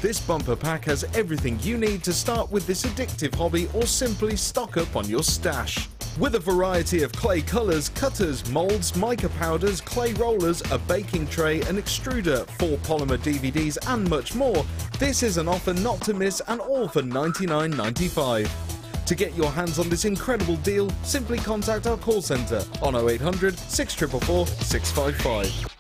this bumper pack has everything you need to start with this addictive hobby or simply stock up on your stash. With a variety of clay colours, cutters, moulds, mica powders, clay rollers, a baking tray, an extruder, 4 polymer DVDs and much more, this is an offer not to miss and all for $99.95. To get your hands on this incredible deal, simply contact our call centre on 0800 644 655.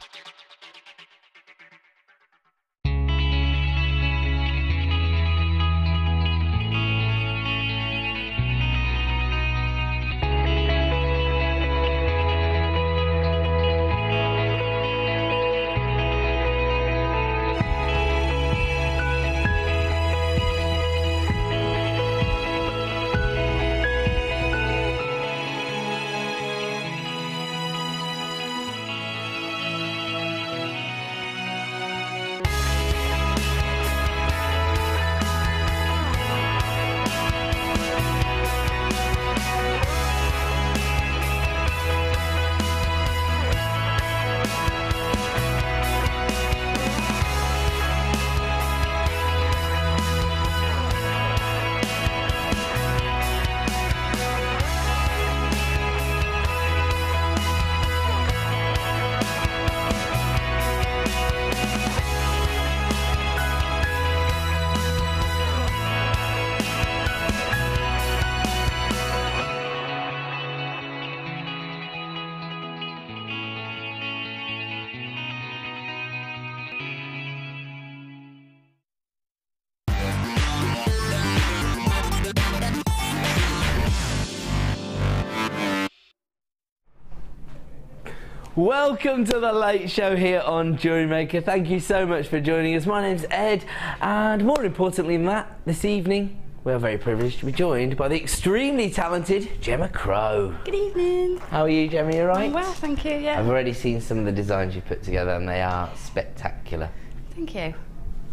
Welcome to the late show here on JewelleryMaker. Thank you so much for joining us. My name's Ed, and more importantly than that, this evening we are very privileged to be joined by the extremely talented Gemma Crow. Good evening. How are you, Gemma? You all right? I'm well, thank you, yeah. I've already seen some of the designs you put together and they are spectacular. Thank you.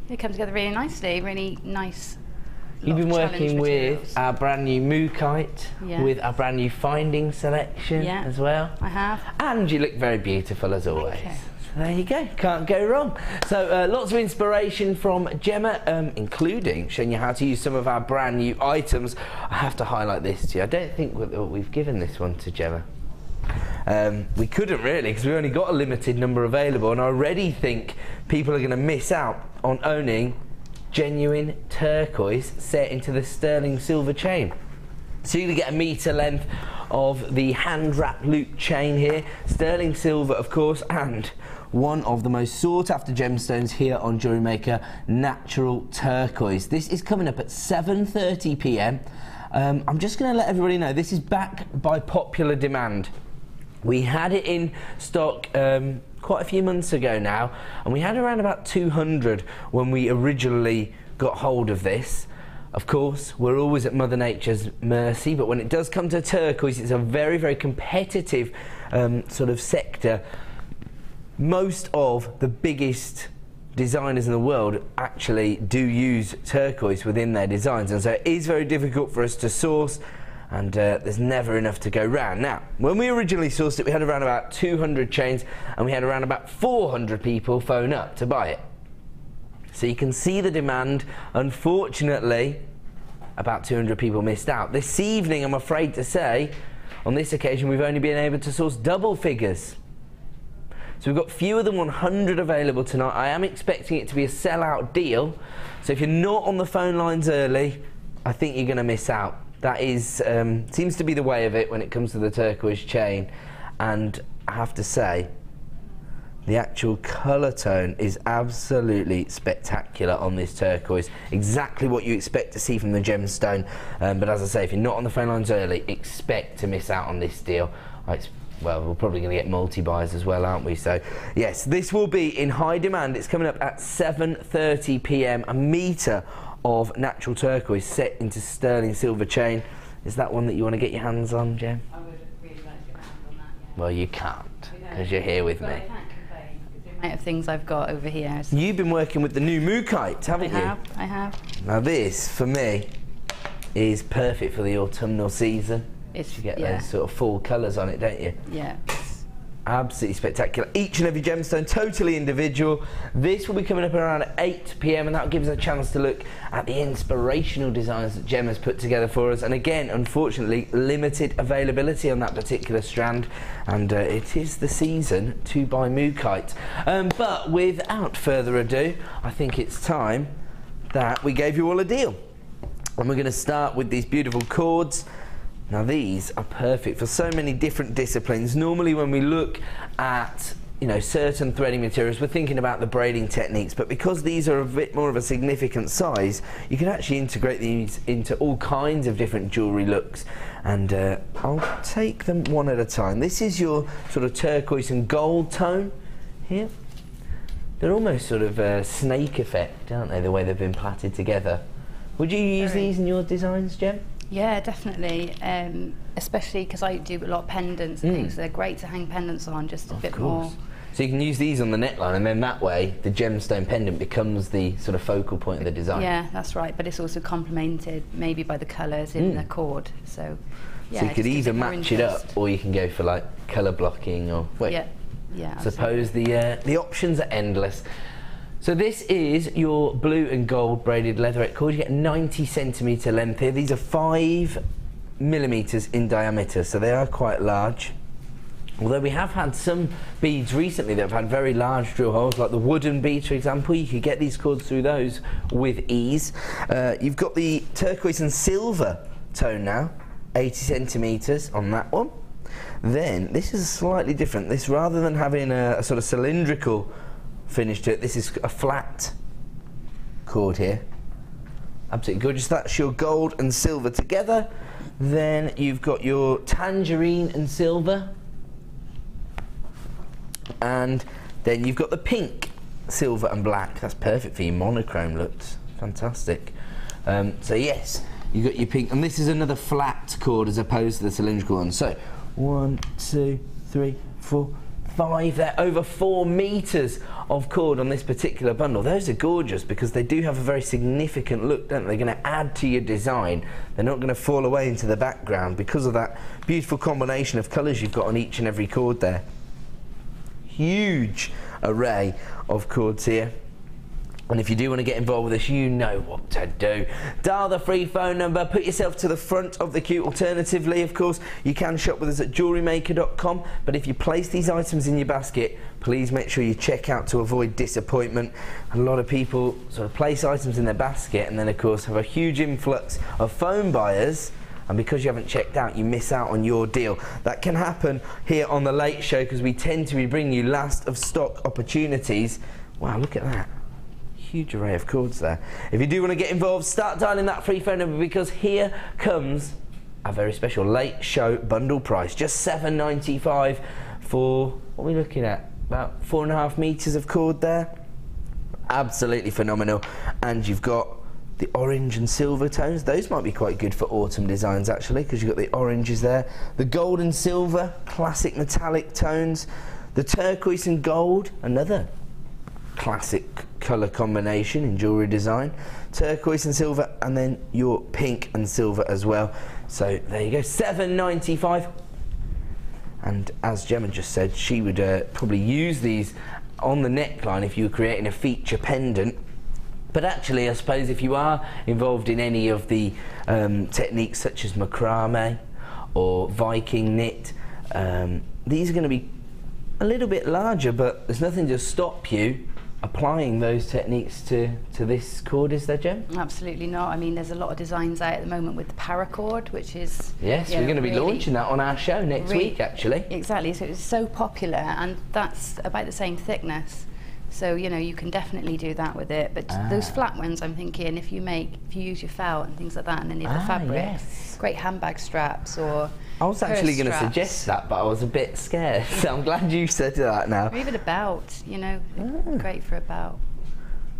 They come together really nicely, really nice. You've been working with our brand new Mookite, with our brand new Finding selection as well. I have. And you look very beautiful as always. Thank you. So there you go, can't go wrong. So lots of inspiration from Gemma, including showing you how to use some of our brand new items. I have to highlight this to you. I don't think we've given this one to Gemma. We couldn't really, because we've only got a limited number available, and I already think people are going to miss out on owning genuine turquoise set into the sterling silver chain. So you're going to get a metre length of the hand wrap loop chain here, sterling silver of course, and one of the most sought after gemstones here on JewelleryMaker, natural turquoise. This is coming up at 7:30 p.m. I'm just going to let everybody know this is back by popular demand. We had it in stock quite a few months ago now, and we had around about 200 when we originally got hold of this. Of course, we're always at Mother Nature's mercy, but when it does come to turquoise, it's a very, very competitive sort of sector. Most of the biggest designers in the world actually do use turquoise within their designs, and so it is very difficult for us to source, and there's never enough to go round. Now, when we originally sourced it, we had around about 200 chains, and we had around about 400 people phone up to buy it. So you can see the demand. Unfortunately, about 200 people missed out. This evening, I'm afraid to say, on this occasion, we've only been able to source double figures. So we've got fewer than 100 available tonight. I am expecting it to be a sell-out deal. So if you're not on the phone lines early, I think you're going to miss out. That is, seems to be the way of it when it comes to the turquoise chain. And I have to say, the actual colour tone is absolutely spectacular on this turquoise. Exactly what you expect to see from the gemstone. But as I say, if you're not on the phone lines early, expect to miss out on this deal. Well, we're probably going to get multi-buys as well, aren't we? So, yes, this will be in high demand. It's coming up at 7:30 p.m. A metre of natural turquoise set into sterling silver chain. Is that one that you want to get your hands on, Gem? I would really like to get my hands on that, yeah. Well, you can't, because you're here with me. I can't complain with the amount of things I've got over here. So You've been working with the new Mookite, haven't you? I have. Now this, for me, is perfect for the autumnal season. It's, you get those sort of fall colours on it, don't you? Yeah. Absolutely spectacular. Each and every gemstone totally individual. This will be coming up around 8 p.m. and that gives us a chance to look at the inspirational designs that Gem has put together for us. And again, unfortunately, limited availability on that particular strand, and it is the season to buy Mookite. But without further ado, I think it's time that we gave you all a deal. And we're going to start with these beautiful cords. Now these are perfect for so many different disciplines. Normally when we look at, you know, certain threading materials, we're thinking about the braiding techniques, but because these are a bit more of a significant size, you can actually integrate these into all kinds of different jewellery looks. And I'll take them one at a time. This is your sort of turquoise and gold tone here. They're almost sort of a snake effect, aren't they, the way they've been plaited together. Would you use these in your designs, Gem? Yeah, definitely. Especially because I do a lot of pendants and things. They're great to hang pendants on, just a bit more. So you can use these on the neckline, and then that way the gemstone pendant becomes the sort of focal point of the design. Yeah, that's right. But it's also complemented maybe by the colours in the cord. So yeah, so you could either match it up, or you can go for like colour blocking, or yeah, I suppose the options are endless. So this is your blue and gold braided leatherette cord. You get 90 centimetre length here. These are 5 millimetres in diameter, so they are quite large. Although we have had some beads recently that have had very large drill holes, like the wooden beads, for example. You could get these cords through those with ease. You've got the turquoise and silver tone now, 80 centimetres on that one. Then this is slightly different. This, rather than having a sort of cylindrical finish to it, this is a flat cord here. Absolutely gorgeous. That's your gold and silver together. Then you've got your tangerine and silver, and then you've got the pink, silver and black. That's perfect for your monochrome looks. Fantastic. So yes, you've got your pink, and this is another flat cord as opposed to the cylindrical one. So 1, 2, 3, 4, 5 there, over 4 meters of cord on this particular bundle. Those are gorgeous because they do have a very significant look, don't they? They're going to add to your design. They're not going to fall away into the background because of that beautiful combination of colours you've got on each and every cord there. Huge array of cords here. And if you do want to get involved with us, you know what to do. Dial the free phone number, put yourself to the front of the queue. Alternatively, of course, you can shop with us at JewelleryMaker.com. But if you place these items in your basket, please make sure you check out to avoid disappointment. A lot of people sort of place items in their basket and then, of course, have a huge influx of phone buyers. And because you haven't checked out, you miss out on your deal. That can happen here on The Late Show because we tend to be bringing you last of stock opportunities. Wow, look at that. Huge array of cords there. If you do want to get involved, start dialing that free phone number because here comes a very special Late Show bundle price. Just $7.95 for, what are we looking at? About 4.5 meters of cord there. Absolutely phenomenal. And you've got the orange and silver tones. Those might be quite good for autumn designs actually, because you've got the oranges there. The gold and silver, classic metallic tones. The turquoise and gold, another classic colour combination in jewellery design. Turquoise and silver, and then your pink and silver as well. So there you go, $7.95. And as Gemma just said, she would probably use these on the neckline if you were creating a feature pendant. But actually, I suppose if you are involved in any of the techniques such as macrame or Viking knit, these are going to be a little bit larger, but there's nothing to stop you applying those techniques to this cord, is there, Gem? Absolutely not. I mean, there's a lot of designs out at the moment with the paracord, which is... Yes, we're going to be launching that on our show next week, actually. Exactly, so it's so popular, and that's about the same thickness. So, you know, you can definitely do that with it. But those flat ones, I'm thinking, if you use your felt and things like that, and then you have the fabric, great handbag straps or... I was actually going to suggest that, but I was a bit scared, so I'm glad you said that now. Or even a belt, you know, great for a belt.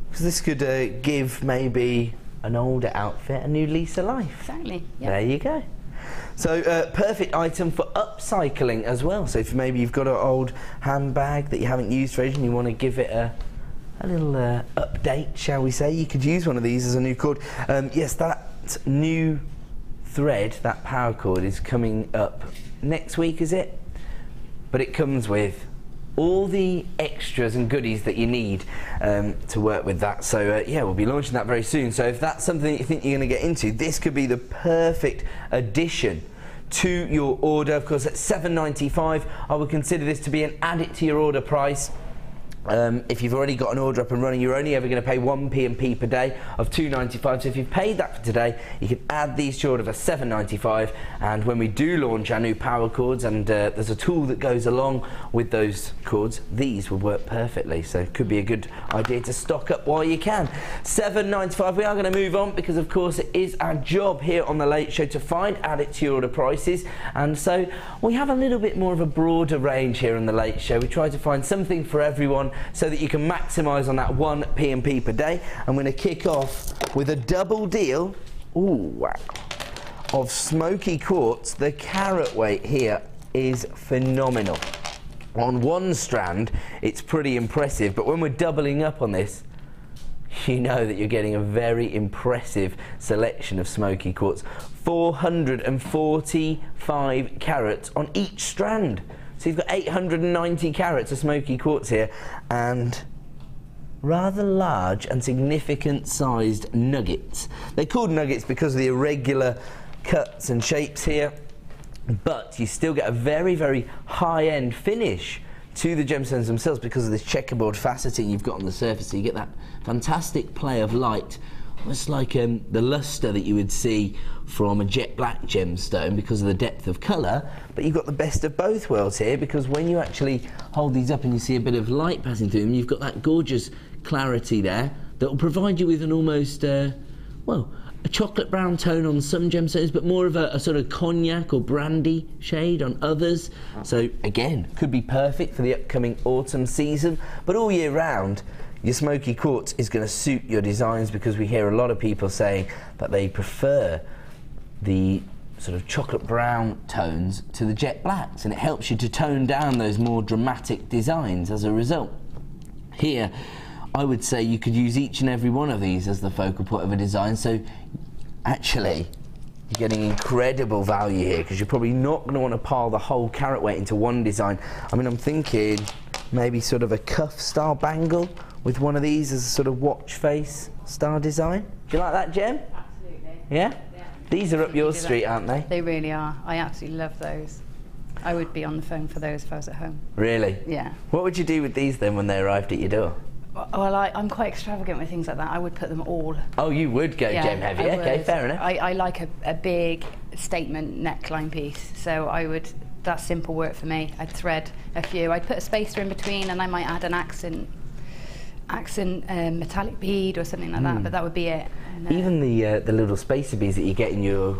Because this could give maybe an older outfit a new lease of life. Exactly, yeah. There you go. So perfect item for upcycling as well. So if maybe you've got an old handbag that you haven't used for ages and you want to give it a little update, shall we say, you could use one of these as a new cord. Yes, that new thread, that power cord, is coming up next week, is it? but it comes with all the extras and goodies that you need to work with that. So yeah, we'll be launching that very soon. So if that's something that you think you're going to get into, this could be the perfect addition to your order. Of course, at $7.95, I would consider this to be an add it to your order price. If you've already got an order up and running, you're only ever going to pay 1 P&P per day of $2.95. So if you've paid that for today, you can add these to your order for $7.95. And when we do launch our new power cords, and there's a tool that goes along with those cords, these will work perfectly. So it could be a good idea to stock up while you can. $7.95. We are going to move on because, of course, it is our job here on The Late Show to find add it to your order prices. And so we have a little bit more of a broader range here on The Late Show. We try to find something for everyone, so that you can maximise on that 1 P&P per day. I'm going to kick off with a double deal, wow, of smoky quartz. The carat weight here is phenomenal. On one strand, it's pretty impressive, but when we're doubling up on this, you know that you're getting a very impressive selection of smoky quartz. 445 carats on each strand. So you've got 890 carats of smoky quartz here, and rather large and significant sized nuggets. They're called nuggets because of the irregular cuts and shapes here, but you still get a very, very high-end finish to the gemstones themselves because of this checkerboard faceting you've got on the surface. So you get that fantastic play of light, almost like the luster that you would see from a jet black gemstone because of the depth of colour, but you've got the best of both worlds here, because when you actually hold these up and you see a bit of light passing through them, you've got that gorgeous clarity there that will provide you with an almost, well, a chocolate brown tone on some gemstones, but more of a sort of cognac or brandy shade on others. So again, could be perfect for the upcoming autumn season, but all year round, your smoky quartz is going to suit your designs, because we hear a lot of people saying that they prefer the sort of chocolate brown tones to the jet blacks, and it helps you to tone down those more dramatic designs as a result. Here, I would say you could use each and every one of these as the focal point of a design, so actually you're getting incredible value here, because you're probably not going to want to pile the whole carat weight into one design. I mean, I'm thinking maybe sort of a cuff style bangle with one of these as a sort of watch face style design. Do you like that, Gem? Absolutely. Yeah? These are up your street, aren't they? They really are. I absolutely love those. I would be on the phone for those if I was at home. Really? Yeah. What would you do with these then when they arrived at your door? Well, I'm quite extravagant with things like that. I would put them all. Oh, you would go gem heavy. Okay, fair enough. I like a big statement neckline piece, so I would. That's simple work for me. I'd thread a few. I'd put a spacer in between, and I might add an accent metallic bead or something like that. But that would be it. And, even the little spacer beads that you get in your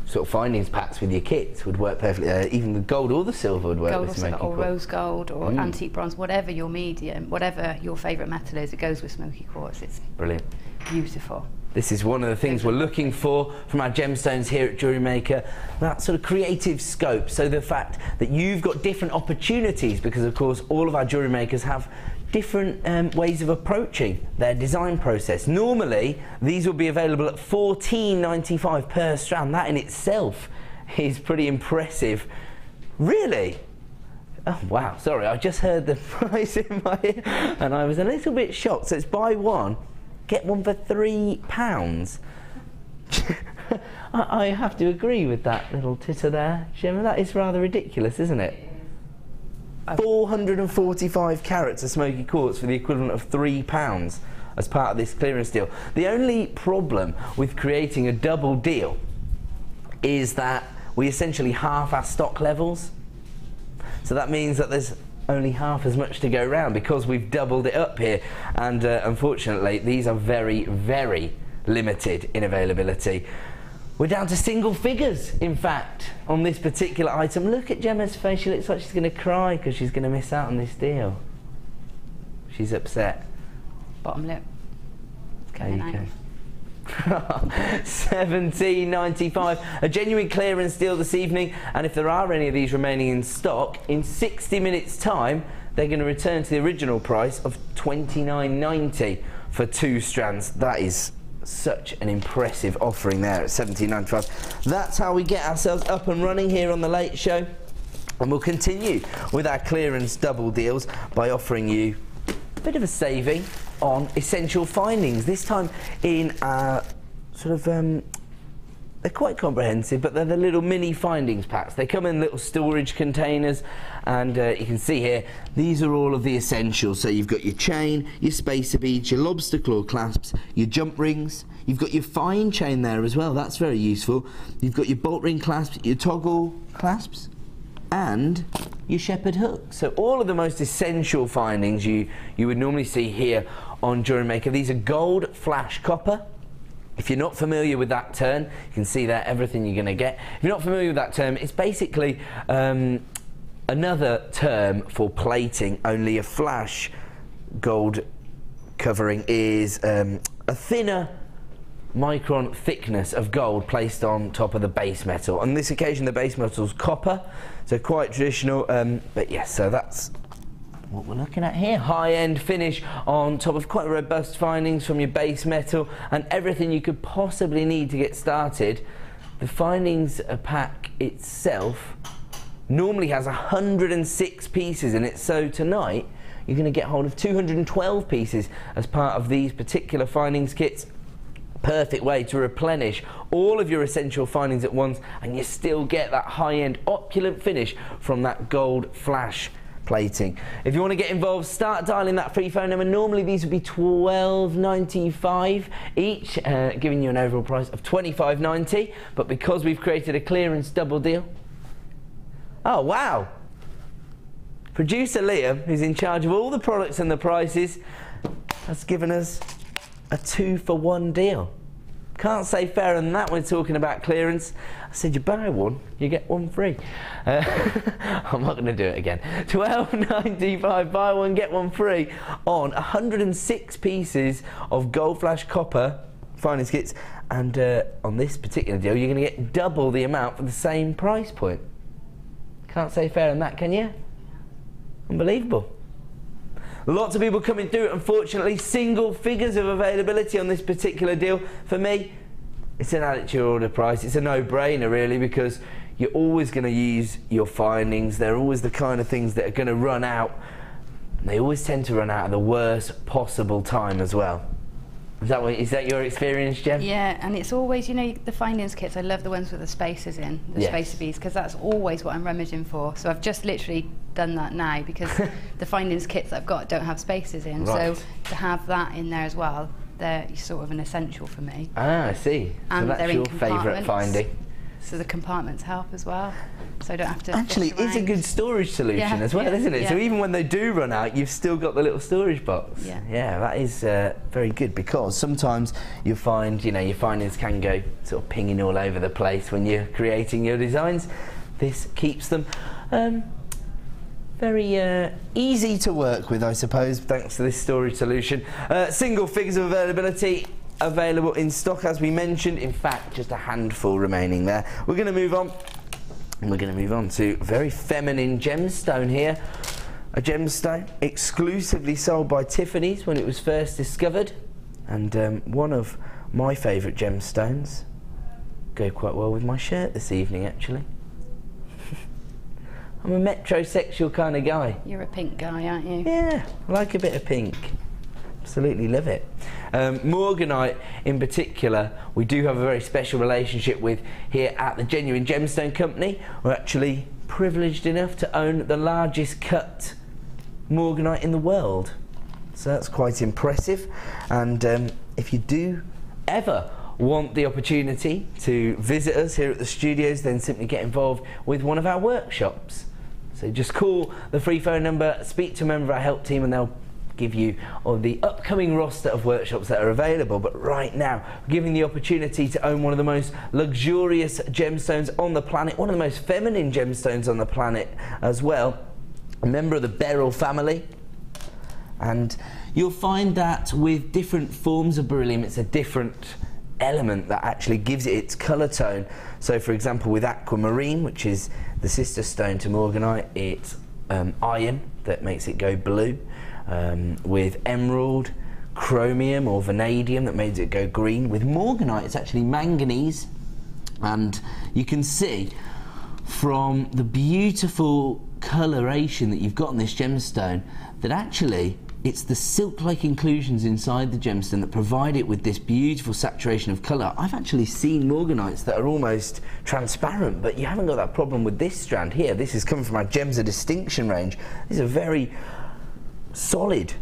sort of findings packs with your kits would work perfectly. Even the gold or the silver would work with smoky quartz. Or rose gold or antique bronze, whatever your medium, whatever your favourite metal is, it goes with smoky quartz. It's brilliant. Beautiful. This is one of the things we're looking for from our gemstones here at JewelleryMaker, that sort of creative scope. So the fact that you've got different opportunities, because of course all of our jewellery makers have different ways of approaching their design process. Normally these will be available at $14.95 per strand. That in itself is pretty impressive. Really? Oh wow, sorry, I just heard the price in my ear and I was a little bit shocked. So it's buy one, get one for £3. I have to agree with that little titter there, Gemma. That is rather ridiculous, isn't it? 445 carats of smoky quartz for the equivalent of £3 as part of this clearance deal. The only problem with creating a double deal is that we essentially half our stock levels. So that means that there's only half as much to go around because we've doubled it up here, and unfortunately these are very, very limited in availability. We're down to single figures, in fact, on this particular item. Look at Gemma's face. She looks like she's going to cry because she's going to miss out on this deal. She's upset. Bottom lip. It's coming out. $17.95, a genuine clearance deal this evening, and if there are any of these remaining in stock, in 60 minutes time they're going to return to the original price of $29.90 for 2 strands. That is such an impressive offering there at $17.95. That's how we get ourselves up and running here on The Late Show. And we'll continue with our clearance double deals by offering you a bit of a saving on essential findings. This time in our sort of, they're quite comprehensive, but they're the little mini findings packs. They come in little storage containers, and you can see here, these are all of the essentials. So you've got your chain, your spacer beads, your lobster claw clasps, your jump rings. You've got your fine chain there as well, that's very useful. You've got your bolt ring clasps, your toggle clasps, and your shepherd hook. So all of the most essential findings you would normally see here on JewelleryMaker. These are gold flash copper. If you're not familiar with that term, you can see there everything you're going to get. If you're not familiar with that term, it's basically another term for plating, only a flash gold covering is a thinner micron thickness of gold placed on top of the base metal. On this occasion, the base metal is copper, so quite traditional, but yes, so that's what we're looking at here. High-end finish on top of quite robust findings from your base metal and everything you could possibly need to get started. The findings pack itself normally has 106 pieces in it, so tonight you're going to get hold of 212 pieces as part of these particular findings kits. Perfect way to replenish all of your essential findings at once, and you still get that high-end opulent finish from that gold flash plating. If you want to get involved, start dialing that free phone number. Normally these would be $12.95 each, giving you an overall price of $25.90, but because we've created a clearance double deal, oh wow, producer Liam, who's in charge of all the products and the prices, has given us a 2-for-1 deal. Can't say fairer than that when talking about clearance. I said you buy one, you get one free. I'm not going to do it again. $12.95, buy one, get one free on 106 pieces of gold flash copper finance kits, and on this particular deal you're going to get double the amount for the same price point. Can't say fairer than that, can you? Unbelievable. Lots of people coming through, unfortunately. Single figures of availability on this particular deal. For me, it's an add it to your order price. It's a no-brainer, really, because you're always going to use your findings. They're always the kind of things that are going to run out. And they always tend to run out at the worst possible time as well. Is that your experience, Jem? Yeah, and it's always, you know, the findings kits, I love the ones with the spacers in, the spacer beads, because that's always what I'm rummaging for. So I've just literally done that now, because the findings kits that I've got don't have spacers in. Right. So to have that in there as well, they're sort of an essential for me. Ah, I see. And so that's your favourite finding. So the compartments help as well, so I don't have to. Actually, it's a good storage solution as well, isn't it? So even when they do run out, you've still got the little storage box. Yeah, that is very good, because sometimes you find, you know, your findings can go sort of pinging all over the place when you're creating your designs. This keeps them very easy to work with, I suppose, thanks to this storage solution. Single figures of availability. Available in stock, as we mentioned. In fact, just a handful remaining there. We're going to move on, and we're going to move on to a very feminine gemstone here. A gemstone exclusively sold by Tiffany's when it was first discovered, and one of my favourite gemstones. Go quite well with my shirt this evening, actually. I'm a metrosexual kind of guy. You're a pink guy, aren't you? Yeah, I like a bit of pink. Absolutely love it. Morganite in particular, we do have a very special relationship with here at the Genuine Gemstone Company. We're actually privileged enough to own the largest cut Morganite in the world. So that's quite impressive. And if you do ever want the opportunity to visit us here at the studios, then simply get involved with one of our workshops. So just call the free phone number, speak to a member of our help team, and they'll give you on the upcoming roster of workshops that are available. But right now, we're giving the opportunity to own one of the most luxurious gemstones on the planet, one of the most feminine gemstones on the planet as well, a member of the beryl family. And you'll find that with different forms of beryllium, it's a different element that actually gives it its colour tone. So for example, with aquamarine, which is the sister stone to morganite, it's iron that makes it go blue. With emerald, chromium or vanadium that makes it go green. With morganite, it's actually manganese, and you can see from the beautiful coloration that you've got on this gemstone that actually it's the silk-like inclusions inside the gemstone that provide it with this beautiful saturation of colour. I've actually seen morganites that are almost transparent, but you haven't got that problem with this strand here. This is coming from our Gems of Distinction range. This is a very solid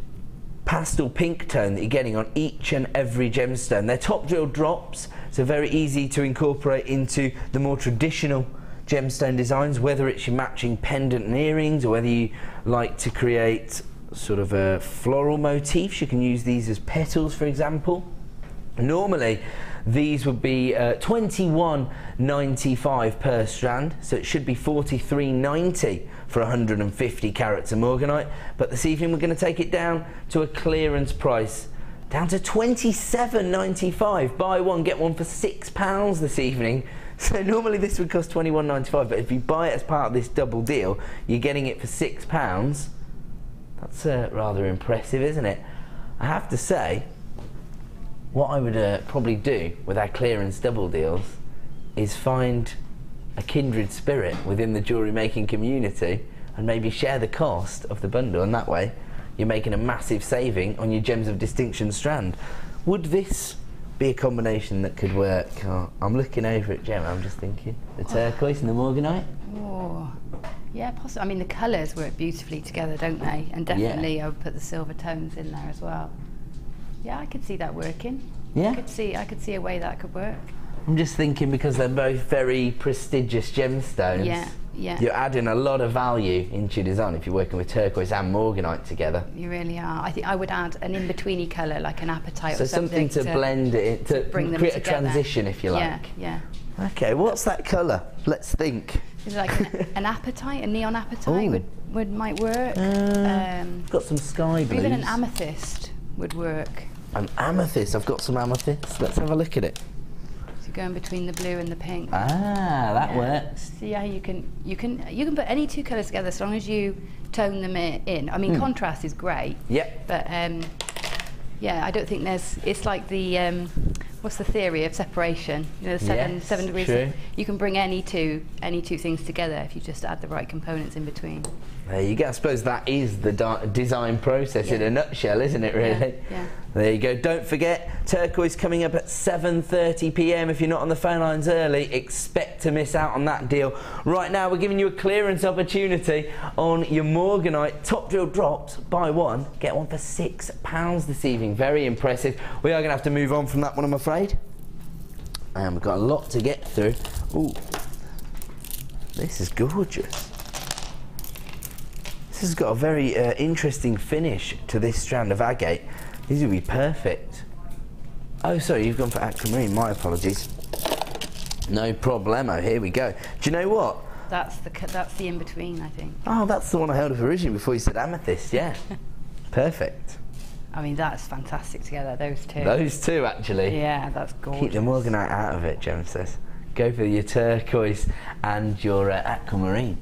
pastel pink tone that you're getting on each and every gemstone. They're top drill drops, so very easy to incorporate into the more traditional gemstone designs, whether it's your matching pendant and earrings or whether you like to create sort of a floral motifs. You can use these as petals, for example. Normally these would be $21.95 per strand, so it should be $43.90 for 150 carats of morganite, but this evening we're going to take it down to a clearance price, down to $27.95. Buy one get one for £6 this evening. So normally this would cost $21.95, but if you buy it as part of this double deal, you're getting it for £6. That's rather impressive, isn't it? I have to say, what I would probably do with our clearance double deals is find a kindred spirit within the jewellery making community and maybe share the cost of the bundle, and that way you're making a massive saving on your Gems of Distinction strand. Would this be a combination that could work? Oh, I'm looking over at Gemma, I'm just thinking. The turquoise and the morganite? Oh. Yeah, possibly. I mean, the colours work beautifully together, don't they? And definitely, I would put the silver tones in there as well. Yeah, I could see that working. Yeah, I could see a way that could work. I'm just thinking because they're both very prestigious gemstones. Yeah, yeah. You're adding a lot of value into your design if you're working with turquoise and morganite together. You really are. I think I would add an in-betweeny colour, like an apatite so or something. So something to blend it, to bring them create together. a transition, if you like. Yeah, yeah. Okay, what's that colour? Let's think. Is it like an apatite, a neon apatite might work. Got some sky blues. Even an amethyst would work. An amethyst, I've got some amethyst. Let's have a look at it. So going between the blue and the pink. Ah, that works. So yeah, you can put any two colours together as long as you tone them in. I mean, contrast is great. Yep. But yeah, I don't think it's like the what's the theory of separation? You know, the seven degrees. True. You can bring any two things together if you just add the right components in between. There you go. I suppose that is the design process in a nutshell, isn't it, really? Yeah. There you go. Don't forget, turquoise coming up at 7:30 p.m. If you're not on the phone lines early, expect to miss out on that deal. Right now, we're giving you a clearance opportunity on your morganite top drill drops. Buy one, get one for £6 this evening. Very impressive. We are going to have to move on from that one, I'm afraid. And we've got a lot to get through. Ooh, this is gorgeous. This has got a very interesting finish to this strand of agate. These would be perfect. Oh, sorry, you've gone for aquamarine. My apologies. No problemo. Here we go. Do you know what? That's the in between, I think. Oh, that's the one I held up originally before you said amethyst. Yeah, perfect. I mean, that's fantastic together. Those two. Those two, actually. Yeah, that's gorgeous. Keep the morganite out of it, Jem says. Go for your turquoise and your aquamarine.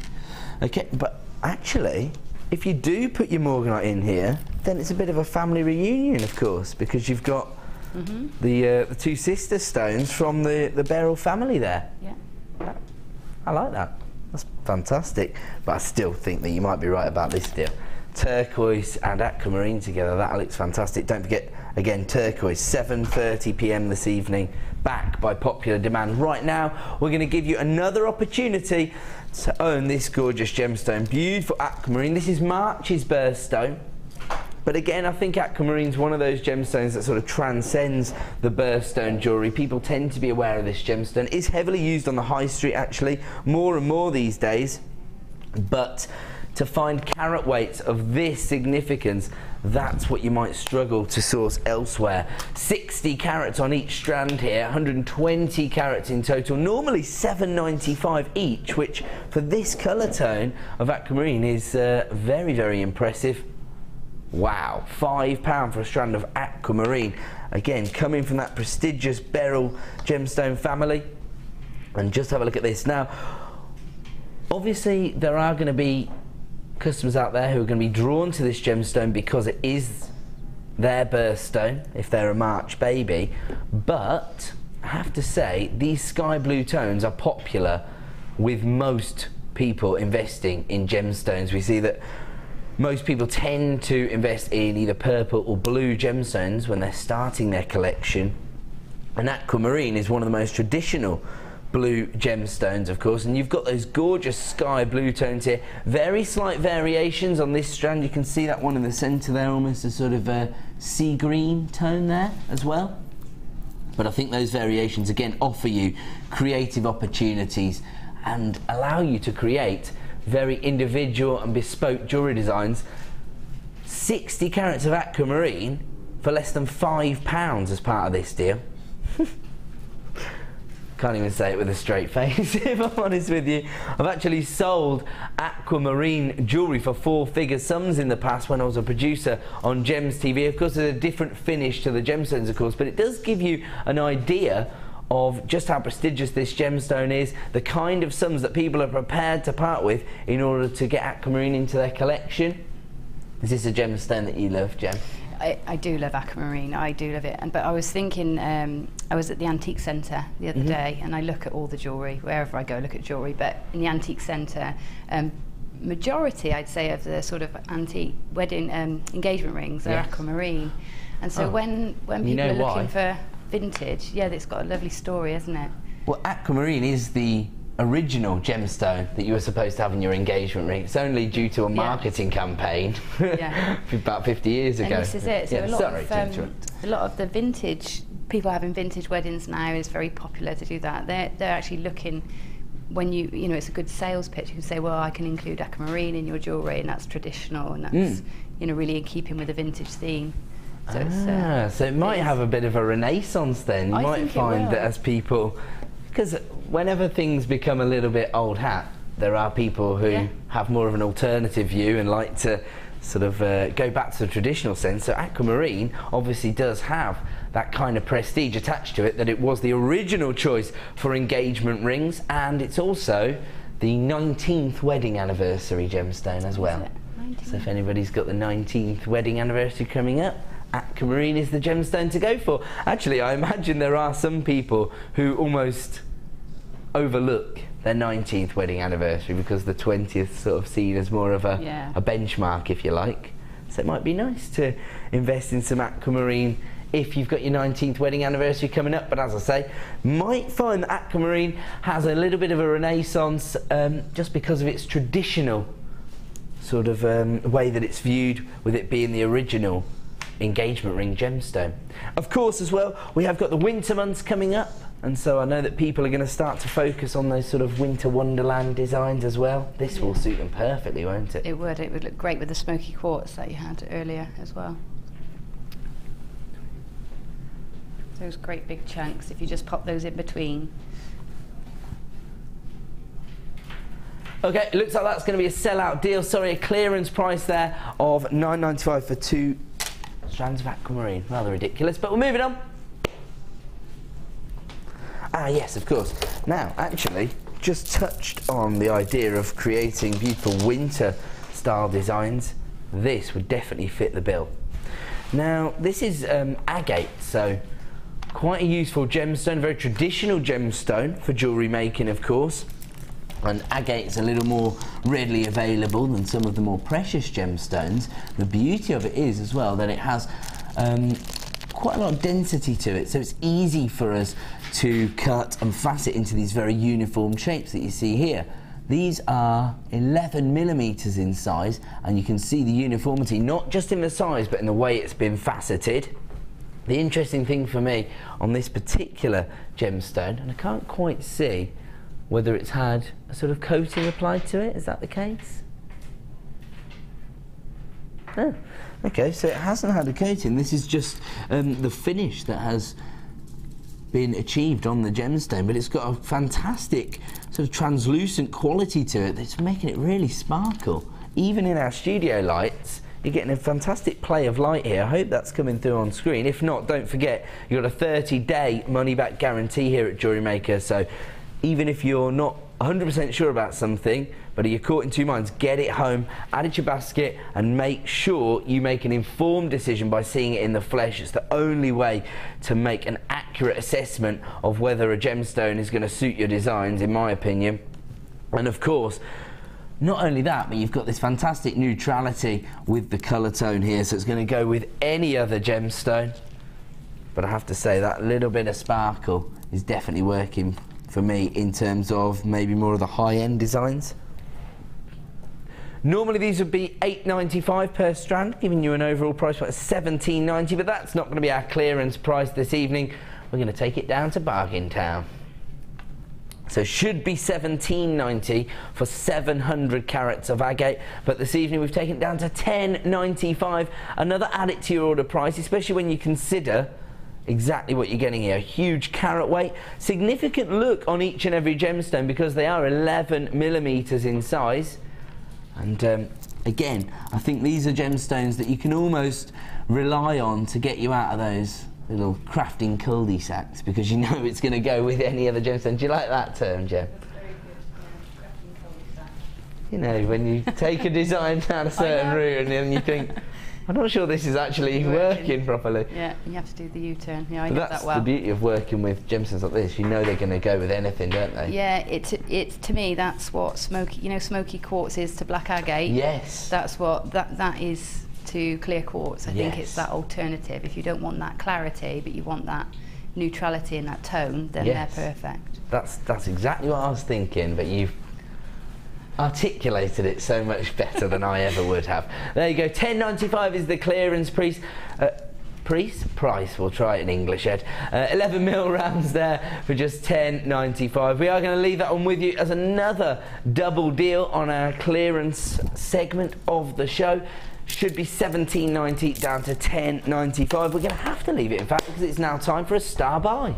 Okay, but actually, if you do put your morganite in here, then it's a bit of a family reunion, of course, because you've got the two sister stones from the Beryl family there. Yeah. I like that. That's fantastic. But I still think that you might be right about this deal. Turquoise and aquamarine together, that looks fantastic. Don't forget, again, turquoise, 7:30 p.m. this evening, back by popular demand. Right now, we're going to give you another opportunity to own this gorgeous gemstone. Beautiful aquamarine. This is March's birthstone. But again, I think aquamarine's one of those gemstones that sort of transcends the birthstone jewellery. People tend to be aware of this gemstone. It's heavily used on the high street, actually, more and more these days. But to find carat weights of this significance, that's what you might struggle to source elsewhere. 60 carats on each strand here, 120 carats in total, normally $7.95 each, which for this colour tone of aquamarine is very, very impressive. Wow, £5 for a strand of aquamarine. Again, coming from that prestigious Beryl gemstone family. And just have a look at this. Now, obviously there are going to be customers out there who are going to be drawn to this gemstone because it is their birthstone, if they're a March baby, but I have to say these sky blue tones are popular with most people investing in gemstones. We see that most people tend to invest in either purple or blue gemstones when they're starting their collection. And aquamarine is one of the most traditional blue gemstones, of course, and you've got those gorgeous sky blue tones here. Very slight variations on this strand. You can see that one in the centre there, almost a sort of a sea green tone there as well. But I think those variations again offer you creative opportunities and allow you to create very individual and bespoke jewellery designs. 60 carats of aquamarine for less than £5 as part of this deal. Can't even say it with a straight face, if I'm honest with you. I've actually sold aquamarine jewellery for 4-figure sums in the past when I was a producer on Gems TV. Of course, there's a different finish to the gemstones, of course, but it does give you an idea of just how prestigious this gemstone is, the kind of sums that people are prepared to part with in order to get aquamarine into their collection. Is this a gemstone that you love, Gem? I do love aquamarine, I do love it. But I was thinking, I was at the Antique Centre the other day, and I look at all the jewellery, wherever I go I look at jewellery, but in the Antique Centre, majority, I'd say, of the sort of antique wedding engagement rings are aquamarine. And so when people are looking for vintage, yeah, it's got a lovely story, hasn't it? Well, aquamarine is the original gemstone that you were supposed to have in your engagement ring. It's only due to a marketing campaign about 50 years ago. And this is it. So a lot of the vintage, people having vintage weddings now, is very popular to do that. They're actually looking, when you know, it's a good sales pitch. You can say, well, I can include aquamarine in your jewellery, and that's traditional, and that's you know, really in keeping with the vintage theme. So, so it might have a bit of a renaissance then. You might find that as people, because whenever things become a little bit old hat, there are people who have more of an alternative view and like to sort of go back to the traditional sense. So aquamarine obviously does have that kind of prestige attached to it, that it was the original choice for engagement rings, and it's also the 19th wedding anniversary gemstone as well. So if anybody's got the 19th wedding anniversary coming up, aquamarine is the gemstone to go for. Actually, I imagine there are some people who almost overlook their 19th wedding anniversary because the 20th is sort of seen as more of a benchmark, if you like. So it might be nice to invest in some aquamarine if you've got your 19th wedding anniversary coming up. But as I say, might find that aquamarine has a little bit of a renaissance just because of its traditional sort of way that it's viewed, with it being the original engagement ring gemstone. Of course, as well, we have got the winter months coming up, and so I know that people are going to start to focus on those sort of winter wonderland designs as well. This will suit them perfectly, won't it? It would look great with the smoky quartz that you had earlier as well. Those great big chunks, if you just pop those in between. Okay, it looks like that's going to be a sellout deal. Sorry, a clearance price there of $9.95 for 2 strands of aquamarine. Rather ridiculous, but we're moving on. Ah, yes, of course. Now, actually, just touched on the idea of creating beautiful winter style designs. This would definitely fit the bill. Now, this is agate, so quite a useful gemstone, very traditional gemstone for jewellery making, of course. And agate is a little more readily available than some of the more precious gemstones. The beauty of it is as well that it has quite a lot of density to it, so it's easy for us to cut and facet into these very uniform shapes that you see here. These are 11mm in size, and you can see the uniformity not just in the size but in the way it's been faceted. The interesting thing for me on this particular gemstone, and I can't quite see whether it's had a sort of coating applied to it. Is that the case? Oh, okay, so it hasn't had a coating. This is just the finish that has been achieved on the gemstone, but it's got a fantastic sort of translucent quality to it that's making it really sparkle. Even in our studio lights, you're getting a fantastic play of light here. I hope that's coming through on screen. If not, don't forget, you've got a 30-day money-back guarantee here at JewelleryMaker, so even if you're not 100% sure about something, but you're caught in two minds, get it home, add it to your basket, and make sure you make an informed decision by seeing it in the flesh. It's the only way to make an accurate assessment of whether a gemstone is going to suit your designs, in my opinion. And of course, not only that, but you've got this fantastic neutrality with the colour tone here, so it's going to go with any other gemstone. But I have to say that little bit of sparkle is definitely working for me in terms of maybe more of the high-end designs. Normally these would be $8.95 per strand, giving you an overall price point of $17.90, but that's not going to be our clearance price this evening. We're going to take it down to Bargain Town. So should be $17.90 for 700 carats of agate, but this evening we've taken it down to $10.95. Another add it to your order price, especially when you consider exactly what you're getting here. Huge carat weight, significant look on each and every gemstone because they are 11 millimeters in size. And again, I think these are gemstones that you can almost rely on to get you out of those little crafting cul-de-sacs, because you know it's going to go with any other gemstone. Do you like that term, Gem? You know, when you take a design down a certain route and then you think, I'm not sure this is actually working properly. Yeah, you have to do the U-turn. Yeah, I get that well. That's the beauty of working with gemstones like this. You know they're going to go with anything, don't they? Yeah, it's to me that's what smoky, you know, smoky quartz is to black agate. Yes. That's what that is to clear quartz. I think it's that alternative. If you don't want that clarity, but you want that neutrality and that tone, then they're perfect. That's exactly what I was thinking, but you've articulated it so much better than I ever would have. There you go, $10.95 is the clearance price. We'll try it in English, Ed. 11 mil rounds there for just $10.95. We are going to leave that one with you as another double deal on our clearance segment of the show. Should be $17.90 down to $10.95. We're going to have to leave it, in fact, because it's now time for a star buy.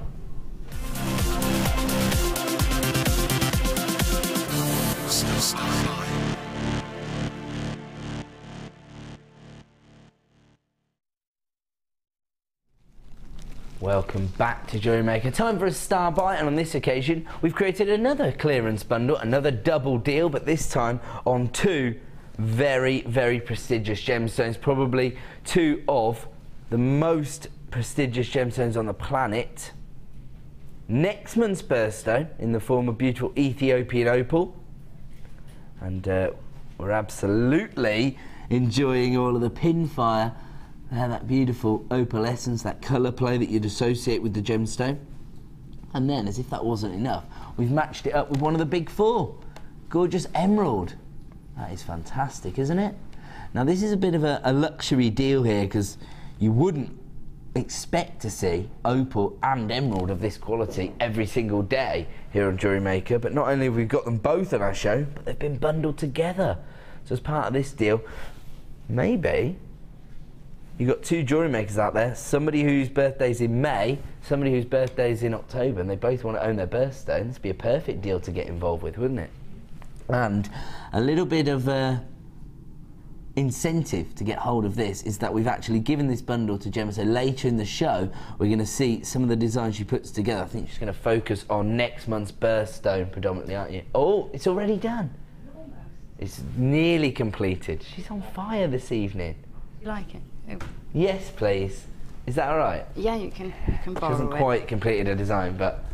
Welcome back to JewelleryMaker. Time for a star buy, and on this occasion we've created another clearance bundle, another double deal, but this time on two very, very prestigious gemstones, probably two of the most prestigious gemstones on the planet. Next month's birthstone in the form of beautiful Ethiopian opal, and we're absolutely enjoying all of the pinfire. That beautiful opalescence, that colour play that you'd associate with the gemstone. And then, as if that wasn't enough, we've matched it up with one of the big four. Gorgeous emerald. That is fantastic, isn't it? Now this is a bit of a luxury deal here, because you wouldn't expect to see opal and emerald of this quality every single day here on JewelleryMaker. But not only have we got them both on our show, but they've been bundled together. So as part of this deal, maybe you've got two jewellery makers out there, somebody whose birthday's in May, somebody whose birthday's in October, and they both want to own their birthstones. It'd be a perfect deal to get involved with, wouldn't it? And a little bit of incentive to get hold of this is that we've actually given this bundle to Gemma, so later in the show we're going to see some of the designs she puts together. I think she's going to focus on next month's birthstone predominantly, aren't you? Oh, it's already done. Almost. It's nearly completed. She's on fire this evening. You like it? Oh. Yes, please. Is that all right? Yeah, you can borrow it. She hasn't quite completed her design, but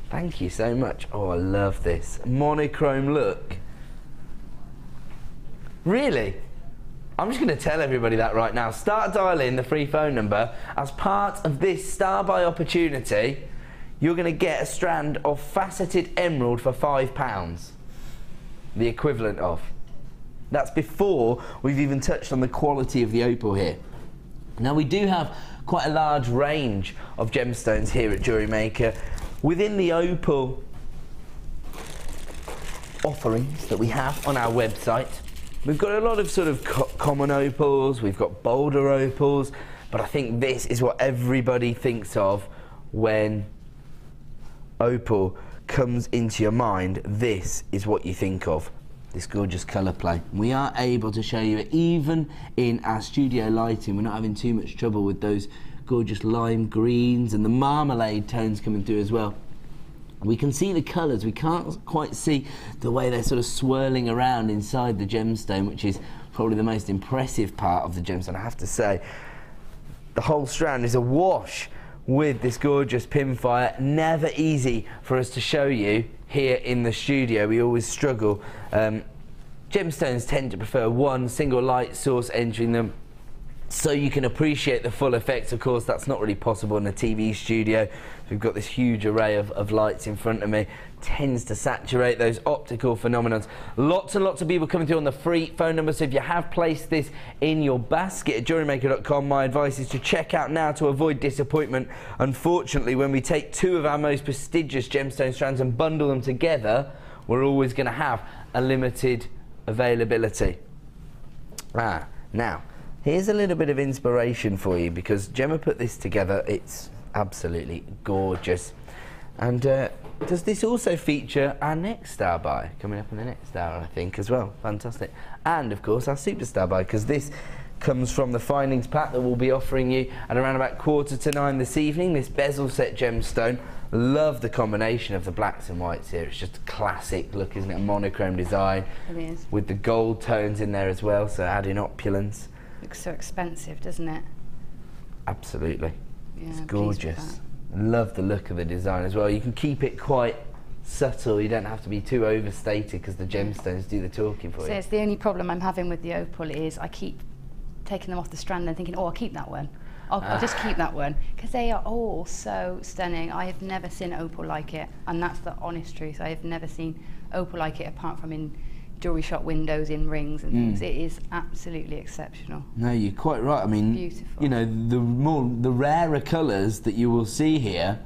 thank you so much. Oh, I love this monochrome look. Really? I'm just going to tell everybody that right now. Start dialing the free phone number. As part of this star buy opportunity, you're going to get a strand of faceted emerald for £5. The equivalent of. That's before we've even touched on the quality of the opal here. Now we do have quite a large range of gemstones here at JewelleryMaker. Within the opal offerings that we have on our website, we've got a lot of sort of common opals, we've got bolder opals, but I think this is what everybody thinks of when opal comes into your mind. This is what you think of. This gorgeous colour play. We are able to show you it even in our studio lighting. We're not having too much trouble with those gorgeous lime greens and the marmalade tones coming through as well. We can see the colours, we can't quite see the way they're sort of swirling around inside the gemstone, which is probably the most impressive part of the gemstone, I have to say. The whole strand is awash with this gorgeous pinfire. Never easy for us to show you here in the studio. We always struggle. Gemstones tend to prefer one single light source entering them, so you can appreciate the full effect. Of course, that's not really possible in a TV studio. We've got this huge array of lights in front of me. Tends to saturate those optical phenomena. Lots and lots of people coming through on the free phone number, so if you have placed this in your basket at JewelleryMaker.com, my advice is to check out now to avoid disappointment. Unfortunately, when we take two of our most prestigious gemstone strands and bundle them together, we're always going to have a limited availability. Now, here's a little bit of inspiration for you, because Gemma put this together. It's absolutely gorgeous. And does this also feature our next star buy coming up in the next hour, I think, as well? Fantastic. And of course our superstar buy, because this comes from the findings pack that we'll be offering you at around about 8:45 this evening. This bezel set gemstone. Love the combination of the blacks and whites here. It's just a classic look, isn't it? A monochrome design. It is. With the gold tones in there as well, so adding opulence. Looks so expensive, doesn't it? Absolutely. Yeah, it's gorgeous. Love the look of the design as well. You can keep it quite subtle. You don't have to be too overstated, because the gemstones do the talking for you. So it's the only problem I'm having with the opal is I keep taking them off the strand and thinking, oh, I'll keep that one. I'll just keep that one, because they are all so stunning. I have never seen opal like it, and that's the honest truth. I have never seen opal like it, apart from in jewellery shop windows, in rings and things. It is absolutely exceptional. No, you're quite right. I mean, beautiful. You know, the rarer colours that you will see here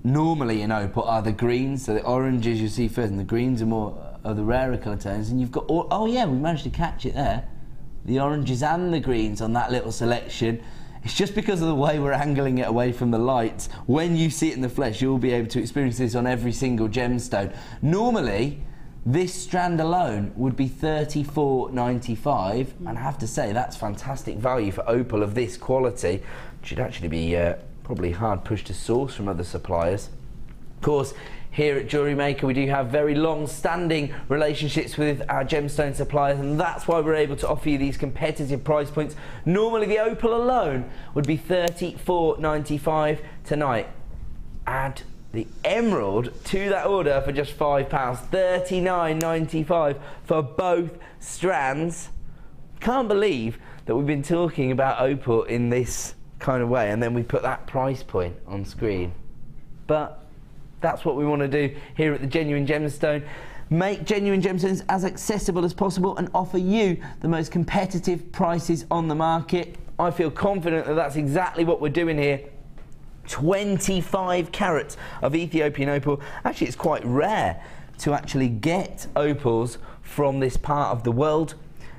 normally in opal are the greens. So the oranges you see first, and the greens are more of the rarer colour tones. And you've got all, oh yeah, we managed to catch it there. The oranges and the greens on that little selection. It's just because of the way we're angling it away from the lights. When you see it in the flesh, you'll be able to experience this on every single gemstone. Normally, this strand alone would be $34.95, and I have to say that's fantastic value for opal of this quality. It should actually be probably hard pushed to source from other suppliers. Of course, here at JewelleryMaker we do have very long-standing relationships with our gemstone suppliers, and that's why we're able to offer you these competitive price points. Normally the opal alone would be $34.95 tonight. Add the emerald to that order for just £5, $39.95 for both strands. Can't believe that we've been talking about opal in this kind of way, and then we put that price point on screen. But that's what we want to do here at the Genuine Gemstone. Make genuine gemstones as accessible as possible and offer you the most competitive prices on the market. I feel confident that that's exactly what we're doing here. 25 carats of Ethiopian opal. Actually, it's quite rare to actually get opals from this part of the world.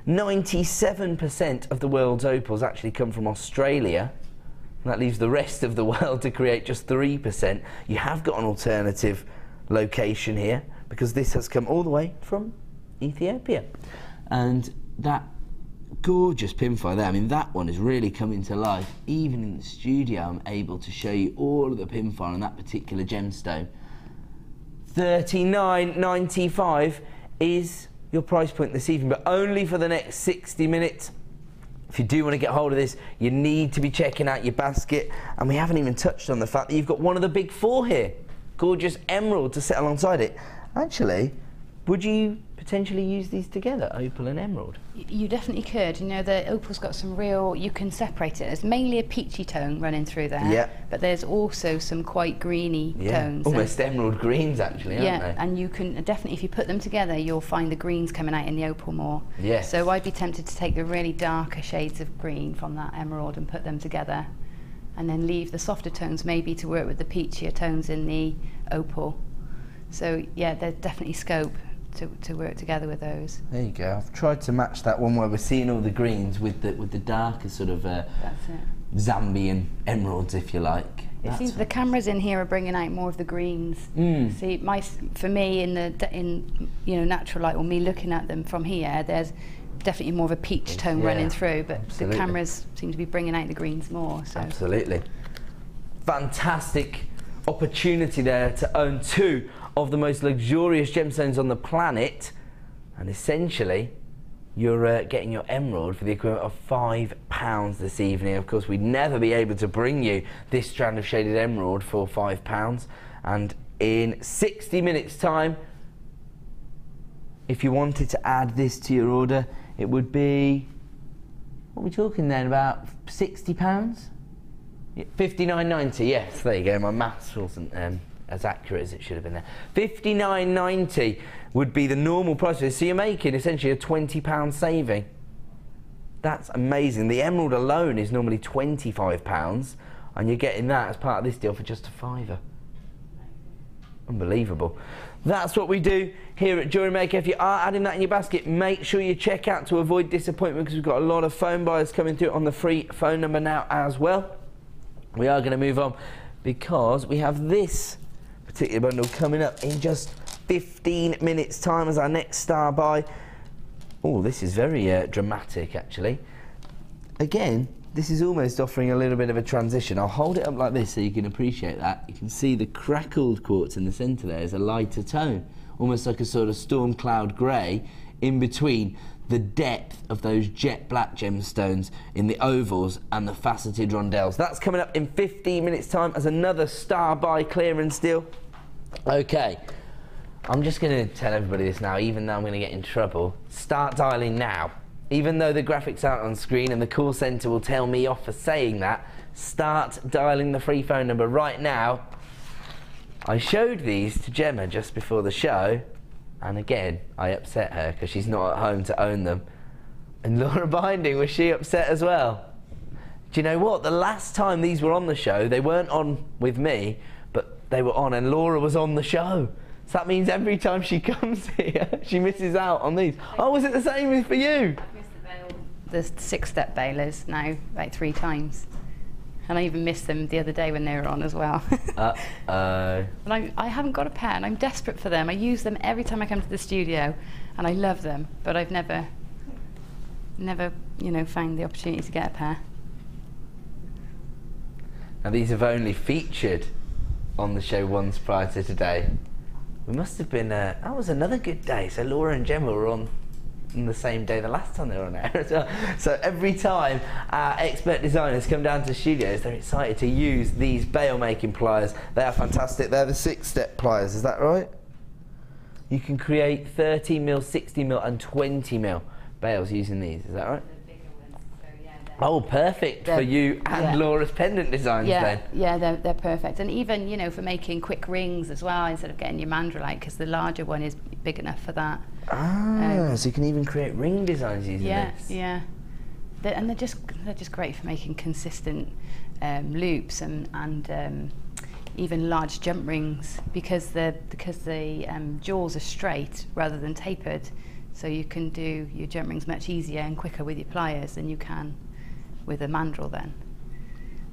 97% of the world's opals actually come from Australia. That leaves the rest of the world to create just 3%. You have got an alternative location here, because this has come all the way from Ethiopia. And that gorgeous pinfire there, I mean, that one is really coming to life. Even in the studio, I'm able to show you all of the pinfire on that particular gemstone. $39.95 is your price point this evening, but only for the next 60 minutes. If you do want to get hold of this, you need to be checking out your basket. And we haven't even touched on the fact that you've got one of the big four here. Gorgeous emerald to sit alongside it. Actually, would you potentially use these together, opal and emerald? You definitely could. You know, the opal's got some real, you can separate it. There's mainly a peachy tone running through there. Yeah. But there's also some quite greeny tones. Almost emerald greens, actually, aren't they? Yeah, and you can definitely, if you put them together, you'll find the greens coming out in the opal more. Yes. So I'd be tempted to take the really darker shades of green from that emerald and put them together, and then leave the softer tones maybe to work with the peachier tones in the opal. So yeah, there's definitely scope to work together with those. There you go. I've tried to match that one where we're seeing all the greens with the darker sort of Zambian emeralds, if you like. It seems the cameras in here are bringing out more of the greens. See, for me in you know, natural light, or me looking at them from here, there's definitely more of a peach tone running through, but the cameras seem to be bringing out the greens more. So. Absolutely. Fantastic opportunity there to own two of the most luxurious gemstones on the planet, and essentially you're getting your emerald for the equivalent of £5 £5 this evening. Of course, we'd never be able to bring you this strand of shaded emerald for £5. And in 60 minutes time, if you wanted to add this to your order, it would be, what are we talking then, about £60? Yeah, £59.90, yes, there you go, my maths wasn't as accurate as it should have been there. £59.90 would be the normal price for this, so you're making essentially a £20 saving. That's amazing. The emerald alone is normally £25, and you're getting that as part of this deal for just a £5. Unbelievable. That's what we do here at JewelleryMaker. If you are adding that in your basket, make sure you check out to avoid disappointment, because we've got a lot of phone buyers coming through on the free phone number now as well. We are going to move on because we have this particular bundle coming up in just 15 minutes time as our next star buy. Oh, this is very dramatic actually. Again, this is almost offering a little bit of a transition. I'll hold it up like this so you can appreciate that. You can see the crackled quartz in the centre there is a lighter tone, almost like a sort of storm cloud grey in between the depth of those jet black gemstones in the ovals and the faceted rondelles. That's coming up in 15 minutes time as another star buy clearance deal. Okay, I'm just going to tell everybody this now, even though I'm going to get in trouble. Start dialing now. Even though the graphics aren't on screen and the call centre will tell me off for saying that, start dialing the free phone number right now. I showed these to Gemma just before the show, and again, I upset her because she's not at home to own them. And Laura Binding, was she upset as well? Do you know what? The last time these were on the show, they weren't on with me, but they were on and Laura was on the show. So that means every time she comes here, she misses out on these. Oh, was it the same for you? The 6-step bailers now like 3 times, and I even missed them the other day when they were on as well. Uh-oh. And I haven't got a pair, and I'm desperate for them. I use them every time I come to the studio, and I love them, but I've never, you know, found the opportunity to get a pair. Now these have only featured on the show once prior to today. We must have been, that was another good day. So Laura and Gemma were on the same day the last time they were on air as well. So every time our expert designers come down to studios, they're excited to use these bail making pliers. They are fantastic. They're the 6-step pliers, is that right? You can create 30mm, 60mm and 20mm bails using these, is that right? Oh, perfect for you and Laura's pendant designs then. Yeah, they're perfect. And even, you know, for making quick rings as well, instead of getting your mandrelite, because the larger one is big enough for that. Ah, so you can even create ring designs using this. Yeah, and they're just great for making consistent loops and even large jump rings, because the jaws are straight rather than tapered, so you can do your jump rings much easier and quicker with your pliers than you can with a mandrel then.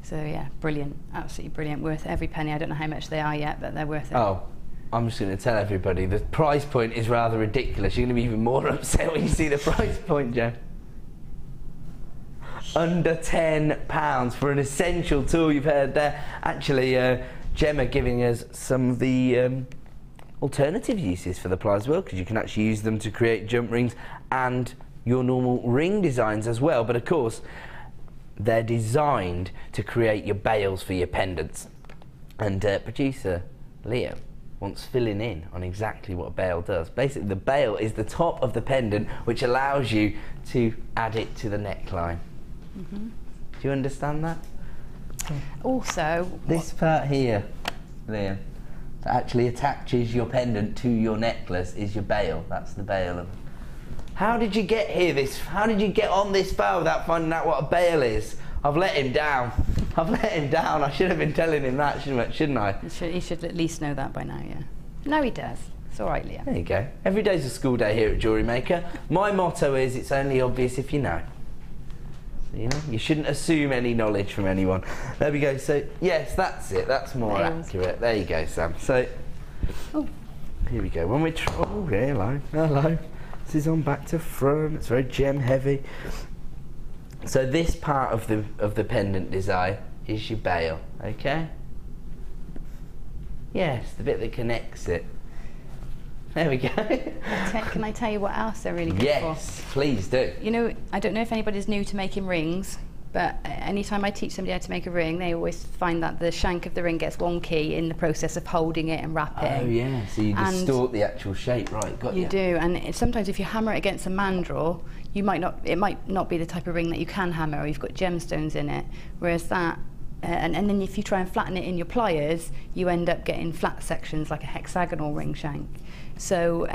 So yeah, brilliant, absolutely brilliant, worth every penny. I don't know how much they are yet, but they're worth it. Oh, I'm just going to tell everybody the price point is rather ridiculous. You're going to be even more upset when you see the price point, Jen. Under £10 for an essential tool. You've heard there. Actually, Gemma giving us some of the alternative uses for the pliers as well, because you can actually use them to create jump rings and your normal ring designs as well. But of course, they're designed to create your bails for your pendants. And producer Liam wants filling in on exactly what a bail does. Basically, the bail is the top of the pendant, which allows you to add it to the neckline. Mm-hmm. Do you understand that? Also, this part here, Liam, that actually attaches your pendant to your necklace is your bail. That's the bail. How did you get here? How did you get on this far without finding out what a bail is? I've let him down. I've let him down. I should have been telling him that, shouldn't I? He should at least know that by now, yeah. No, he does. It's all right, Liam. There you go. Every day's a school day here at JewelleryMaker. My motto is, it's only obvious if you know. So, you know, you shouldn't assume any knowledge from anyone. There we go. So, yes, that's it. That's more accurate. There you go, Sam. So, here we go. When we oh, yeah, hello. Hello. This is on back to front. It's very gem heavy. So this part of the pendant design is your bail, okay? Yes, the bit that connects it. There we go. Can I tell you what else they're really good for? Yes, please do. You know, I don't know if anybody's new to making rings, But anytime I teach somebody how to make a ring, they always find that the shank of the ring gets wonky in the process of holding it and wrapping. Oh yeah, so you distort the actual shape, right? Got you. You do, and sometimes if you hammer it against a mandrel, it might not be the type of ring that you can hammer, or you've got gemstones in it. Whereas that, and then if you try and flatten it in your pliers, you end up getting flat sections like a hexagonal ring shank. So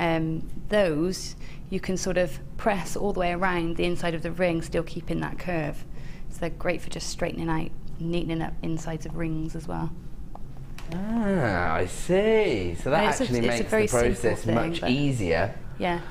those you can sort of press all the way around the inside of the ring, still keeping that curve. So they're great for just straightening out, neatening up insides of rings as well. Ah, I see. So that actually makes the process much easier. Yeah.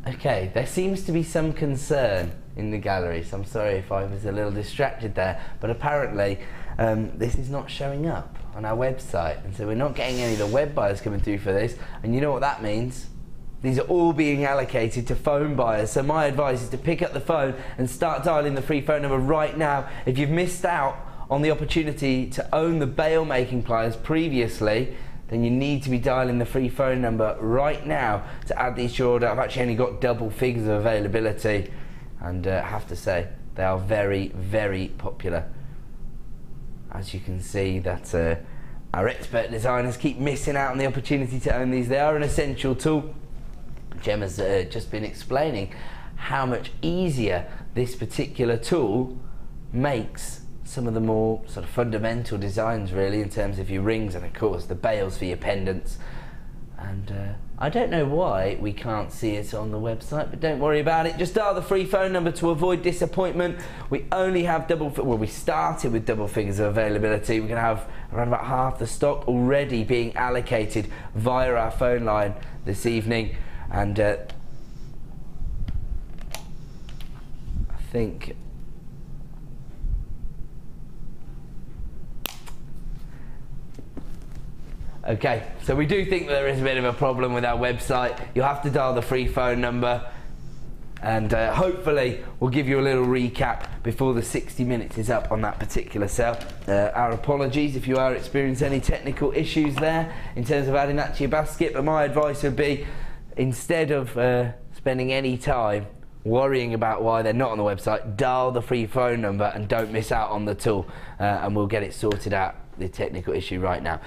Okay, there seems to be some concern in the gallery, so I'm sorry if I was a little distracted there, but apparently this is not showing up on our website, and so we're not getting any of the web buyers coming through for this, and you know what that means? These are all being allocated to phone buyers, so my advice is to pick up the phone and start dialing the free phone number right now. If you've missed out on the opportunity to own the bail making pliers previously, then you need to be dialing the free phone number right now to add these to your order. I've actually only got double figures of availability, and I have to say they are very, very popular. As you can see, that our expert designers keep missing out on the opportunity to own these. They are an essential tool. Gemma's just been explaining how much easier this particular tool makes some of the more sort of fundamental designs, really, in terms of your rings and of course the bails for your pendants. And I don't know why we can't see it on the website, but don't worry about it. Just dial the free phone number to avoid disappointment. We only have we started with double figures of availability. We're going to have around about half the stock already being allocated via our phone line this evening. And I think okay, so we do think that there is a bit of a problem with our website. You'll have to dial the free phone number, and hopefully we'll give you a little recap before the 60 minutes is up on that particular sale. Our apologies if you are experiencing any technical issues there in terms of adding that to your basket, but my advice would be, instead of spending any time worrying about why they're not on the website, dial the free phone number and don't miss out on the tool, and we'll get it sorted out, the technical issue, right now.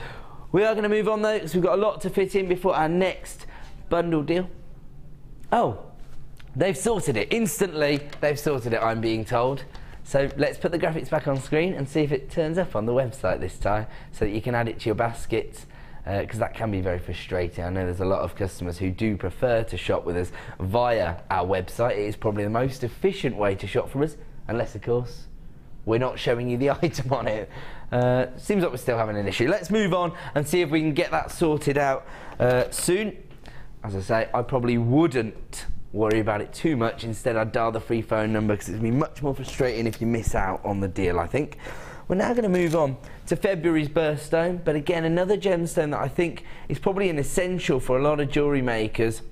We are going to move on though, because we've got a lot to fit in before our next bundle deal. Oh, they've sorted it. Instantly, they've sorted it, I'm being told. So let's put the graphics back on screen and see if it turns up on the website this time, so that you can add it to your baskets, because that can be very frustrating. I know there's a lot of customers who do prefer to shop with us via our website. It is probably the most efficient way to shop from us, unless of course we're not showing you the item on it. Seems like we're still having an issue. Let's move on and see if we can get that sorted out soon. As I say, I probably wouldn't worry about it too much. Instead, I'd dial the free phone number, because it's going to be much more frustrating if you miss out on the deal, I think. We're now going to move on to February's birthstone, but again, another gemstone that I think is probably an essential for a lot of jewellery makers,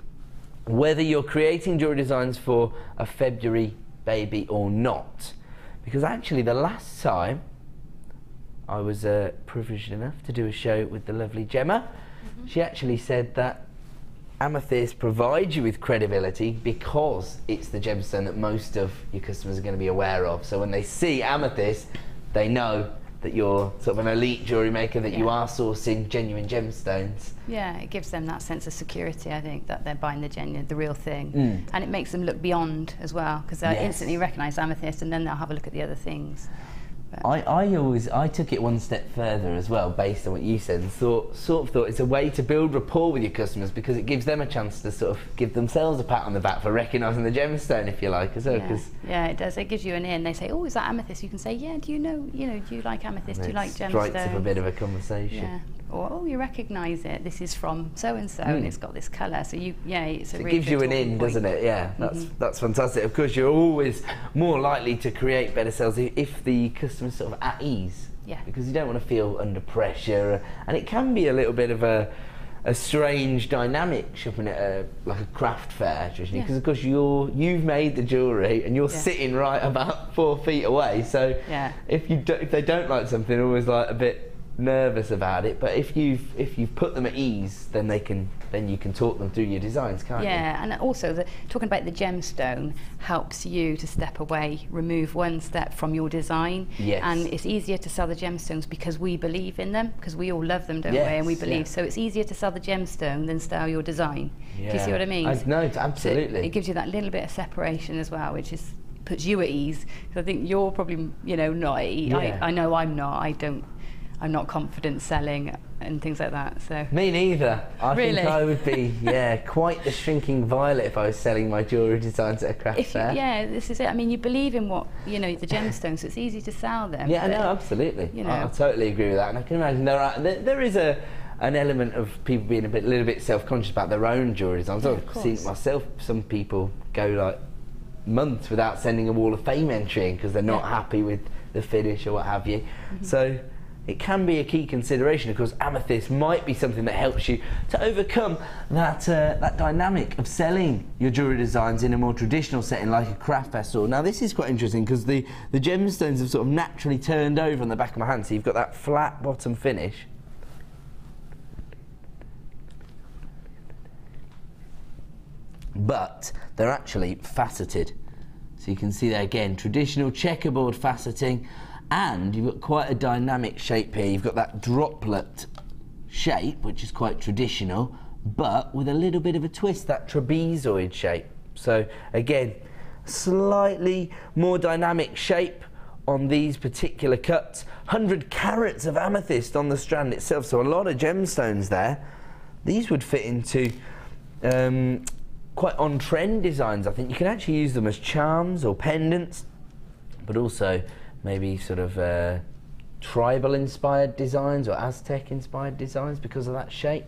whether you're creating jewellery designs for a February baby or not. Because actually, the last time I was privileged enough to do a show with the lovely Gemma, she actually said that amethyst provides you with credibility because it's the gemstone that most of your customers are going to be aware of. So when they see amethyst, they know that you're sort of an elite jewellery maker, that you are sourcing genuine gemstones. Yeah, it gives them that sense of security, I think, that they're buying the real thing. And it makes them look beyond as well, because they'll instantly recognise amethyst, and then they'll have a look at the other things. I took it one step further as well, based on what you said, and sort of thought it's a way to build rapport with your customers, because it gives them a chance to sort of give themselves a pat on the back for recognising the gemstone, if you like, as well. Yeah, it does. It gives you an in. They say, "Oh, is that amethyst?" You can say, "Yeah. Do you like amethyst? Do you like gemstones?" Strikes up a bit of a conversation. Yeah. Or, "Oh, you recognise it. This is from so and so, and it's got this colour." So it gives you an in, doesn't it? Yeah, that's fantastic. Of course, you're always more likely to create better sales if the customer's sort of at ease. Yeah. Because you don't want to feel under pressure, and it can be a little bit of a strange dynamic shopping at like a craft fair, because of course you've made the jewellery and you're sitting right about 4 feet away. So if they don't like something, always like a bit nervous about it, but if you've put them at ease, then you can talk them through your designs, can't you? Yeah, and also talking about the gemstone helps you to step away, remove one step from your design. Yes. And it's easier to sell the gemstones because we believe in them, because we all love them, don't we? And we believe. So it's easier to sell the gemstone than sell your design. Yeah. Do you see what I mean? No, absolutely. So it gives you that little bit of separation as well, which puts you at ease. Because I think you're probably, not at ease. Yeah. I know I'm not. I'm not confident selling and things like that. So me neither. I really? think I would be quite the shrinking violet if I was selling my jewellery designs at a craft fair. Yeah, this is it. I mean, you believe in what the gemstones, so it's easy to sell them. Yeah, no, absolutely. I totally agree with that, and I can imagine there is an element of people being a little bit self-conscious about their own jewellery designs. I've seen it myself. Some people go like months without sending a Wall of Fame entry in because they're not happy with the finish or what have you. So it can be a key consideration. Of course, amethyst might be something that helps you to overcome that dynamic of selling your jewellery designs in a more traditional setting like a craft festival. Now this is quite interesting because the gemstones have sort of naturally turned over on the back of my hand, so you've got that flat bottom finish. But they're actually faceted. So you can see there again, traditional checkerboard faceting. And you've got quite a dynamic shape here. You've got that droplet shape, which is quite traditional, but with a little bit of a twist, that trapezoid shape. So again, slightly more dynamic shape on these particular cuts. 100 carats of amethyst on the strand itself, so a lot of gemstones there. These would fit into quite on-trend designs. I think you can actually use them as charms or pendants, but also maybe sort of tribal inspired designs or Aztec inspired designs because of that shape.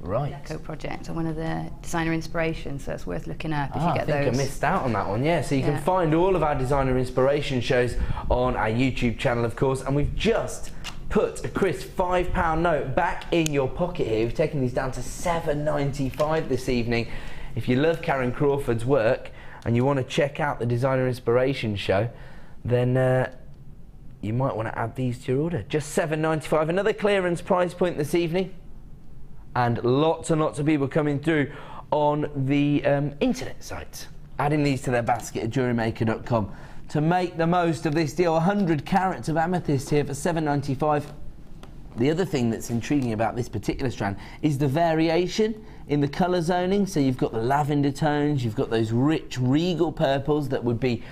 Right. Deco project, or one of the designer inspirations, so it's worth looking up if you get those. I think I missed out on that one, yeah. So you can find all of our designer inspiration shows on our YouTube channel, of course, and we've just put a crisp £5 note back in your pocket here. We've taken these down to £7.95 this evening. If you love Karen Crawford's work and you want to check out the Designer Inspiration Show, then you might want to add these to your order. Just £7.95, another clearance price point this evening. And lots and lots of people coming through on the internet sites, adding these to their basket at JewelleryMaker.com to make the most of this deal. 100 carats of amethyst here for £7.95. The other thing that's intriguing about this particular strand is the variation in the colour zoning. So you've got the lavender tones, you've got those rich regal purples that would be,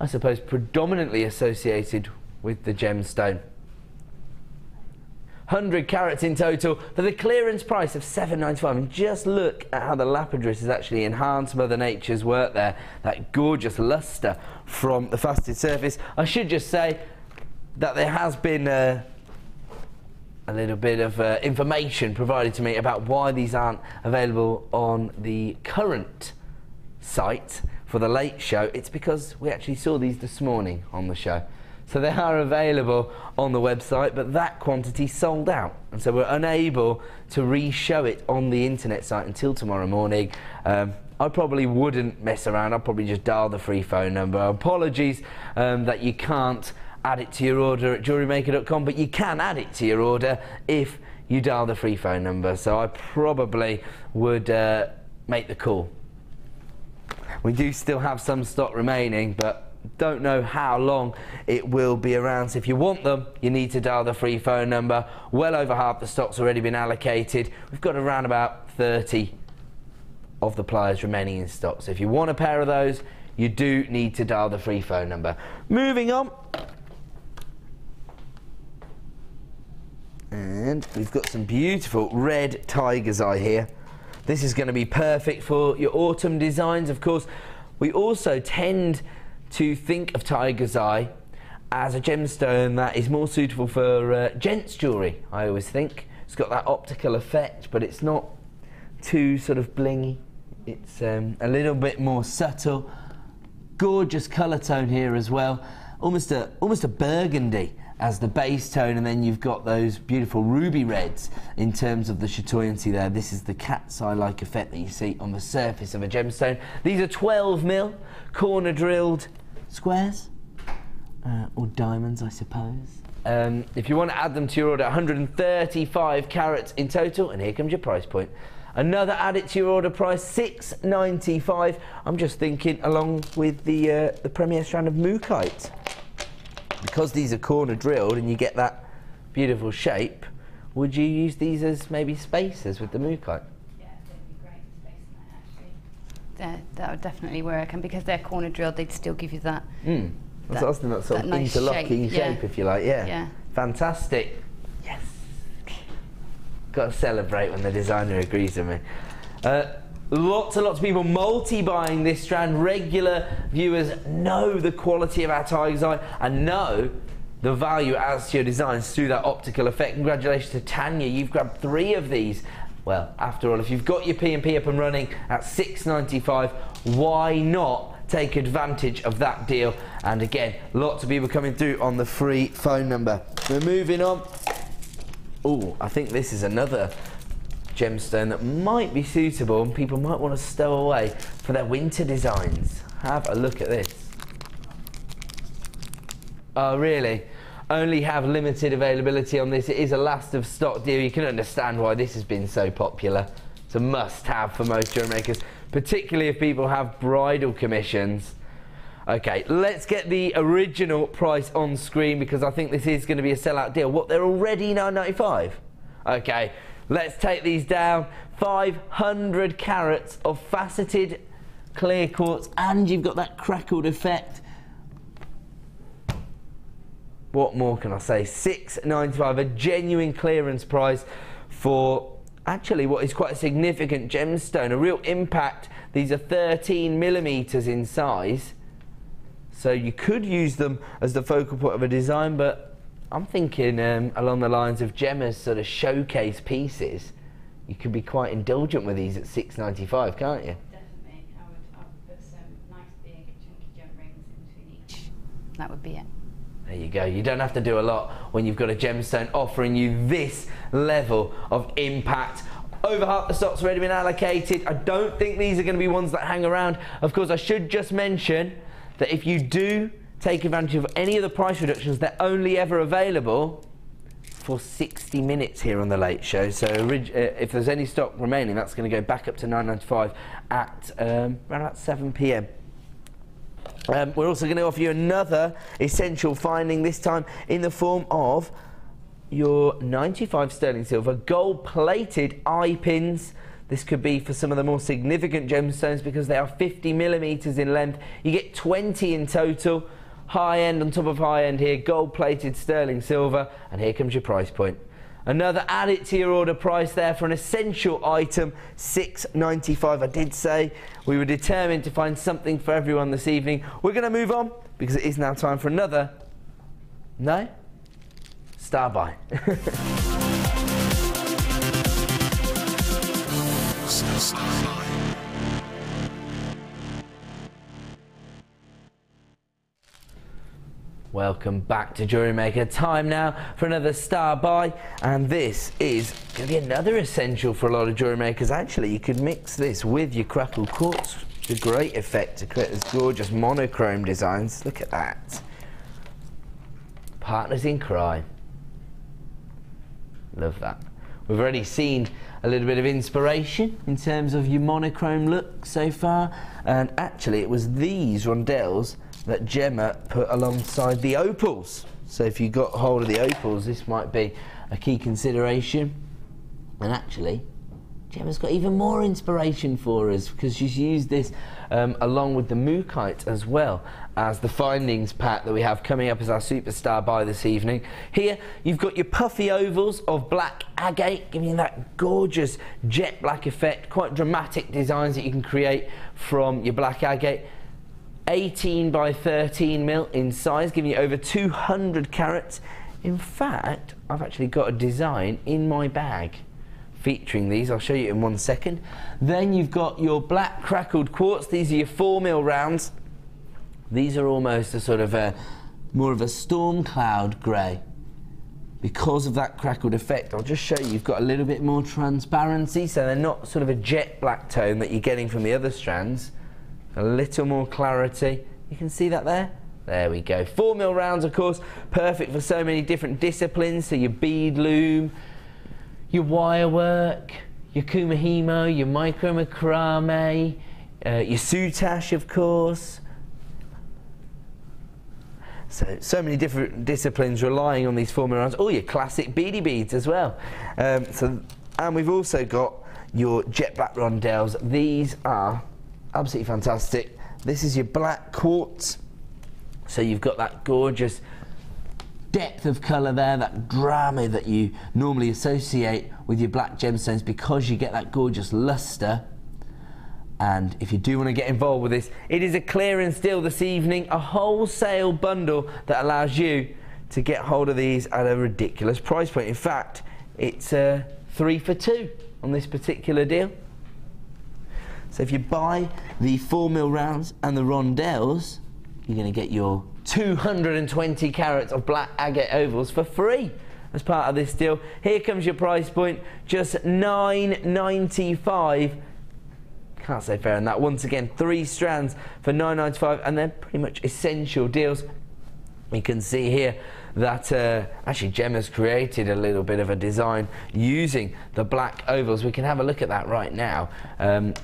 I suppose, predominantly associated with the gemstone. 100 carats in total for the clearance price of £7.95. And just look at how the lapidus has actually enhanced Mother Nature's work there. That gorgeous lustre from the faceted surface. I should just say that there has been a little bit of information provided to me about why these aren't available on the current site for the late show. It's because we actually saw these this morning on the show. So they are available on the website, but that quantity sold out. And so we're unable to re-show it on the internet site until tomorrow morning. I probably wouldn't mess around. I'd probably just dial the free phone number. Apologies that you can't add it to your order at JewelleryMaker.com, but you can add it to your order if you dial the free phone number. So I probably would make the call. We do still have some stock remaining, but don't know how long it will be around. So if you want them, you need to dial the free phone number. Well over half the stock's already been allocated. We've got around about 30 of the pliers remaining in stock. So if you want a pair of those, you do need to dial the free phone number. Moving on. And we've got some beautiful red tiger's eye here. This is going to be perfect for your autumn designs. Of course, we also tend to think of tiger's eye as a gemstone that is more suitable for gents jewellery, I always think. It's got that optical effect, but it's not too sort of blingy. It's a little bit more subtle. Gorgeous colour tone here as well. Almost a burgundy as the base tone, and then you've got those beautiful ruby reds in terms of the chatoyancy there. This is the cat's eye-like effect that you see on the surface of a gemstone. These are 12mm corner drilled squares, or diamonds, I suppose. If you want to add them to your order, 135 carats in total, and here comes your price point. Another add it to your order price, $6.95. I'm just thinking along with the premier strand of Mookite. Because these are corner drilled and you get that beautiful shape, would you use these as maybe spacers with the Mookite? Yeah, they'd be great for spacing that actually. That would definitely work, and because they're corner drilled, they'd still give you that. That's awesome, that sort of nice interlocking shape, if you like, Yeah. Fantastic. Yes. Got to celebrate when the designer agrees with me. Lots and lots of people multi-buying this strand. Regular viewers know the quality of our tiger's eye and know the value adds to your designs through that optical effect. Congratulations to Tanya, you've grabbed 3 of these. Well, after all, if you've got your P&P up and running at $6.95, why not take advantage of that deal? And again, lots of people coming through on the free phone number. We're moving on. Oh, I think this is another gemstone that might be suitable and people might want to stow away for their winter designs. Have a look at this. Oh, really? Only have limited availability on this. It is a last of stock deal. You can understand why this has been so popular. It's a must-have for most jewellery makers, particularly if people have bridal commissions. Okay, let's get the original price on screen because I think this is going to be a sellout deal. What, they're already $9.95? Okay, let's take these down. 500 carats of faceted clear quartz, and you've got that crackled effect. What more can I say? $6.95, a genuine clearance price for actually what is quite a significant gemstone, a real impact. These are 13 millimeters in size, so you could use them as the focal point of a design, but I'm thinking along the lines of Gemma's sort of showcase pieces. You could be quite indulgent with these at $6.95, can't you? Definitely. I would put some nice big chunky gem rings in between each. That would be it. There you go. You don't have to do a lot when you've got a gemstone offering you this level of impact. Over half the stock's already been allocated. I don't think these are going to be ones that hang around. Of course, I should just mention that if you do take advantage of any of the price reductions, they're only ever available for 60 minutes here on the Late Show. So if there's any stock remaining, that's going to go back up to $9.95 at around about 7 p.m. We're also going to offer you another essential finding, this time in the form of your 95 sterling silver gold-plated eye pins. This could be for some of the more significant gemstones because they are 50 millimeters in length. You get 20 in total. High end on top of high end here, gold-plated sterling silver, and here comes your price point. Another add it to your order price there for an essential item, $6.95. I did say we were determined to find something for everyone this evening. We're going to move on because it is now time for another, no? Star buy. Welcome back to Jewellery Maker. Time now for another star buy, and this is going to be another essential for a lot of jewellery makers. Actually, you could mix this with your crackled quartz. It's a great effect to create these gorgeous monochrome designs. Look at that. Partners in crime. Love that. We've already seen a little bit of inspiration in terms of your monochrome look so far, and actually it was these Rondelles that Gemma put alongside the opals. So if you got hold of the opals, this might be a key consideration. And actually, Gemma's got even more inspiration for us because she's used this along with the Mookite as well as the findings pack that we have coming up as our superstar buy this evening. Here you've got your puffy ovals of black agate, giving you that gorgeous jet black effect, quite dramatic designs that you can create from your black agate. 18 by 13 mil in size, giving you over 200 carats. In fact, I've actually got a design in my bag featuring these. I'll show you in 1 second. Then you've got your black crackled quartz. These are your 4 mil rounds. These are almost a sort of more of a storm cloud grey. Because of that crackled effect, I'll just show you, you've got a little bit more transparency, so they're not sort of a jet black tone that you're getting from the other strands. A little more clarity. You can see that there? There we go. 4mm rounds, of course, perfect for so many different disciplines. So your bead loom, your wire work, your kumihimo, your micro macrame, your soutache, of course. So many different disciplines relying on these 4mm rounds. Oh, your classic beady beads as well. And we've also got your jet black rondelles. These are absolutely fantastic. This is your black quartz. So you've got that gorgeous depth of colour there, that drama that you normally associate with your black gemstones, because you get that gorgeous lustre. And if you do want to get involved with this, it is a clearance deal this evening, a wholesale bundle that allows you to get hold of these at a ridiculous price point. In fact, it's 3 for 2 on this particular deal. So if you buy the 4mm rounds and the rondelles, you're going to get your 220 carats of black agate ovals for free as part of this deal. Here comes your price point, just $9.95. Can't say fair on that. Once again, 3 strands for $9.95, and they're pretty much essential deals. You can see here that actually Gemma's created a little bit of a design using the black ovals. We can have a look at that right now.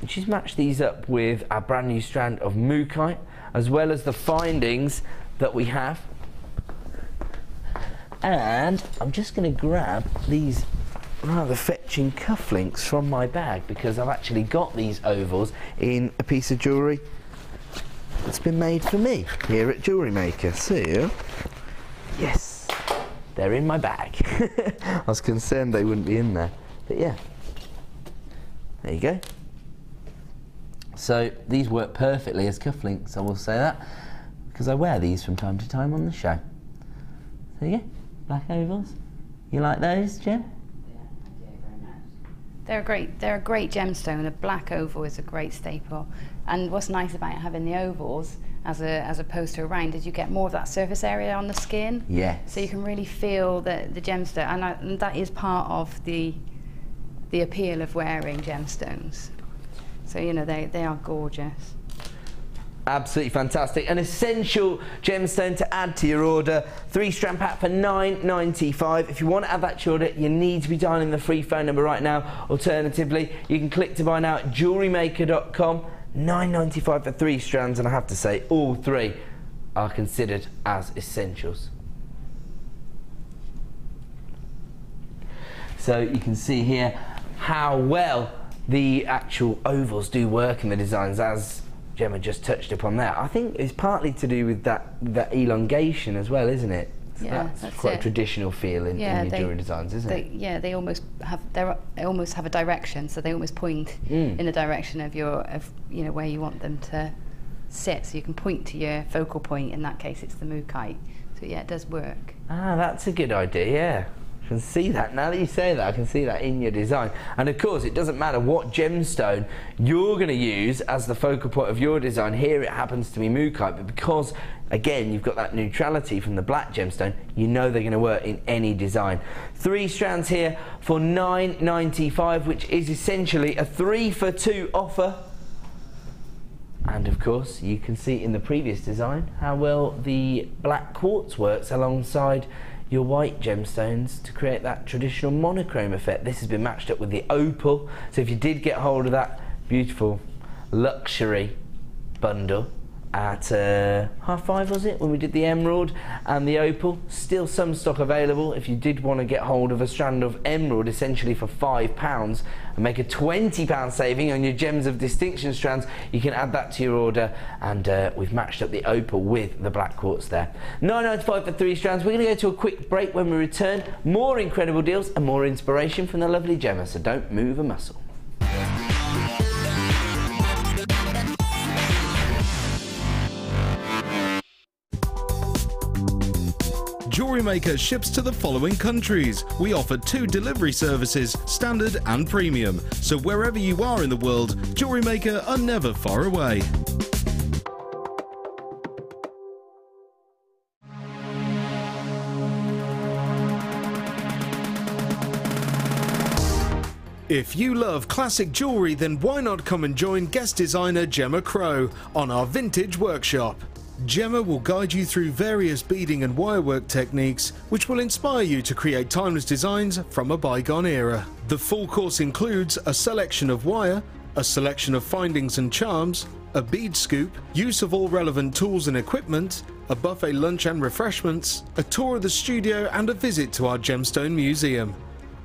She's matched these up with our brand new strand of Mookite, as well as the findings that we have. And I'm just going to grab these rather fetching cufflinks from my bag, because I've actually got these ovals in a piece of jewellery that's been made for me here at JewelleryMaker. See? Yes, they're in my bag. I was concerned they wouldn't be in there, but yeah, there you go. So these work perfectly as cufflinks, I will say that, because I wear these from time to time on the show. There you go, black ovals. You like those, Jem? They're a great gemstone. A black oval is a great staple. And what's nice about having the ovals as opposed to a round is you get more of that surface area on the skin. Yeah. So you can really feel the gemstone, and that is part of the appeal of wearing gemstones. So you know they are gorgeous. Absolutely fantastic. An essential gemstone to add to your order. 3-strand pack for $9.95. If you want to add that to your order, you need to be dialing the free phone number right now. Alternatively, you can click to buy now at JewelleryMaker.com. $9.95 for 3 strands, and I have to say all 3 are considered as essentials. So you can see here how well the actual ovals do work in the designs, as Gemma just touched upon there. I think it's partly to do with that elongation as well, isn't it? So yeah, that's quite a traditional feel in your jewellery designs, isn't it? Yeah, they almost have a direction, so they almost point in the direction of you know where you want them to sit. So you can point to your focal point. In that case, it's the Mookite. So yeah, it does work. Ah, that's a good idea. Yeah. I can see that. Now that you say that, I can see that in your design. And of course, it doesn't matter what gemstone you're going to use as the focal point of your design. Here it happens to be Mookite, but because, again, you've got that neutrality from the black gemstone, you know they're going to work in any design. 3 strands here for $9.95, which is essentially a 3 for 2 offer. And of course, you can see in the previous design how well the black quartz works alongside your white gemstones to create that traditional monochrome effect. This has been matched up with the opal. So if you did get hold of that beautiful luxury bundle at £5, was it, when we did the emerald and the opal, still some stock available. If you did want to get hold of a strand of emerald essentially for £5 and make a £20 saving on your gems of distinction strands, you can add that to your order, and we've matched up the opal with the black quartz there. $9.95 for 3 strands. We're going to go to a quick break. When we return, more incredible deals and more inspiration from the lovely Gemma, so don't move a muscle. JewelleryMaker ships to the following countries. We offer 2 delivery services, standard and premium. So wherever you are in the world, JewelleryMaker are never far away. If you love classic jewellery, then why not come and join guest designer Gemma Crow on our vintage workshop. Gemma will guide you through various beading and wirework techniques which will inspire you to create timeless designs from a bygone era. The full course includes a selection of wire, a selection of findings and charms, a bead scoop, use of all relevant tools and equipment, a buffet lunch and refreshments, a tour of the studio and a visit to our Gemstone Museum.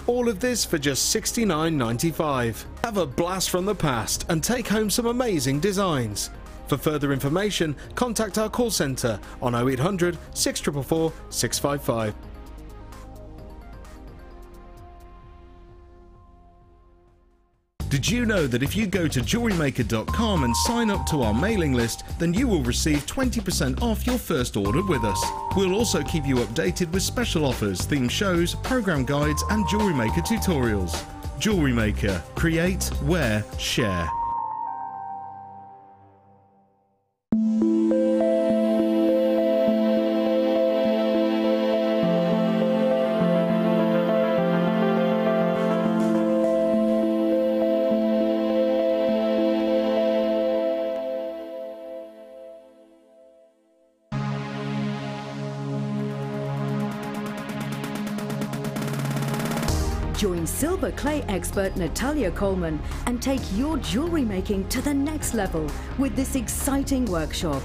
All of this for just $69.95. Have a blast from the past and take home some amazing designs. For further information, contact our call centre on 0800 644 655. Did you know that if you go to JewelleryMaker.com and sign up to our mailing list, then you will receive 20% off your first order with us. We'll also keep you updated with special offers, theme shows, program guides and Jewellery Maker tutorials. Jewellery Maker. Create, wear, share. Join silver clay expert Natalia Coleman and take your jewellery making to the next level with this exciting workshop.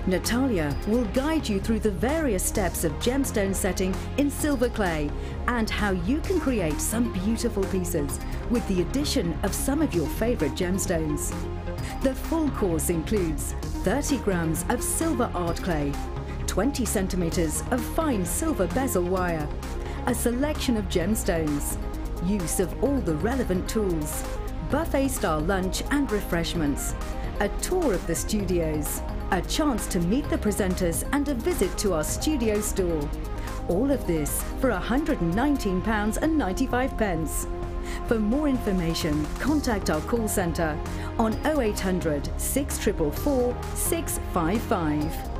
Natalia will guide you through the various steps of gemstone setting in silver clay and how you can create some beautiful pieces with the addition of some of your favourite gemstones. The full course includes 30 grams of silver art clay, 20 centimetres of fine silver bezel wire, a selection of gemstones, use of all the relevant tools, buffet-style lunch and refreshments, a tour of the studios, a chance to meet the presenters and a visit to our studio store. All of this for £119.95. For more information, contact our call centre on 0800 644 655.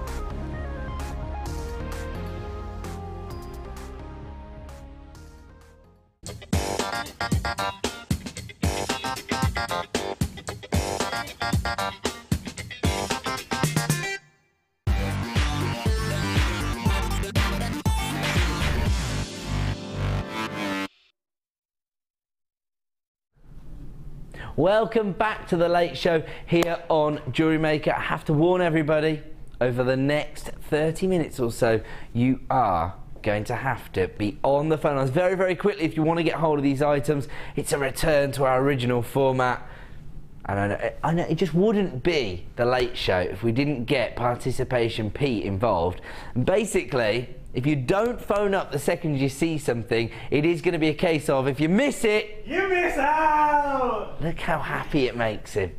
Welcome back to the Late Show here on Jewellery Maker. I have to warn everybody, over the next 30 minutes or so, you are going to have to be on the phone lines very, very quickly if you want to get hold of these items. It's a return to our original format. And I know it just wouldn't be the Late Show if we didn't get Participation Pete involved. And basically, if you don't phone up the second you see something, it is going to be a case of, if you miss it, you miss out! Look how happy it makes him.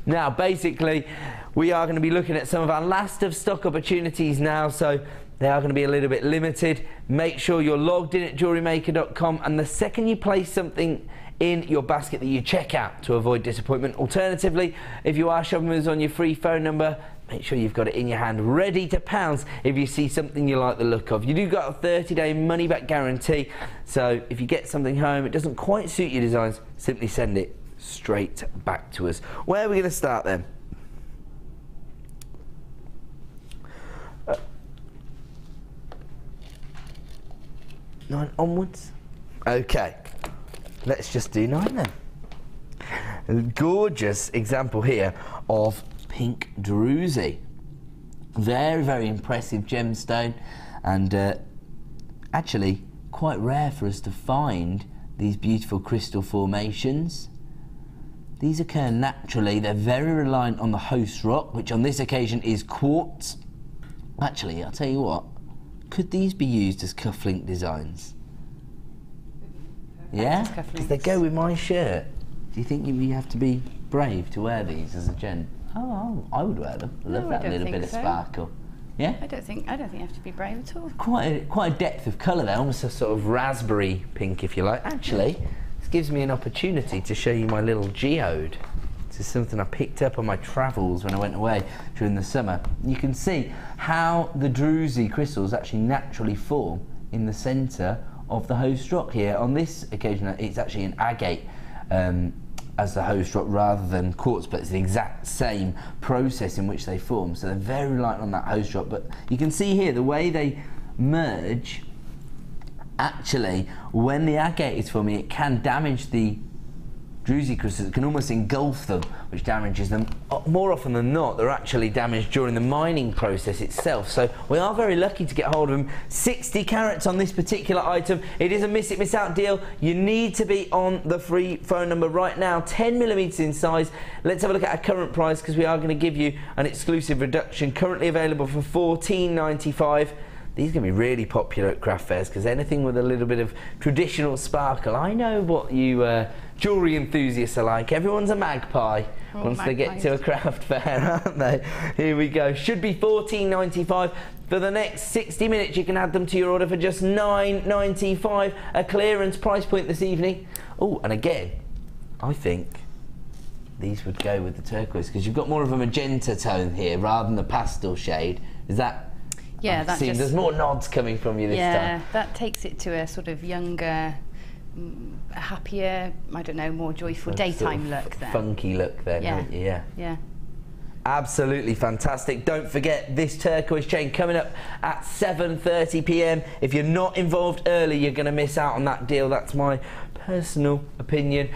Now, basically, we are going to be looking at some of our last of stock opportunities now, so they are going to be a little bit limited. Make sure you're logged in at JewelleryMaker.com, and the second you place something in your basket that you check out to avoid disappointment. Alternatively, if you are shopping with us on your free phone number, make sure you've got it in your hand, ready to pounce if you see something you like the look of. You do got a 30-day money-back guarantee, so if you get something home, it doesn't quite suit your designs, simply send it straight back to us. Where are we going to start then? 9 onwards? Okay, let's just do 9 then. A gorgeous example here of pink druzy. Very, very impressive gemstone, and actually quite rare for us to find these beautiful crystal formations. These occur naturally. They're very reliant on the host rock, which on this occasion is quartz. Actually, I'll tell you what, could these be used as cufflink designs? Yeah? Because they go with my shirt. Do you think you have to be brave to wear these as a gent? Oh, I would wear them. I love that little bit of sparkle. Yeah? I don't think you have to be brave at all. Quite a depth of colour there, almost a sort of raspberry pink, if you like. Actually, this gives me an opportunity to show you my little geode. This is something I picked up on my travels when I went away during the summer. You can see how the druzy crystals actually naturally form in the centre of the host rock here. On this occasion, it's actually an agate as the host rock rather than quartz, but it's the exact same process in which they form. So they're very light on that host rock, but you can see here the way they merge. Actually, when the agate is forming, it can damage the druzy crystals. It can almost engulf them, which damages them. More often than not, they're actually damaged during the mining process itself. So we are very lucky to get hold of them. 60 carats on this particular item. It is a miss it, miss out deal. You need to be on the free phone number right now. 10mm in size. Let's have a look at our current price, because we are going to give you an exclusive reduction. Currently available for $14.95. These are going to be really popular at craft fairs, because anything with a little bit of traditional sparkle. I know what you jewellery enthusiasts are like. Everyone's a magpie once they get to a craft fair, aren't they? Here we go. Should be $14.95. For the next 60 minutes, you can add them to your order for just $9.95. A clearance price point this evening. Oh, and again, I think these would go with the turquoise, because you've got more of a magenta tone here rather than the pastel shade. Is that... Yeah, that just, there's more nods coming from you this time. Yeah, that takes it to a sort of younger, happier, I don't know, more joyful daytime sort of look then. Funky look then, haven't you? Yeah. Yeah. Absolutely fantastic. Don't forget this turquoise chain coming up at 7:30 p.m. If you're not involved early, you're going to miss out on that deal. That's my personal opinion,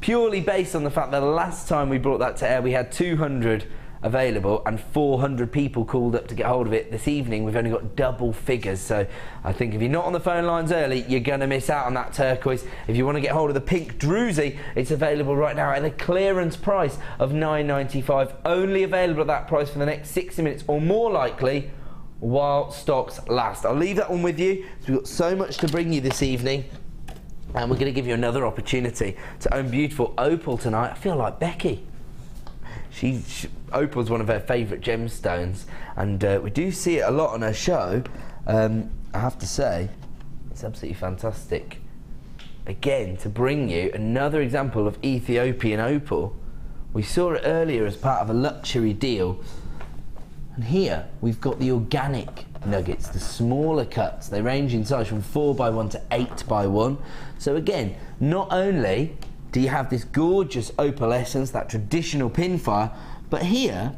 purely based on the fact that the last time we brought that to air, we had 200 available and 400 people called up to get hold of it. This evening we've only got double figures, so I think if you're not on the phone lines early, you're going to miss out on that turquoise. If you want to get hold of the pink druzy, it's available right now at a clearance price of $9.95. Only available at that price for the next 60 minutes, or more likely while stocks last. I'll leave that one with you. So we've got so much to bring you this evening, and we're going to give you another opportunity to own beautiful opal tonight. I feel like Becky. Opal's one of her favourite gemstones, and we do see it a lot on her show. I have to say, it's absolutely fantastic. Again, to bring you another example of Ethiopian opal. We saw it earlier as part of a luxury deal, and here we've got the organic nuggets, the smaller cuts. They range in size from 4x1 to 8x1. So again, not only do you have this gorgeous opalescence, that traditional pinfire, but here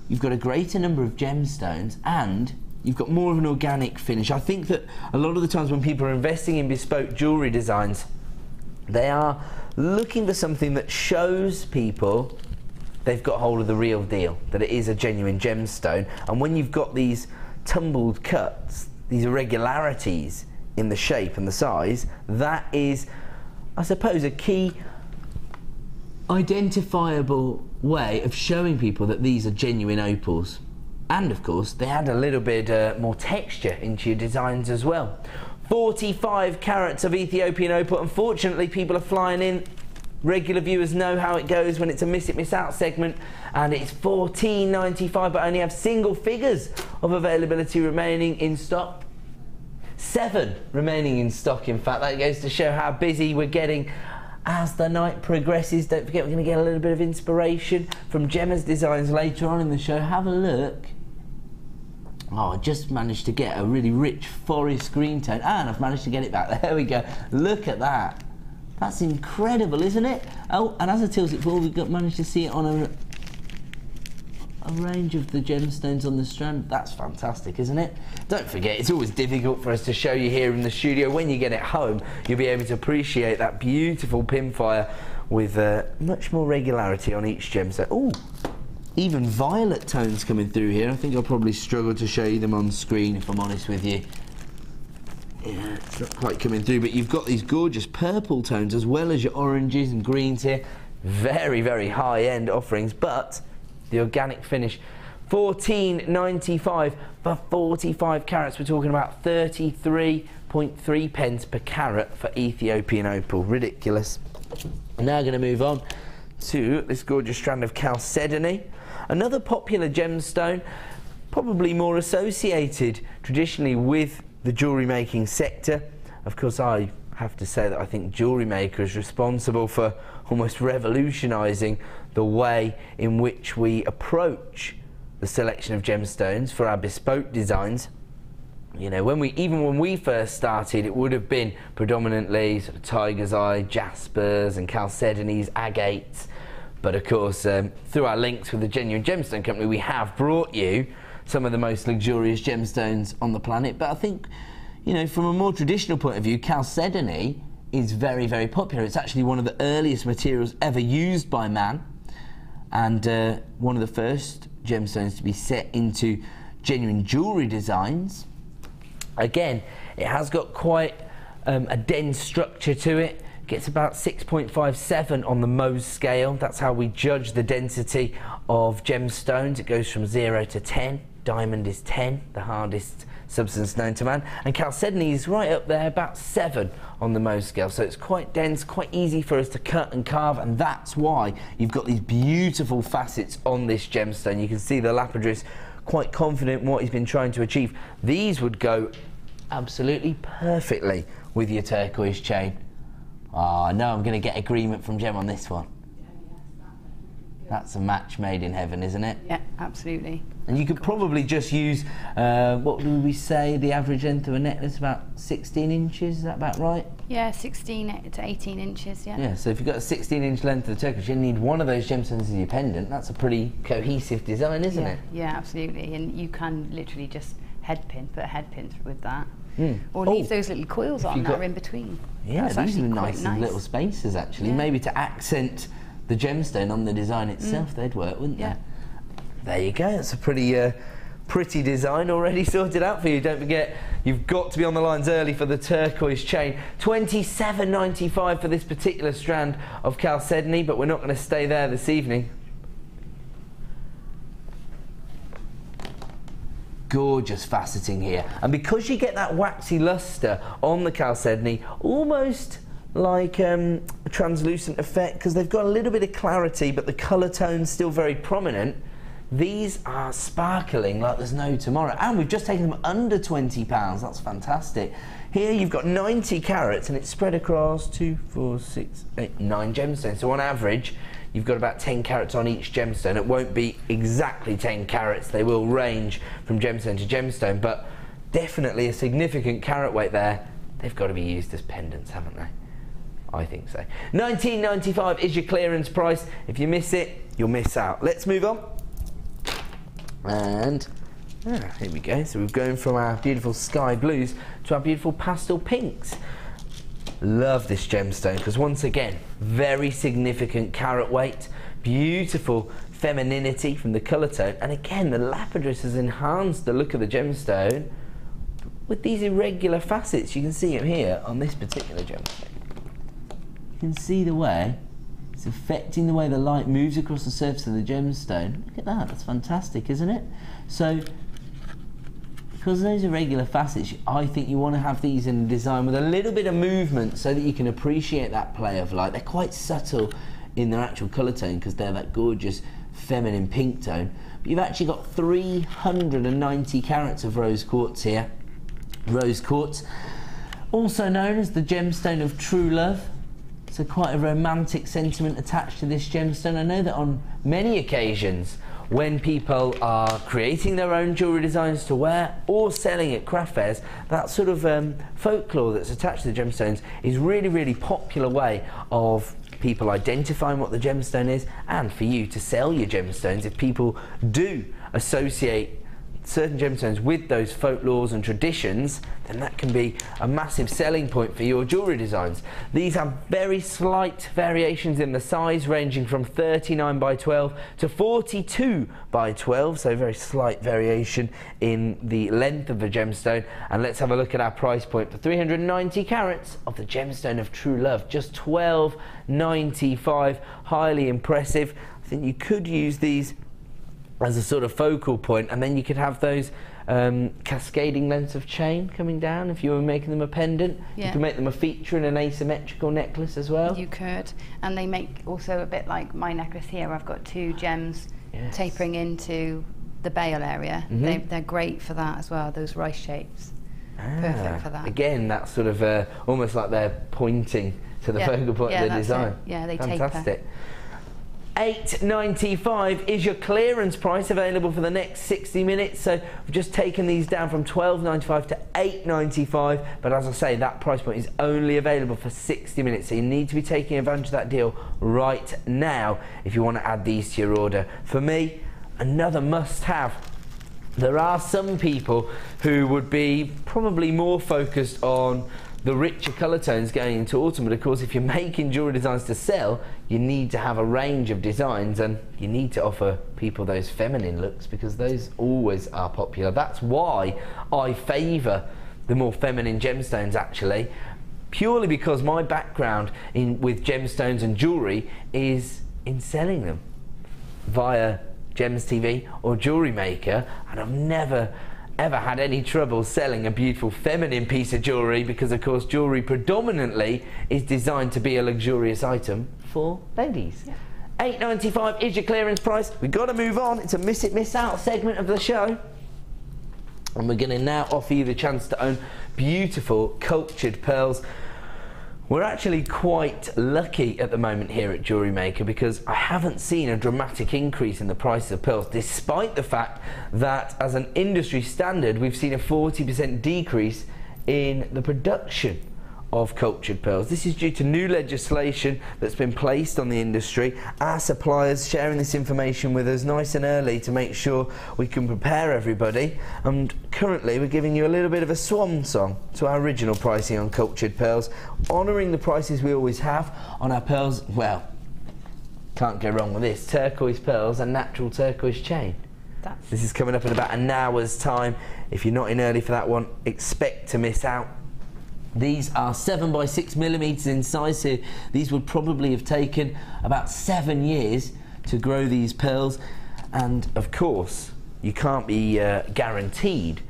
you've got a greater number of gemstones and you've got more of an organic finish. I think that a lot of the times when people are investing in bespoke jewellery designs, they are looking for something that shows people they've got hold of the real deal, that it is a genuine gemstone. And when you've got these tumbled cuts, these irregularities in the shape and the size, that is, I suppose, a key identifiable way of showing people that these are genuine opals. And of course, they add a little bit more texture into your designs as well. 45 carats of Ethiopian opal. Unfortunately, people are flying in. Regular viewers know how it goes when it's a miss it, miss out segment, and it's $14.95, but only have single figures of availability remaining in stock. 7 remaining in stock, in fact. That goes to show how busy we're getting as the night progresses. Don't forget, we're going to get a little bit of inspiration from Gemma's designs later on in the show. Have a look. Oh, I just managed to get a really rich forest green tone, and I've managed to get it back. There we go. Look at that. That's incredible, isn't it? Oh, and as I tilt it forward, we've managed to see it on a range of the gemstones on the strand. That's fantastic, isn't it? Don't forget, it's always difficult for us to show you here in the studio. When you get it home, you'll be able to appreciate that beautiful pinfire with much more regularity on each gemstone. Oh, even violet tones coming through here. I think I'll probably struggle to show you them on screen, if I'm honest with you. Yeah, it's not quite coming through, but you've got these gorgeous purple tones as well as your oranges and greens here. Very, very high-end offerings, but the organic finish. $14.95 for 45 carats. We're talking about 33.3 pence per carat for Ethiopian opal. Ridiculous. We're now going to move on to this gorgeous strand of chalcedony. Another popular gemstone, probably more associated traditionally with the jewellery making sector. Of course, I have to say that I think JewelleryMaker is responsible for almost revolutionising the way in which we approach the selection of gemstones for our bespoke designs. You know, even when we first started, it would have been predominantly sort of tiger's eye, jaspers and chalcedonies, agates. But of course, through our links with the Genuine Gemstone Company, we have brought you some of the most luxurious gemstones on the planet. But I think, you know, from a more traditional point of view, chalcedony is very, very popular. It's actually one of the earliest materials ever used by man, and one of the first gemstones to be set into genuine jewellery designs. Again, it has got quite a dense structure to it. Gets about 6.57 on the Mohs scale. That's how we judge the density of gemstones. It goes from 0 to 10. Diamond is 10, the hardest substance known to man. And chalcedony is right up there, about 7 on the Mohs scale. So it's quite dense, quite easy for us to cut and carve, and that's why you've got these beautiful facets on this gemstone. You can see the lapidary quite confident in what he's been trying to achieve. These would go absolutely perfectly with your turquoise chain. Oh, I know I'm going to get agreement from Gem on this one. That's a match made in heaven, isn't it? Yeah, absolutely. And you could probably just use, what would we say, the average length of a necklace, about 16 inches, is that about right? Yeah, 16 to 18 inches, yeah. Yeah, so if you've got a 16-inch length of the turquoise, you need one of those gemstones as your pendant. That's a pretty cohesive design, isn't it? Yeah, absolutely. And you can literally just put a head pin with that. Mm. Or leave those little coils on that are in between. Yeah, that's these are nice little spaces, actually. Yeah. Maybe to accent the gemstone on the design itself, they'd work, wouldn't they? There you go. That's a pretty design already sorted out for you. Don't forget, you've got to be on the lines early for the turquoise chain. $27.95 for this particular strand of chalcedony, but we're not going to stay there this evening. Gorgeous faceting here, and because you get that waxy luster on the chalcedony, almost like a translucent effect, because they've got a little bit of clarity but the colour tone's still very prominent. These are sparkling like there's no tomorrow, and we've just taken them under £20. That's fantastic. Here you've got 90 carats and it's spread across 2, 4, 6, 8, 9 gemstones, so on average you've got about 10 carats on each gemstone. It won't be exactly 10 carats, they will range from gemstone to gemstone, but definitely a significant carat weight there. They've got to be used as pendants, haven't they? I think so. $19.95 is your clearance price. If you miss it, you'll miss out. Let's move on. And here we go. So we're going from our beautiful sky blues to our beautiful pastel pinks. Love this gemstone because, once again, very significant carat weight, beautiful femininity from the colour tone, and again the lapidary has enhanced the look of the gemstone with these irregular facets. You can see them here on this particular gemstone. You can see the way it's affecting the way the light moves across the surface of the gemstone. Look at that, that's fantastic, isn't it? So because of those irregular facets, I think you want to have these in a design with a little bit of movement so that you can appreciate that play of light. They're quite subtle in their actual colour tone because they're that gorgeous feminine pink tone. But you've actually got 390 carats of rose quartz here. Rose quartz, also known as the gemstone of true love. So quite a romantic sentiment attached to this gemstone. I know that on many occasions when people are creating their own jewellery designs to wear or selling at craft fairs, that sort of folklore that's attached to the gemstones is really, really popular way of people identifying what the gemstone is, and for you to sell your gemstones. If people do associate certain gemstones with those folklores and traditions, then that can be a massive selling point for your jewellery designs. These have very slight variations in the size, ranging from 39 by 12 to 42 by 12, so very slight variation in the length of the gemstone. And let's have a look at our price point for 390 carats of the gemstone of true love, just $12.95. Highly impressive. I think you could use these as a sort of focal point, and then you could have those cascading lengths of chain coming down if you were making them a pendant. You could make them a feature in an asymmetrical necklace as well. You could, and they make also a bit like my necklace here. I've got 2 gems tapering into the bail area. They're great for that as well, those rice shapes. Perfect for that. Again, that's sort of almost like they're pointing to the focal point of the design. Yeah, they fantastic. Taper. $8.95 is your clearance price, available for the next 60 minutes. So we've just taken these down from $12.95 to $8.95, but as I say, that price point is only available for 60 minutes, so you need to be taking advantage of that deal right now if you want to add these to your order. For me, another must-have. There are some people who would be probably more focused on the richer colour tones going into autumn, but of course if you're making jewellery designs to sell, you need to have a range of designs, and you need to offer people those feminine looks, because those always are popular. That's why I favour the more feminine gemstones, actually, purely because my background with gemstones and jewellery is in selling them via Gems TV or JewelleryMaker, and I've never ever had any trouble selling a beautiful feminine piece of jewellery, because of course jewellery predominantly is designed to be a luxurious item for ladies. Yeah. $8.95 is your clearance price. We've got to move on. It's a miss it miss out segment of the show, and we're going to now offer you the chance to own beautiful cultured pearls. We're actually quite lucky at the moment here at JewelleryMaker, because I haven't seen a dramatic increase in the price of pearls, despite the fact that as an industry standard we've seen a 40% decrease in the production of cultured pearls. This is due to new legislation that's been placed on the industry. Our suppliers sharing this information with us nice and early to make sure we can prepare everybody, and currently we're giving you a little bit of a swan song to our original pricing on cultured pearls, honouring the prices we always have on our pearls. Well, can't go wrong with this: turquoise pearls and natural turquoise chain. This is coming up in about an hour's time. If you're not in early for that one, expect to miss out. These are 7 by 6 millimeters in size here. These would probably have taken about 7 years to grow these pearls, and of course you can't be guaranteed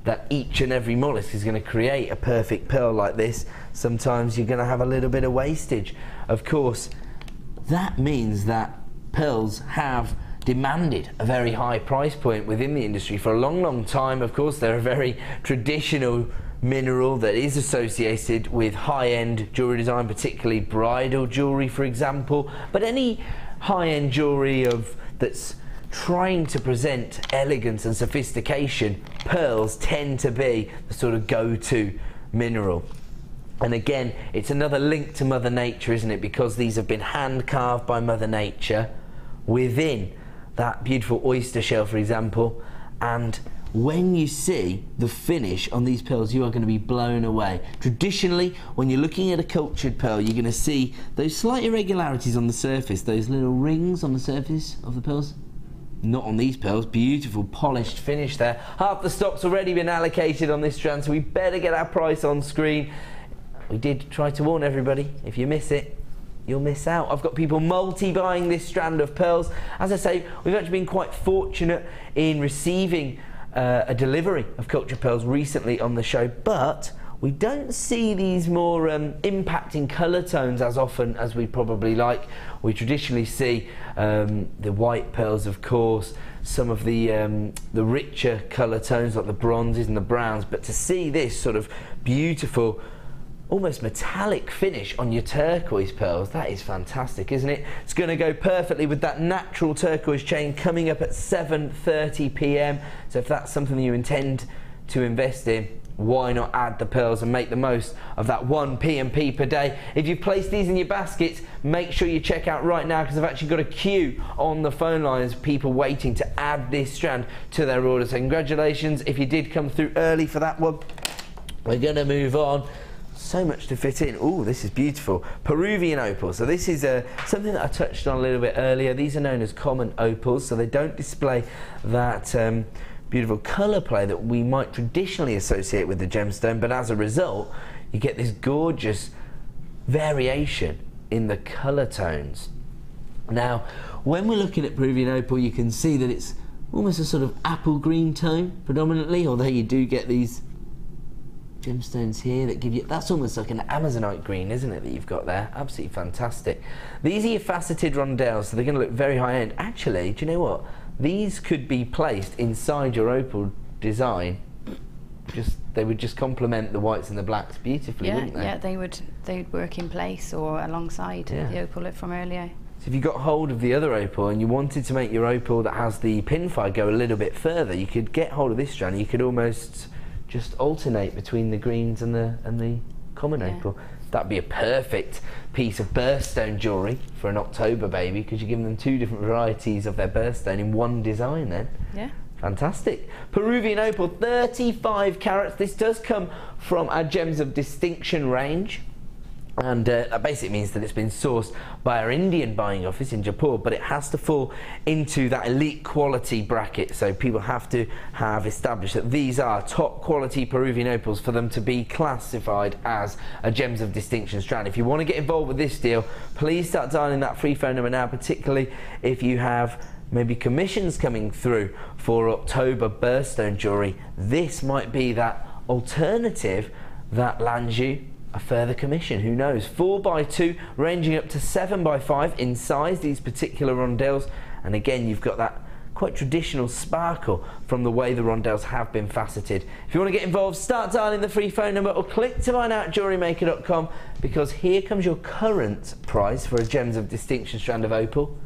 that each and every mollusk is going to create a perfect pearl like this. Sometimes you're going to have a little bit of wastage. Of course, that means that pearls have demanded a very high price point within the industry for a long time. Of course, they're a very traditional mineral that is associated with high-end jewellery design, particularly bridal jewellery, for example. But any high-end jewellery that's trying to present elegance and sophistication, pearls tend to be the sort of go-to mineral. And again, it's another link to Mother Nature, isn't it? Because these have been hand-carved by Mother Nature within that beautiful oyster shell, for example, and when you see the finish on these pearls, you are going to be blown away. Traditionally, when you're looking at a cultured pearl, you're going to see those slight irregularities on the surface, those little rings on the surface of the pearls. Not on these pearls. Beautiful polished finish there. Half the stock's already been allocated on this strand, so we better get our price on screen. We did try to warn everybody, if you miss it, you'll miss out. I've got people multi-buying this strand of pearls. As I say, we've actually been quite fortunate in receiving a delivery of cultured pearls recently on the show, but we don't see these more impacting colour tones as often as we probably like. We traditionally see the white pearls, of course, some of the richer colour tones like the bronzes and the browns, but to see this sort of beautiful, almost metallic finish on your turquoise pearls, that is fantastic, isn't it? It's going to go perfectly with that natural turquoise chain coming up at 7:30 p.m. So if that's something that you intend to invest in, why not add the pearls and make the most of that 1 P&P per day? If you've placed these in your baskets, make sure you check out right now, because I've actually got a queue on the phone lines of people waiting to add this strand to their order. So congratulations if you did come through early for that one. We're going to move on. So much to fit in. Oh, this is beautiful. Peruvian opal. So this is something that I touched on a little bit earlier. These are known as common opals, so they don't display that beautiful colour play that we might traditionally associate with the gemstone, but as a result, you get this gorgeous variation in the colour tones. Now, when we're looking at Peruvian opal, you can see that it's almost a sort of apple green tone predominantly, although you do get these gemstones here that give you, that's almost like an Amazonite green, isn't it, that you've got there? Absolutely fantastic. These are your faceted rondelles, so they're going to look very high end. Actually, do you know what? These could be placed inside your opal design. They would just complement the whites and the blacks beautifully, wouldn't they? Yeah, they'd work in place or alongside the opal from earlier. So if you got hold of the other opal and you wanted to make your opal that has the pinfire go a little bit further, you could get hold of this strand. You could almost just alternate between the greens and the common opal. That'd be a perfect piece of birthstone jewellery for an October baby, because you're giving them 2 different varieties of their birthstone in one design then. Yeah. Fantastic. Peruvian opal, 35 carats. This does come from our Gems of Distinction range. And that basically means that it's been sourced by our Indian buying office in Jaipur, but it has to fall into that elite quality bracket. So people have to have established that these are top quality Peruvian opals for them to be classified as a Gems of Distinction strand. If you want to get involved with this deal, please start dialing that free phone number now, particularly if you have maybe commissions coming through for October birthstone jewellery. This might be that alternative that lands you a further commission, who knows. 4x2 ranging up to 7x5 in size, these particular rondelles, and again you've got that quite traditional sparkle from the way the rondelles have been faceted. If you want to get involved, start dialing the free phone number or click to find out at JewelleryMaker.com, because here comes your current price for a Gems of Distinction strand of opal,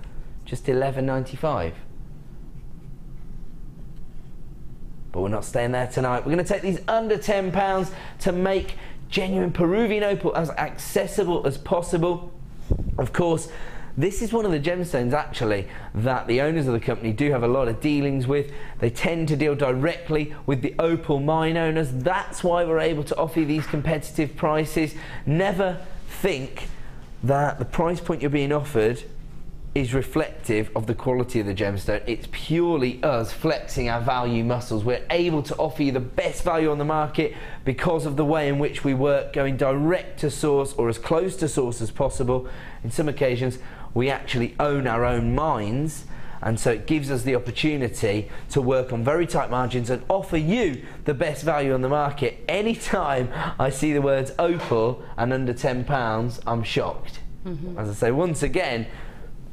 just $11.95. But we're not staying there tonight. We're going to take these under £10 to make genuine Peruvian opal as accessible as possible. Of course, this is one of the gemstones actually that the owners of the company do have a lot of dealings with. They tend to deal directly with the opal mine owners. That's why we're able to offer you these competitive prices. Never think that the price point you're being offered is reflective of the quality of the gemstone. It's purely us flexing our value muscles. We're able to offer you the best value on the market because of the way in which we work, going direct to source or as close to source as possible. In some occasions, we actually own our own mines, and so it gives us the opportunity to work on very tight margins and offer you the best value on the market. Anytime I see the words opal and under £10, I'm shocked. As I say, once again,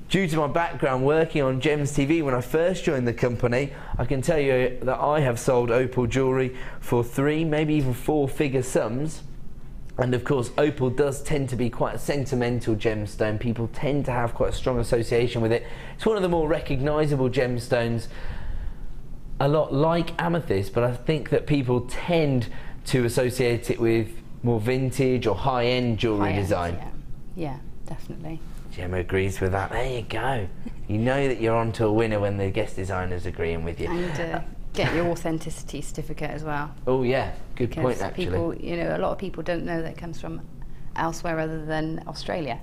due to my background working on Gems TV when I first joined the company, I can tell you that I have sold opal jewellery for 3, maybe even 4-figure sums. And of course, opal does tend to be quite a sentimental gemstone. People tend to have quite a strong association with it. It's one of the more recognisable gemstones, a lot like amethyst, but I think that people tend to associate it with more vintage or high-end jewellery design. Yeah, definitely. Gemma agrees with that. There you go. You know that you're onto a winner when the guest designer's agreeing with you. And get your authenticity certificate as well. Oh yeah, good point actually. People, you know, a lot of people don't know that it comes from elsewhere other than Australia.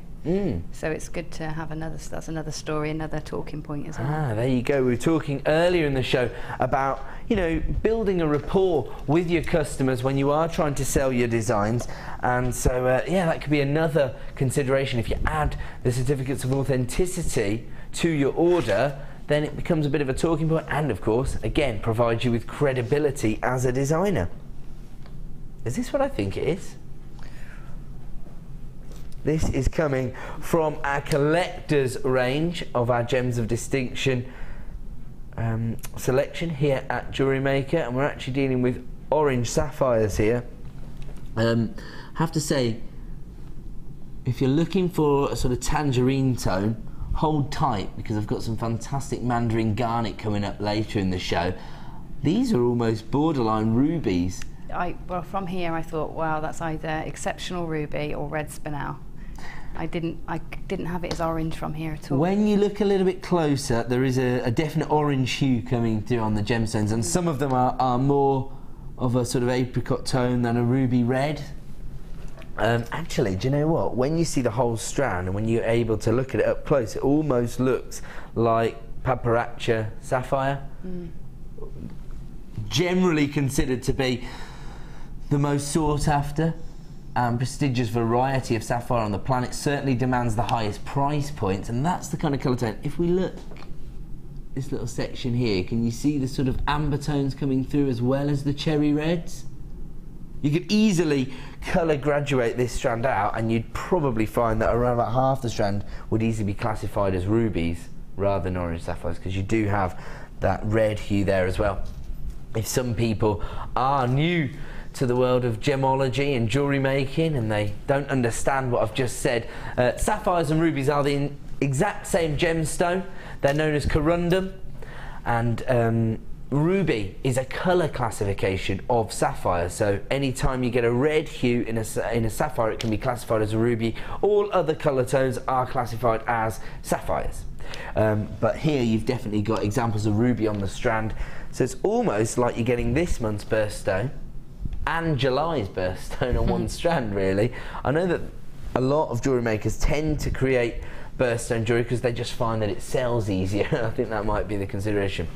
So it's good to have that's another story, another talking point as well. Ah, there you go. We were talking earlier in the show about, you know, building a rapport with your customers when you are trying to sell your designs, and so yeah, that could be another consideration. If you add the certificates of authenticity to your order, then it becomes a bit of a talking point, and of course, again, provides you with credibility as a designer. Is this what I think it is? This is coming from our collector's range of our Gems of Distinction selection here at JewelleryMaker, and we're actually dealing with orange sapphires here. Have to say, if you're looking for a sort of tangerine tone, hold tight, because I've got some fantastic mandarin garnet coming up later in the show. These are almost borderline rubies. Well, from here I thought, wow, that's either exceptional ruby or red spinel. I didn't have it as orange from here at all. When you look a little bit closer, there is a definite orange hue coming through on the gemstones, and some of them are more of a sort of apricot tone than a ruby red. Actually, do you know what? When you see the whole strand and when you're able to look at it up close, it almost looks like paparacha sapphire. Generally considered to be the most sought after and prestigious variety of sapphire on the planet, certainly demands the highest price points, and that's the kind of colour tone. If we look this little section here, can you see the sort of amber tones coming through as well as the cherry reds? You could easily colour graduate this strand out, and you'd probably find that around about half the strand would easily be classified as rubies rather than orange sapphires, because you do have that red hue there as well. If some people are new to the world of gemology and jewellery making and they don't understand what I've just said, sapphires and rubies are the exact same gemstone. They're known as corundum, and ruby is a colour classification of sapphire. So anytime you get a red hue in a sapphire, it can be classified as a ruby. All other colour tones are classified as sapphires. But here you've definitely got examples of ruby on the strand. So it's almost like you're getting this month's birthstone and July's birthstone on one strand, really. I know that a lot of jewellery makers tend to create birthstone jewellery because they just find that it sells easier. I think that might be the consideration.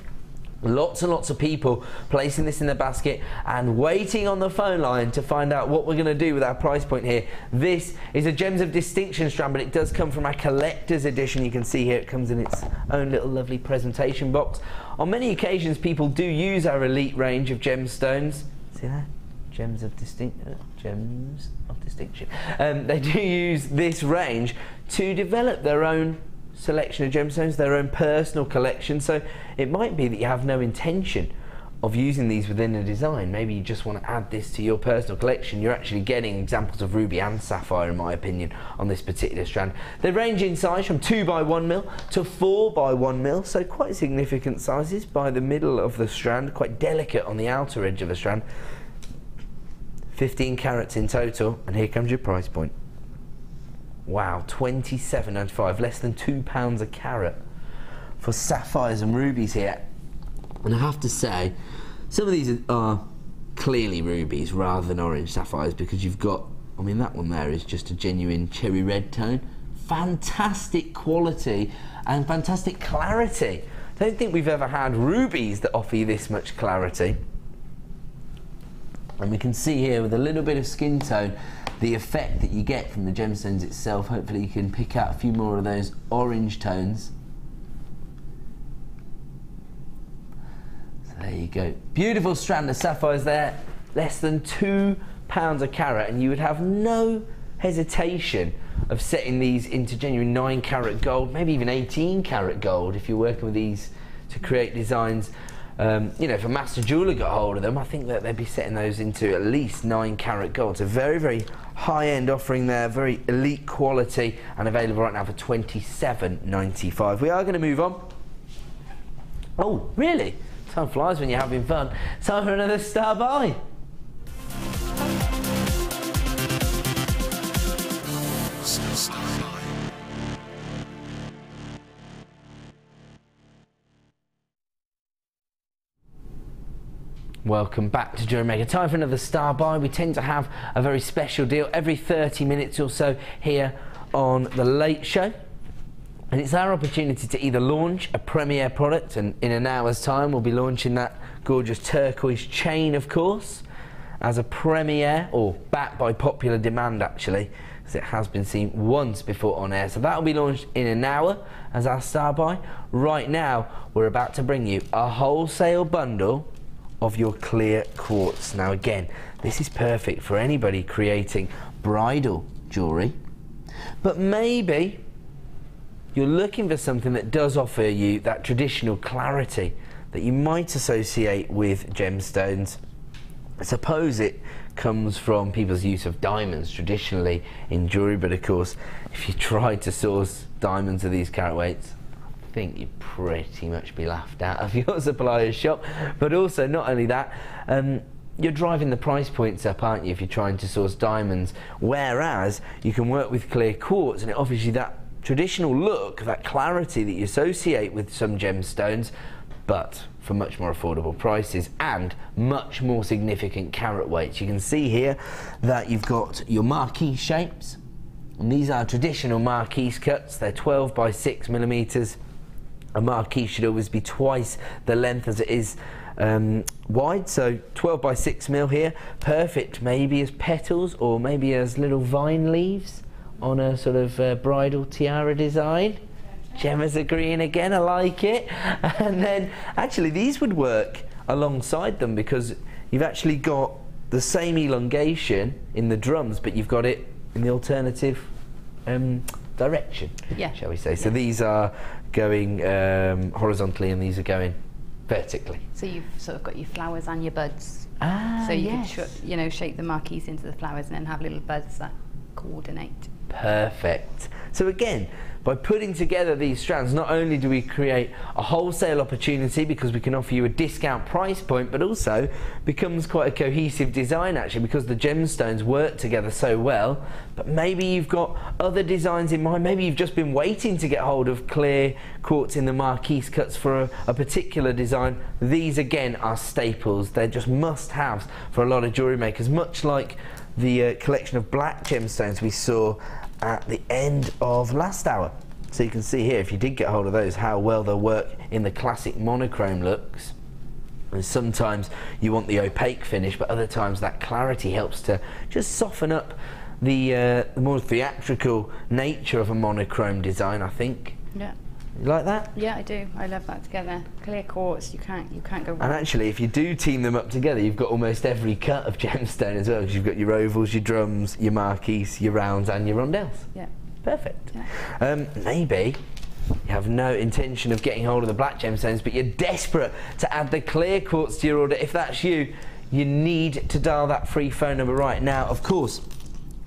Lots and lots of people placing this in their basket and waiting on the phone line to find out what we're going to do with our price point here. This is a Gems of Distinction strand, but it does come from our collector's edition. You can see here it comes in its own little lovely presentation box. On many occasions, people do use our elite range of gemstones. See that? Gems of Distinction. They do use this range to develop their own selection of gemstones, their own personal collection. So it might be that you have no intention of using these within a design. Maybe you just want to add this to your personal collection. You're actually getting examples of ruby and sapphire, in my opinion, on this particular strand. They range in size from 2x1mm to 4x1mm, so quite significant sizes by the middle of the strand, quite delicate on the outer edge of the strand. 15 carats in total, and here comes your price point. Wow, £27.95, less than £2 a carat for sapphires and rubies here. And I have to say, some of these are clearly rubies rather than orange sapphires, because you've got, I mean, that one there is just a genuine cherry red tone. Fantastic quality and fantastic clarity. I don't think we've ever had rubies that offer you this much clarity. And we can see here with a little bit of skin tone the effect that you get from the gemstones itself. Hopefully you can pick out a few more of those orange tones. So there you go. Beautiful strand of sapphires there. Less than £2 a carat, and you would have no hesitation of setting these into genuine 9 carat gold, maybe even 18 carat gold if you're working with these to create designs. You know, if a master jeweller got hold of them, I think that they'd be setting those into at least 9 carat gold. So very, very high-end offering there, very elite quality, and available right now for £27.95. We are going to move on. Oh, really? Time flies when you're having fun. Time for another star buy. Welcome back to JewelleryMaker. Time for another star buy. We tend to have a very special deal every 30 minutes or so here on the Late Show. And it's our opportunity to either launch a premiere product, and in an hour's time we'll be launching that gorgeous turquoise chain, of course, as a premiere, or backed by popular demand actually, because it has been seen once before on air. So that will be launched in an hour as our star buy. Right now we're about to bring you a wholesale bundle of your clear quartz. Now again, this is perfect for anybody creating bridal jewellery, but maybe you're looking for something that does offer you that traditional clarity that you might associate with gemstones. I suppose it comes from people's use of diamonds traditionally in jewellery, but of course if you try to source diamonds of these carat weights, I think you'd pretty much be laughed out of your supplier's shop. But also, not only that, you're driving the price points up, aren't you, if you're trying to source diamonds, whereas you can work with clear quartz and it offers you that traditional look, that clarity that you associate with some gemstones, but for much more affordable prices and much more significant carat weights. You can see here that you've got your marquise shapes, and these are traditional marquise cuts. They're 12 by 6 millimeters. A marquise should always be twice the length as it is wide, so 12 by 6 mil here, perfect maybe as petals or maybe as little vine leaves on a sort of bridal tiara design. Gemma's agreeing again, I like it. And then actually these would work alongside them, because you've actually got the same elongation in the drums, but you've got it in the alternative direction, shall we say. Yeah. So these are going horizontally and these are going vertically. So you've sort of got your flowers and your buds. So you could, you know, shape the marquise into the flowers and then have little buds that coordinate. Perfect. So again, by putting together these strands, not only do we create a wholesale opportunity because we can offer you a discount price point, but also becomes quite a cohesive design actually, because the gemstones work together so well. But maybe you've got other designs in mind. Maybe you've just been waiting to get hold of clear quartz in the marquise cuts for a particular design. These again are staples. They're just must-haves for a lot of jewellery makers, much like the collection of black gemstones we saw at the end of last hour. So you can see here, if you did get hold of those, how well they'll work in the classic monochrome looks. And sometimes you want the opaque finish, but other times that clarity helps to just soften up the more theatrical nature of a monochrome design, I think. Yeah. You like that? Yeah, I do. I love that together. Clear quartz, you can't go wrong. And actually, if you do team them up together, you've got almost every cut of gemstone as well, because you've got your ovals, your drums, your marquise, your rounds, and your rondelles. Yeah. Perfect. Yeah. Maybe you have no intention of getting hold of the black gemstones, but you're desperate to add the clear quartz to your order. If that's you, you need to dial that free phone number right now. Of course,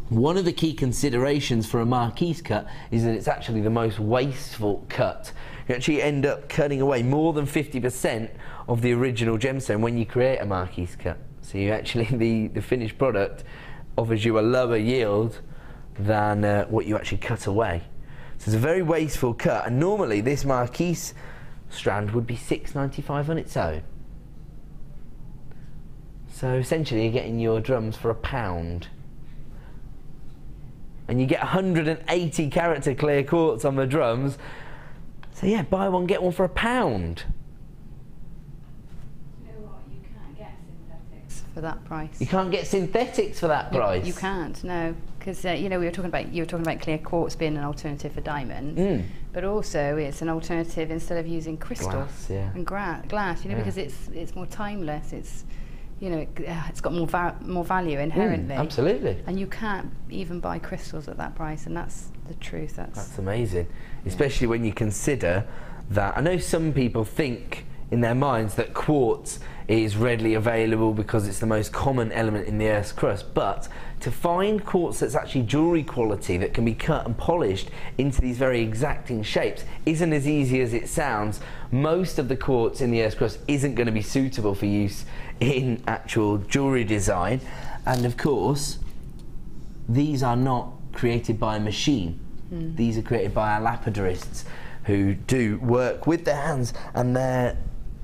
one of the key considerations for a marquise cut is that it's actually the most wasteful cut. You actually end up cutting away more than 50% of the original gemstone when you create a marquise cut. So you actually, the finished product offers you a lower yield than what you actually cut away. So it's a very wasteful cut, and normally this marquise strand would be $6.95 on its own. So essentially you're getting your drums for £1. And you get 180 character clear quartz on the drums. So yeah, buy one, get one for £1. You know what? You can't get synthetics for that price. You can't get synthetics for that price. You can't, no, because you know, you were talking about clear quartz being an alternative for diamonds, but also it's an alternative instead of using crystal and glass. You know, because it's more timeless. It's, you know, it's got more value inherently. Absolutely. And you can't even buy crystals at that price, and that's the truth. That's amazing, especially when you consider that I know some people think in their minds that quartz is readily available because it's the most common element in the Earth's crust, but to find quartz that's actually jewellery quality that can be cut and polished into these very exacting shapes isn't as easy as it sounds. Most of the quartz in the Earth's crust isn't going to be suitable for use in actual jewellery design, and of course these are not created by a machine. These are created by our lapidarists who do work with their hands and their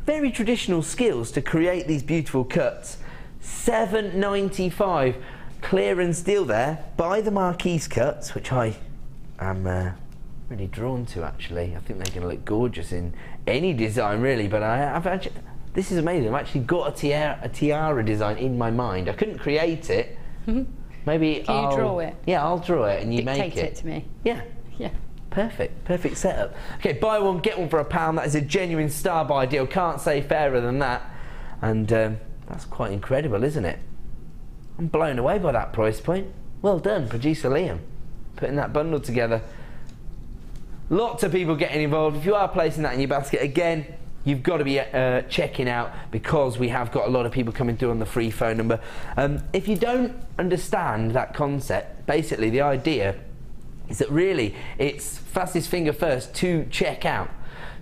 very traditional skills to create these beautiful cuts. $7.95 clearance deal there. Buy the marquise cuts, which I am really drawn to actually. I think they're going to look gorgeous in any design really, but I've actually, this is amazing. I've actually got a tiara design in my mind. I couldn't create it. Maybe Can you draw it? Yeah, I'll draw it and you Dictate make it to me. Yeah. Yeah. Perfect setup. Okay, buy one, get one for £1. That is a genuine star buy deal. Can't say fairer than that. And that's quite incredible, isn't it? I'm blown away by that price point. Well done, producer Liam, putting that bundle together. Lots of people getting involved. If you are placing that in your basket, again, you've got to be checking out, because we have got a lot of people coming through on the free phone number. If you don't understand that concept, basically the idea is that really it's fastest finger first to check out.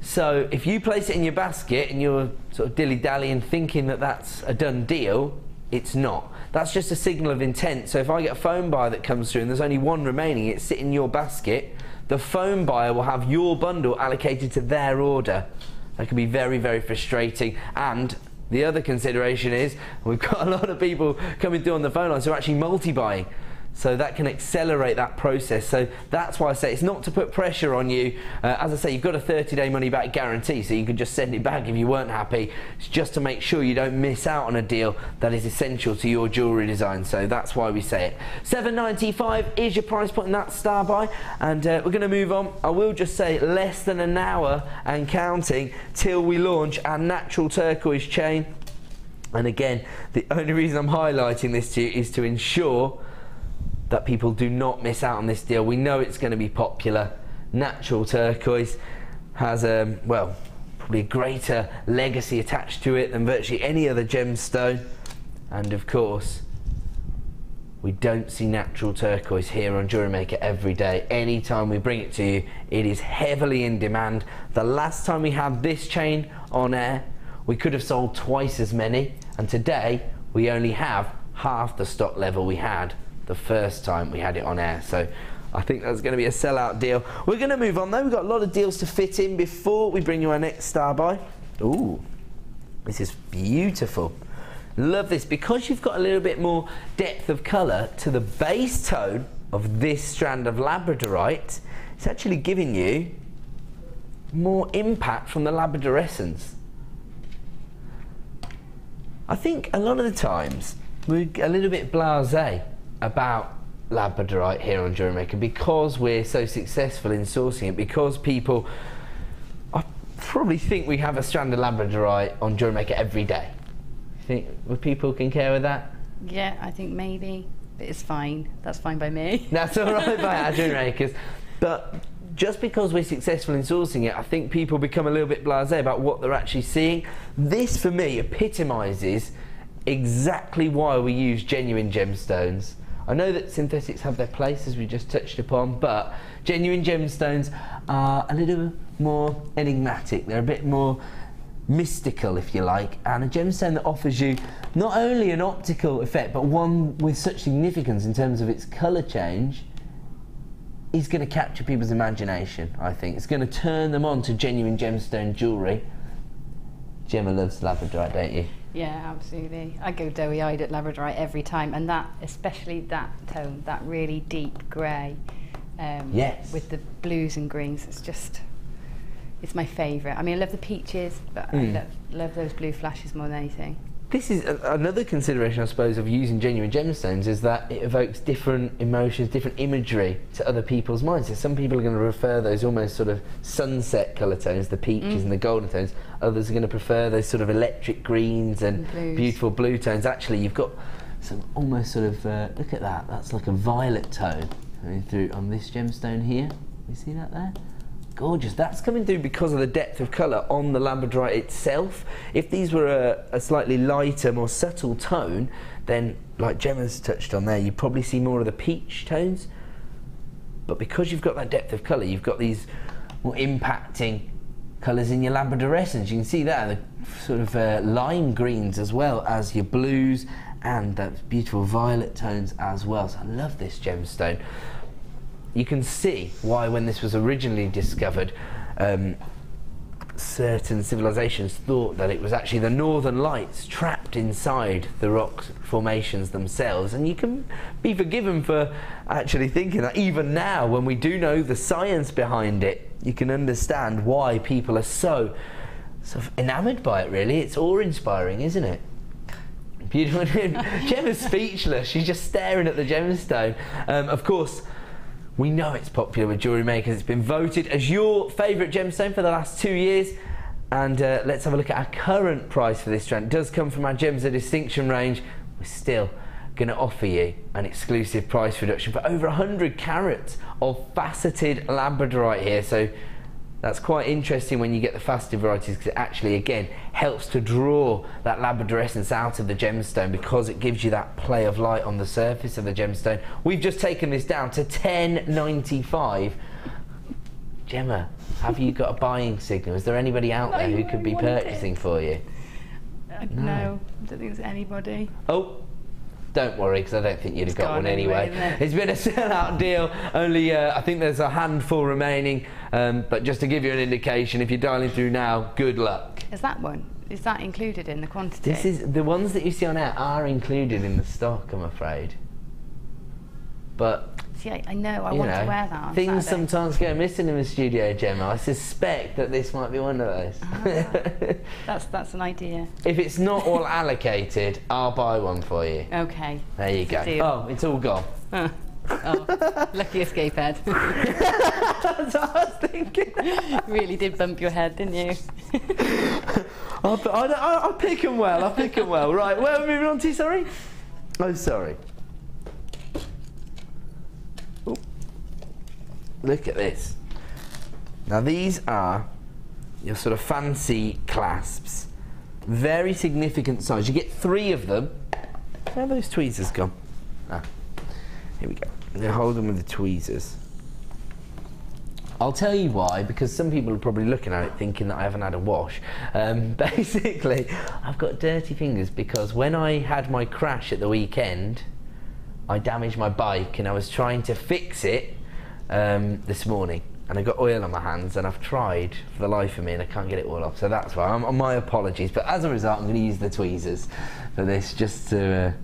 So if you place it in your basket and you're sort of dilly-dallying thinking that that's a done deal, it's not. That's just a signal of intent. So if I get a phone buyer that comes through and there's only one remaining, it's sitting in your basket, the phone buyer will have your bundle allocated to their order. That can be very, very frustrating. And the other consideration is we've got a lot of people coming through on the phone lines who are actually multi-buying. So that can accelerate that process. So that's why I say it's not to put pressure on you. As I say, you've got a 30-day money-back guarantee, so you can just send it back if you weren't happy. It's just to make sure you don't miss out on a deal that is essential to your jewellery design. So that's why we say it. $7.95 is your price point in that star buy. And we're going to move on. I will just say less than an hour and counting till we launch our natural turquoise chain. And again, the only reason I'm highlighting this to you is to ensure that people do not miss out on this deal. We know it's going to be popular. Natural turquoise has well, probably a greater legacy attached to it than virtually any other gemstone. And of course, We don't see natural turquoise here on JewelleryMaker every day. Anytime we bring it to you, it is heavily in demand. The last time we had this chain on air, we could have sold twice as many, and today we only have half the stock level we had the first time we had it on air. So I think that's going to be a sellout deal. We're going to move on though. We've got a lot of deals to fit in before we bring you our next star buy. Ooh, this is beautiful. Love this, because you've got a little bit more depth of colour to the base tone of this strand of labradorite. It's actually giving you more impact from the labradorescence. I think a lot of the times we're a little bit blasé about labradorite here on JewelleryMaker because we're so successful in sourcing it, because people, I probably think we have a strand of labradorite on JewelleryMaker every day. Would people concur with that? Yeah, I think maybe, but it's fine. That's fine by me. That's all right by our JewelleryMakers. But just because we're successful in sourcing it, I think people become a little bit blasé about what they're actually seeing. This, for me, epitomises exactly why we use genuine gemstones. I know that synthetics have their place, as we just touched upon, but genuine gemstones are a little more enigmatic. They're a bit more mystical, if you like, and a gemstone that offers you not only an optical effect, but one with such significance in terms of its colour change, is going to capture people's imagination, I think. It's going to turn them on to genuine gemstone jewellery. Gemma loves labradorite, don't you? Yeah, absolutely. I go doughy-eyed at labradorite every time, and that, especially that tone, that really deep grey, yes, with the blues and greens, it's just, it's my favourite. I mean, I love the peaches, but I love those blue flashes more than anything. This is another consideration, I suppose, of using genuine gemstones, is that it evokes different emotions, different imagery to other people's minds. So some people are going to prefer those almost sort of sunset colour tones, the peaches and the golden tones. Others are going to prefer those sort of electric greens and beautiful blue tones. Actually, you've got some almost sort of, look at that, that's like a violet tone coming through on this gemstone here. You see that there? Gorgeous. That's coming through because of the depth of colour on the labradorite itself. If these were a slightly lighter, more subtle tone, then, like Gemma's touched on there, you probably see more of the peach tones. But because you've got that depth of colour, you've got these more impacting colours in your labradorescence. You can see that, the sort of lime greens as well as your blues, and those beautiful violet tones as well. So I love this gemstone. You can see why, when this was originally discovered, certain civilizations thought that it was actually the northern lights trapped inside the rock formations themselves, and you can be forgiven for actually thinking that. Even now, when we do know the science behind it, you can understand why people are so sort of enamoured by it, really. It's awe-inspiring, isn't it? Beautiful. Gemma's speechless. She's just staring at the gemstone. Of course, we know it's popular with JewelleryMakers. It's been voted as your favourite gemstone for the last 2 years. And let's have a look at our current price for this strand. It does come from our Gems of Distinction range. We're still going to offer you an exclusive price reduction for over 100 carats of faceted labradorite here. So that's quite interesting when you get the faceted varieties, because it actually, again, helps to draw that labradorescence out of the gemstone, because it gives you that play of light on the surface of the gemstone. We've just taken this down to $10.95. Gemma, have you got a buying signal? Is there anybody out there who could be purchasing for you? No, I don't think there's anybody. Oh, don't worry, because I don't think you'd have got one anyway. It's been a sellout deal. Only, I think there's a handful remaining. But just to give you an indication, if you're dialing through now, good luck. Is that one? Is that included in the quantity? This is, the ones that you see on air are included in the stock, I'm afraid. But see, I know, I want to wear that on things Saturday. sometimes go missing in the studio, Gemma. I suspect that this might be one of those. That's an idea. If it's not all allocated, I'll buy one for you. Okay. There you go. Deal. Oh, it's all gone. Oh, lucky escape head. That's what I was thinking. Really did bump your head, didn't you? I'll pick them well, I'll pick them well. Right, where are we moving on to, sorry? Oh, sorry. Ooh. Look at this. Now these are your sort of fancy clasps. Very significant size. You get 3 of them. Where have those tweezers gone? Ah, Here we go. I'm going to hold them with the tweezers. I'll tell you why, because some people are probably looking at it thinking that I haven't had a wash. Basically, I've got dirty fingers because when I had my crash at the weekend, I damaged my bike and I was trying to fix it this morning. And I got oil on my hands and I've tried for the life of me and I can't get it all off. So that's why, my apologies. But as a result, I'm going to use the tweezers for this just to...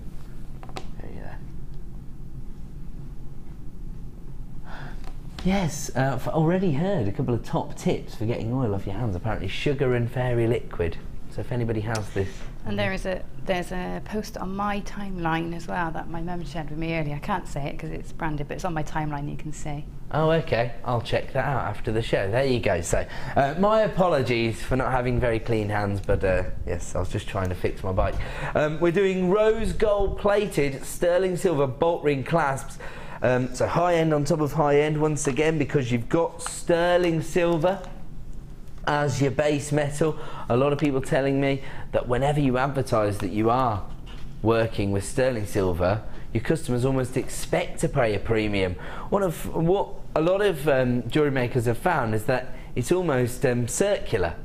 Yes, I've already heard a couple of top tips for getting oil off your hands. Apparently sugar and fairy liquid. So if anybody has this... And there's a post on my timeline as well that my mum shared with me earlier. I can't say it because it's branded, but it's on my timeline, you can see. Oh, okay. I'll check that out after the show. There you go. So, my apologies for not having very clean hands, but yes, I was just trying to fix my bike. We're doing rose gold plated sterling silver bolt ring clasps. So high end on top of high end once again, because you've got sterling silver as your base metal. A lot of people telling me that whenever you advertise that you are working with sterling silver, your customers almost expect to pay a premium. What a lot of jewellery makers have found is that it's almost circular,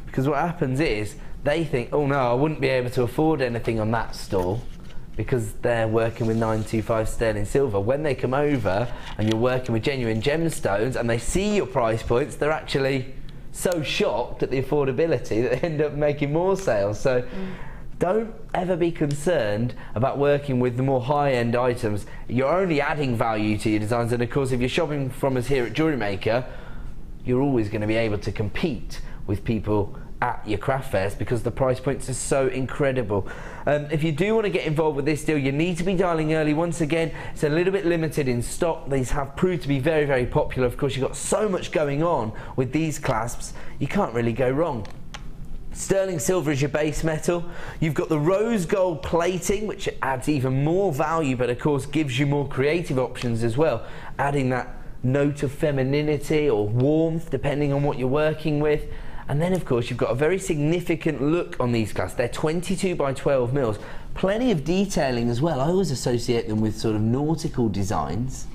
because what happens is they think, oh no, I wouldn't be able to afford anything on that stall because they're working with 925 sterling silver. When they come over and you're working with genuine gemstones and they see your price points, they're actually so shocked at the affordability that they end up making more sales. So don't ever be concerned about working with the more high-end items. You're only adding value to your designs, and of course if you're shopping from us here at JewelleryMaker, you're always going to be able to compete with people at your craft fairs because the price points are so incredible. If you do want to get involved with this deal, you need to be dialing early. Once again, it's a little bit limited in stock. These have proved to be very, very popular. Of course, you've got so much going on with these clasps, you can't really go wrong. Sterling silver is your base metal. You've got the rose gold plating, which adds even more value, but of course gives you more creative options as well, adding that note of femininity or warmth depending on what you're working with. And then of course you've got a very significant look on these clasps. They're 22 by 12 mils. Plenty of detailing as well. I always associate them with sort of nautical designs,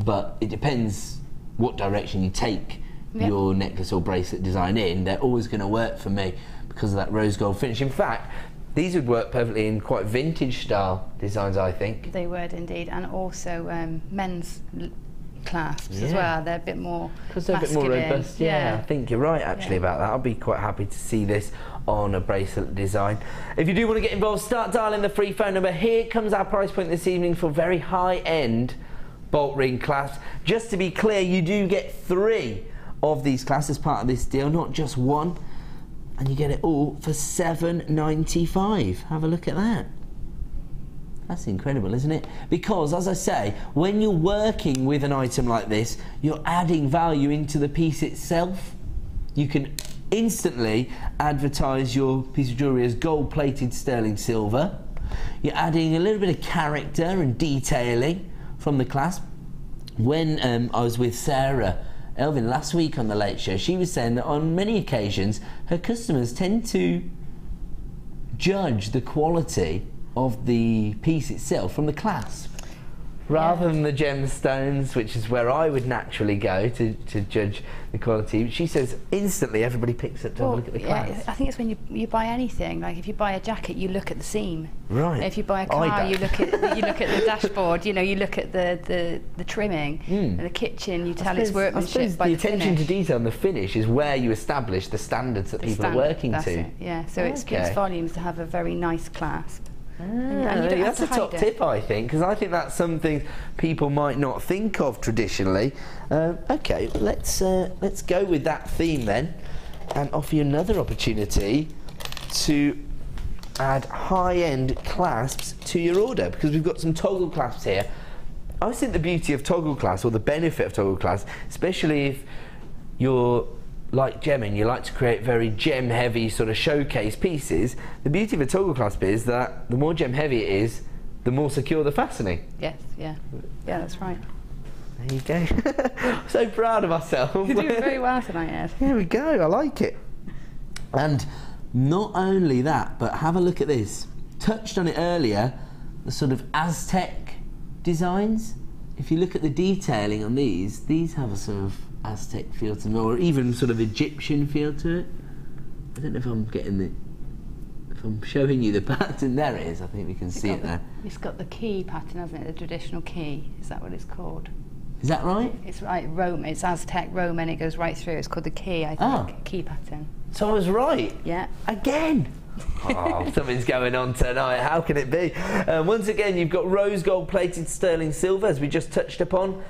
but it depends what direction you take your necklace or bracelet design in. They're always going to work for me because of that rose gold finish. In fact, these would work perfectly in quite vintage style designs, I think. They would indeed, and also men's clasps as well. They're a bit more because they're masculine. A bit more robust. Yeah, I think you're right actually about that. I'll be quite happy to see this on a bracelet design. If you do want to get involved, start dialing the free phone number. Here comes our price point this evening for very high-end bolt ring clasps. Just to be clear, you do get 3 of these clasps as part of this deal, not just 1, and you get it all for $7.95. Have a look at that. That's incredible, isn't it? Because, as I say, when you're working with an item like this, you're adding value into the piece itself. You can instantly advertise your piece of jewellery as gold-plated sterling silver. You're adding a little bit of character and detailing from the clasp. When I was with Sarah Elvin last week on the Late Show, she was saying that on many occasions her customers tend to judge the quality of the piece itself from the clasp rather than the gemstones, which is where I would naturally go to judge the quality. She says instantly everybody picks up to have a look at the clasp. I think it's when you buy anything. Like if you buy a jacket, you look at the seam. Right. If you buy a car, you look at the dashboard. You know, you look at the trimming. And the kitchen, you tell its workmanship by the attention to detail and the finish is where you establish the standards that people are working to. Yeah. So it speaks volumes to have a very nice clasp. That's a top tip, I think, because I think that's something people might not think of traditionally. Okay, let's go with that theme then and offer you another opportunity to add high-end clasps to your order, because we've got some toggle clasps here. I think the beauty of toggle clasps, or the benefit of toggle clasps, especially if you're like gemming, you like to create very gem heavy sort of showcase pieces, the beauty of a toggle clasp is that the more gem heavy it is, the more secure the fastening. Yes, yeah, that's right. There you go. So proud of myself. You're doing very well tonight, Ed. Here we go, I like it. And not only that, but have a look at this. Touched on it earlier, the sort of Aztec designs, if you look at the detailing on these have a sort of Aztec feel to them, or even sort of Egyptian feel to it. I don't know if I'm getting the... If I'm showing you the pattern, there it is. I think we can see it there. It's got the key pattern, hasn't it? The traditional key. Is that what it's called? Is that right? It's right, Roman. It's Aztec Roman. It goes right through. It's called the key, I think. Oh. Key pattern. So I was right. Yeah. Again. Oh, something's going on tonight. How can it be? Once again, you've got rose gold plated sterling silver, as we just touched upon.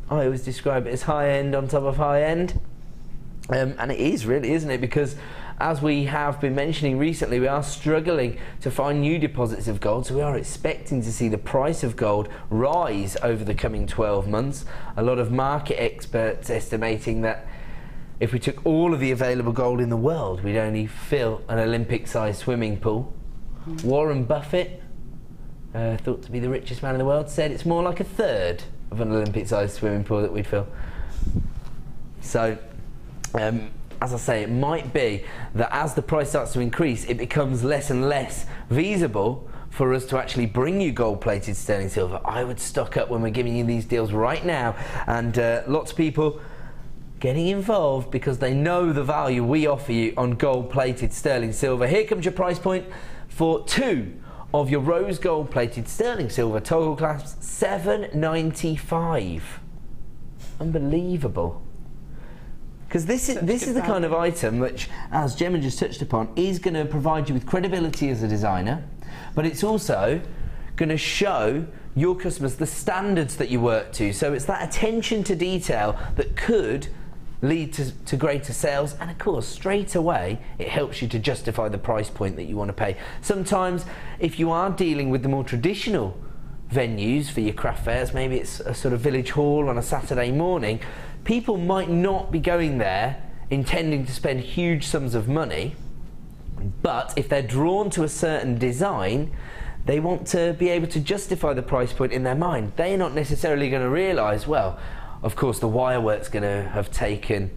I always describe it as high end on top of high end. And it is really, isn't it? Because as we have been mentioning recently, we are struggling to find new deposits of gold, so we are expecting to see the price of gold rise over the coming 12 months. A lot of market experts estimating that if we took all of the available gold in the world, we'd only fill an Olympic-sized swimming pool. Warren Buffett, thought to be the richest man in the world, said it's more like a third of an Olympic-sized swimming pool that we'd fill. So, as I say, it might be that as the price starts to increase, it becomes less and less feasible for us to actually bring you gold-plated sterling silver. I would stock up when we're giving you these deals right now, and lots of people getting involved because they know the value we offer you on gold-plated sterling silver. Here comes your price point for 2 of your rose gold-plated sterling silver toggle clasps, $7.95. Unbelievable. Because this is the kind of item which, as Gemma just touched upon, is going to provide you with credibility as a designer, but it's also going to show your customers the standards that you work to. So it's that attention to detail that could lead to greater sales, and of course straight away it helps you to justify the price point that you want to pay. Sometimes if you are dealing with the more traditional venues for your craft fairs, maybe it's a sort of village hall on a Saturday morning, people might not be going there intending to spend huge sums of money, but if they're drawn to a certain design, they want to be able to justify the price point in their mind. They're not necessarily going to realise, well, of course the wire work's going to have taken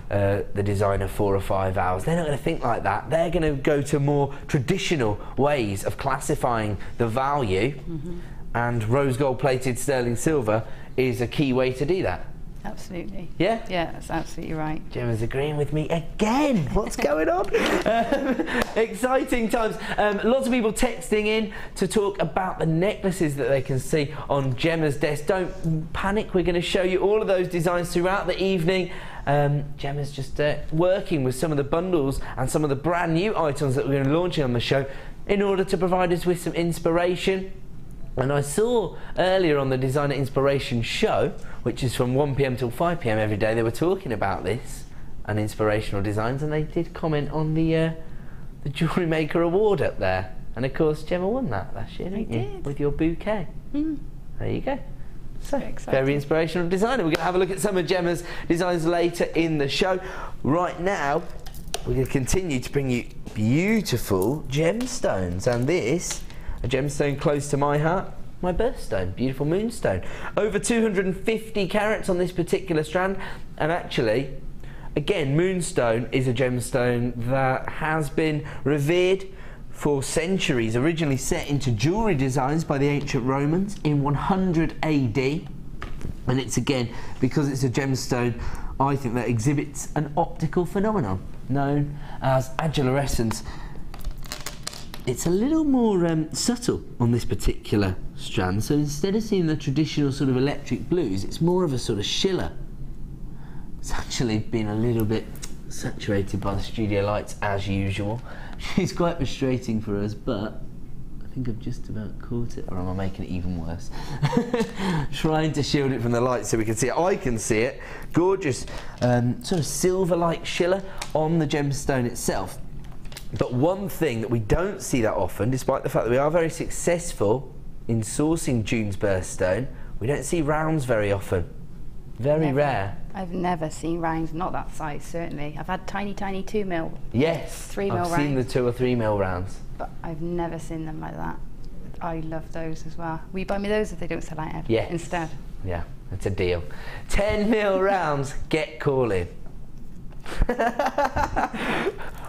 the designer 4 or 5 hours. They're not going to think like that. They're going to go to more traditional ways of classifying the value, and rose gold plated sterling silver is a key way to do that. Absolutely. Yeah? Yeah, that's absolutely right. Gemma's agreeing with me again. What's going on? Exciting times. Lots of people texting in to talk about the necklaces that they can see on Gemma's desk. Don't panic, we're going to show you all of those designs throughout the evening. Gemma's just working with some of the bundles and some of the brand new items that we're going to be launching on the show in order to provide us with some inspiration. And I saw earlier on the Designer Inspiration show, which is from 1 PM till 5 PM every day, they were talking about this and inspirational designs, and they did comment on the JewelleryMaker award up there. And of course Gemma won that last year, didn't you? Did. With your bouquet. There you go. So, exciting. very inspirational designer. We're going to have a look at some of Gemma's designs later in the show. Right now, we're going to continue to bring you beautiful gemstones, and this, a gemstone close to my heart, my birthstone, beautiful moonstone. Over 250 carats on this particular strand, and actually, again, moonstone is a gemstone that has been revered for centuries, originally set into jewellery designs by the ancient Romans in 100 AD, and it's again, because it's a gemstone, I think that exhibits an optical phenomenon known as adularescence. It's a little more subtle on this particular strand, so instead of seeing the traditional sort of electric blues, it's more of a sort of shiller. It's actually been a little bit saturated by the studio lights as usual. It's quite frustrating for us, but I think I've just about caught it, or am I making it even worse? Trying to shield it from the light so we can see it. I can see it. Gorgeous sort of silver-like shiller on the gemstone itself. But one thing that we don't see that often, despite the fact that we are very successful in sourcing June's birthstone, we don't see rounds very often. Very rare. I've never seen rounds, not that size certainly. I've had tiny 2 mil. Yes, 3 mil rounds. I've seen the 2 or 3 mil rounds. But I've never seen them like that. I love those as well. Will you buy me those if they don't sell out Yes. instead? Yeah, it's a deal. 10 mil rounds, get calling.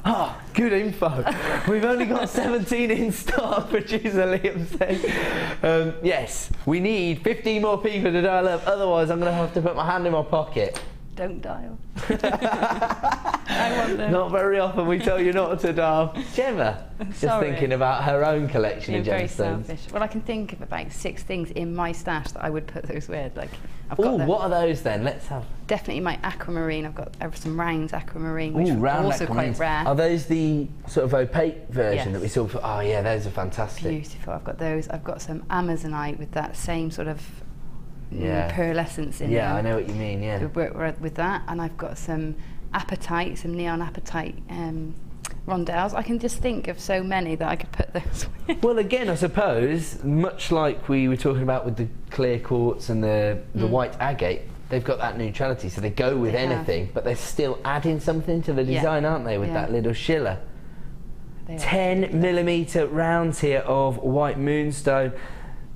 Oh, good info. We've only got 17 in stock, producer Liam said. Yes, we need 15 more people to dial up, otherwise I'm going to have to put my hand in my pocket. Don't dial. I want them. Not very often we tell you not to dial. Gemma, just thinking about her own collection of gemstones. Very selfish. Well, I can think of about 6 things in my stash that I would put those with. Like, Oh, what are those then? Let's have. Definitely my aquamarine. I've got some rounds aquamarine, which are also quite rare. Are those the sort of opaque version that we saw? Oh yeah, those are fantastic. Beautiful. I've got those. I've got some amazonite with that same sort of pearlescence in it. Yeah, I know what you mean. Yeah. To work with that, and I've got some apatite, some neon apatite Rondelles. I can just think of so many that I could put those with. Well, again, I suppose, much like we were talking about with the clear quartz and the white agate, they've got that neutrality, so they go with anything, but they're still adding something to the design, aren't they, with that little schiller. 10mm rounds here of white moonstone.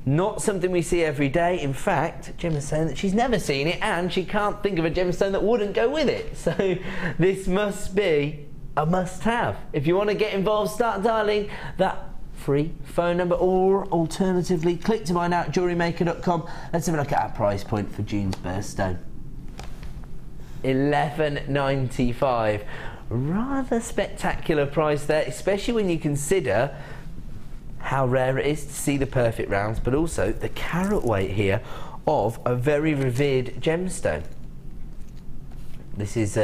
Not something we see every day. In fact, Gemma's saying that she's never seen it and she can't think of a gemstone that wouldn't go with it. So this must be a must-have. If you want to get involved, start dialing that free phone number, or alternatively, click to buy now at JewelleryMaker.com. Let's have a look at our price point for June's birthstone. $11.95. Rather spectacular price there, especially when you consider how rare it is to see the perfect rounds, but also the carat weight here of a very revered gemstone. This is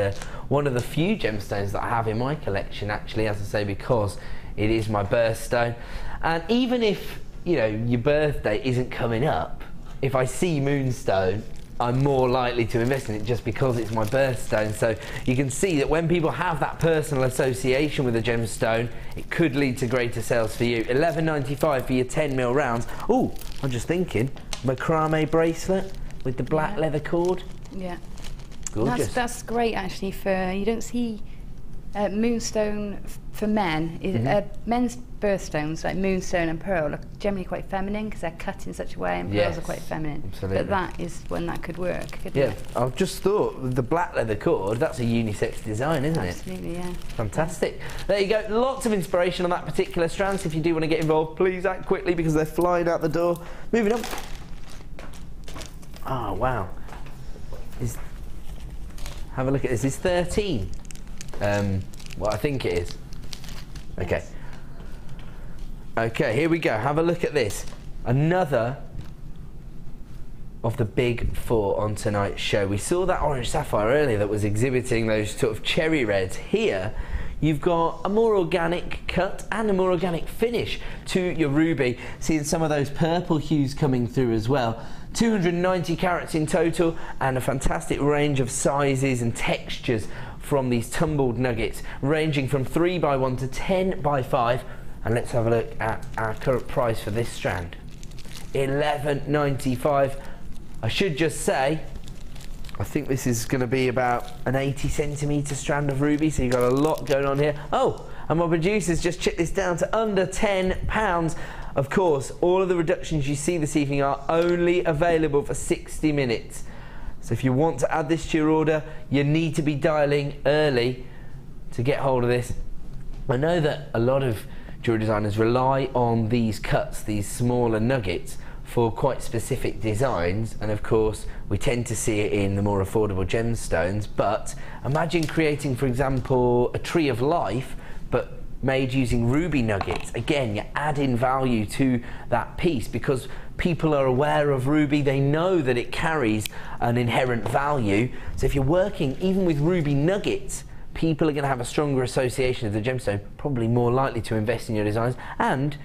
one of the few gemstones that I have in my collection, actually, as I say, because it is my birthstone. And even if, you know, your birthday isn't coming up, if I see moonstone, I'm more likely to invest in it just because it's my birthstone. So you can see that when people have that personal association with a gemstone, it could lead to greater sales for you. $11.95 for your 10mm rounds. Oh, I'm just thinking, macrame bracelet with the black leather cord. Yeah. Gorgeous. That's great, actually. For you don't see moonstone for men. Men's birthstones, like moonstone and pearl, are generally quite feminine because they're cut in such a way, and pearls are quite feminine. Absolutely. But that is when that could work, couldn't it? I've just thought the black leather cord, that's a unisex design, isn't it? Absolutely, yeah. Fantastic. There you go. Lots of inspiration on that particular strand. So if you do want to get involved, please act quickly because they're flying out the door. Moving on. Oh, wow. Have a look at this. It's 13. Well, I think it is. Okay. Okay, here we go. Have a look at this. Another of the big four on tonight's show. We saw that orange sapphire earlier that was exhibiting those sort of cherry reds. Here, you've got a more organic cut and a more organic finish to your ruby. Seeing some of those purple hues coming through as well. 290 carats in total, and a fantastic range of sizes and textures from these tumbled nuggets, ranging from 3x1 to 10x5. And let's have a look at our current price for this strand. $11.95. I should just say, I think this is going to be about an 80cm strand of ruby, so you've got a lot going on here. Oh, and my producers just chipped this down to under £10. Of course, all of the reductions you see this evening are only available for 60 minutes. So if you want to add this to your order, you need to be dialing early to get hold of this. I know that a lot of jewelry designers rely on these cuts, these smaller nuggets, for quite specific designs, and of course we tend to see it in the more affordable gemstones. But imagine creating, for example, a tree of life, but made using ruby nuggets. Again, you're adding value to that piece because people are aware of ruby, they know that it carries an inherent value. So if you're working even with ruby nuggets, people are going to have a stronger association of the gemstone, probably more likely to invest in your designs. And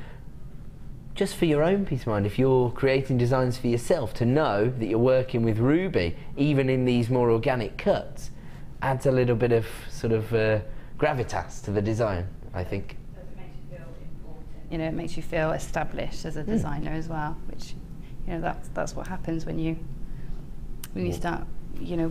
just for your own peace of mind, if you're creating designs for yourself, to know that you're working with ruby, even in these more organic cuts, adds a little bit of sort of gravitas to the design, I think. It makes you feel important. You know, it makes you feel established as a designer as well, which, you know, that's what happens when you start, you know,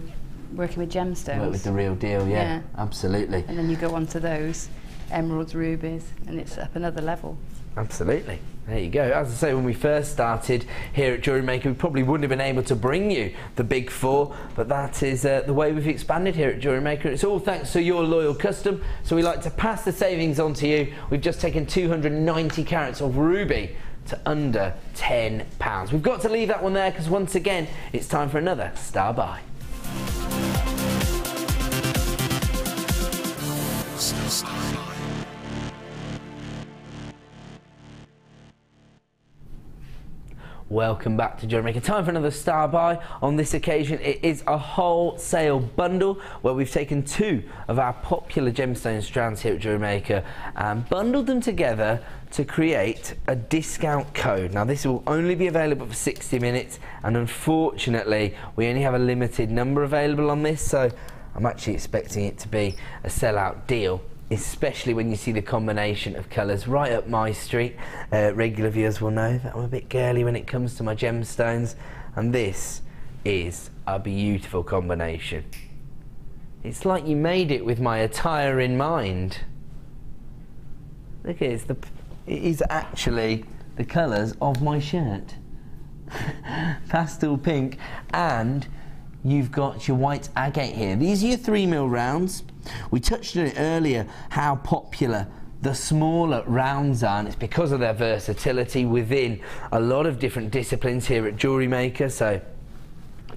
working with gemstones. Work with the real deal, yeah, absolutely. And then you go on to those emeralds, rubies, and it's up another level. Absolutely. There you go. As I say, when we first started here at JewelleryMaker, we probably wouldn't have been able to bring you the big four, but that is the way we've expanded here at JewelleryMaker. It's all thanks to your loyal custom, so we like to pass the savings on to you. We've just taken 290 carats of ruby to under £10. We've got to leave that one there because once again, it's time for another Star Buy. Welcome back to JewelleryMaker. Time for another Star Buy. On this occasion, it is a wholesale bundle where we've taken two of our popular gemstone strands here at JewelleryMaker and bundled them together to create a discount code. Now, this will only be available for 60 minutes, and unfortunately, we only have a limited number available on this, so I'm actually expecting it to be a sellout deal, especially when you see the combination of colours right up my street. Regular viewers will know that I'm a bit girly when it comes to my gemstones, and this is a beautiful combination. It's like you made it with my attire in mind. Look at it, it is actually the colours of my shirt. Pastel pink, and you've got your white agate here. These are your 3mm rounds. We touched on it earlier, how popular the smaller rounds are, and it's because of their versatility within a lot of different disciplines here at JewelleryMaker. So,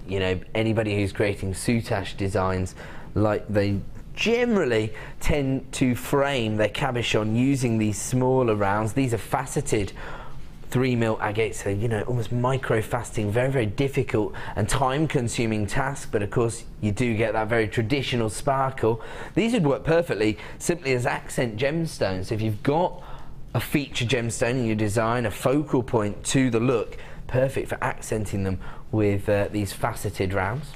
you know, anybody who's creating soutache designs, like they generally tend to frame their cabochon using these smaller rounds. These are faceted 3mm agates, so you know, almost micro-faceting, very, very difficult and time-consuming task, but of course you do get that very traditional sparkle. These would work perfectly simply as accent gemstones. If you've got a feature gemstone in your design, a focal point to the look, perfect for accenting them with these faceted rounds.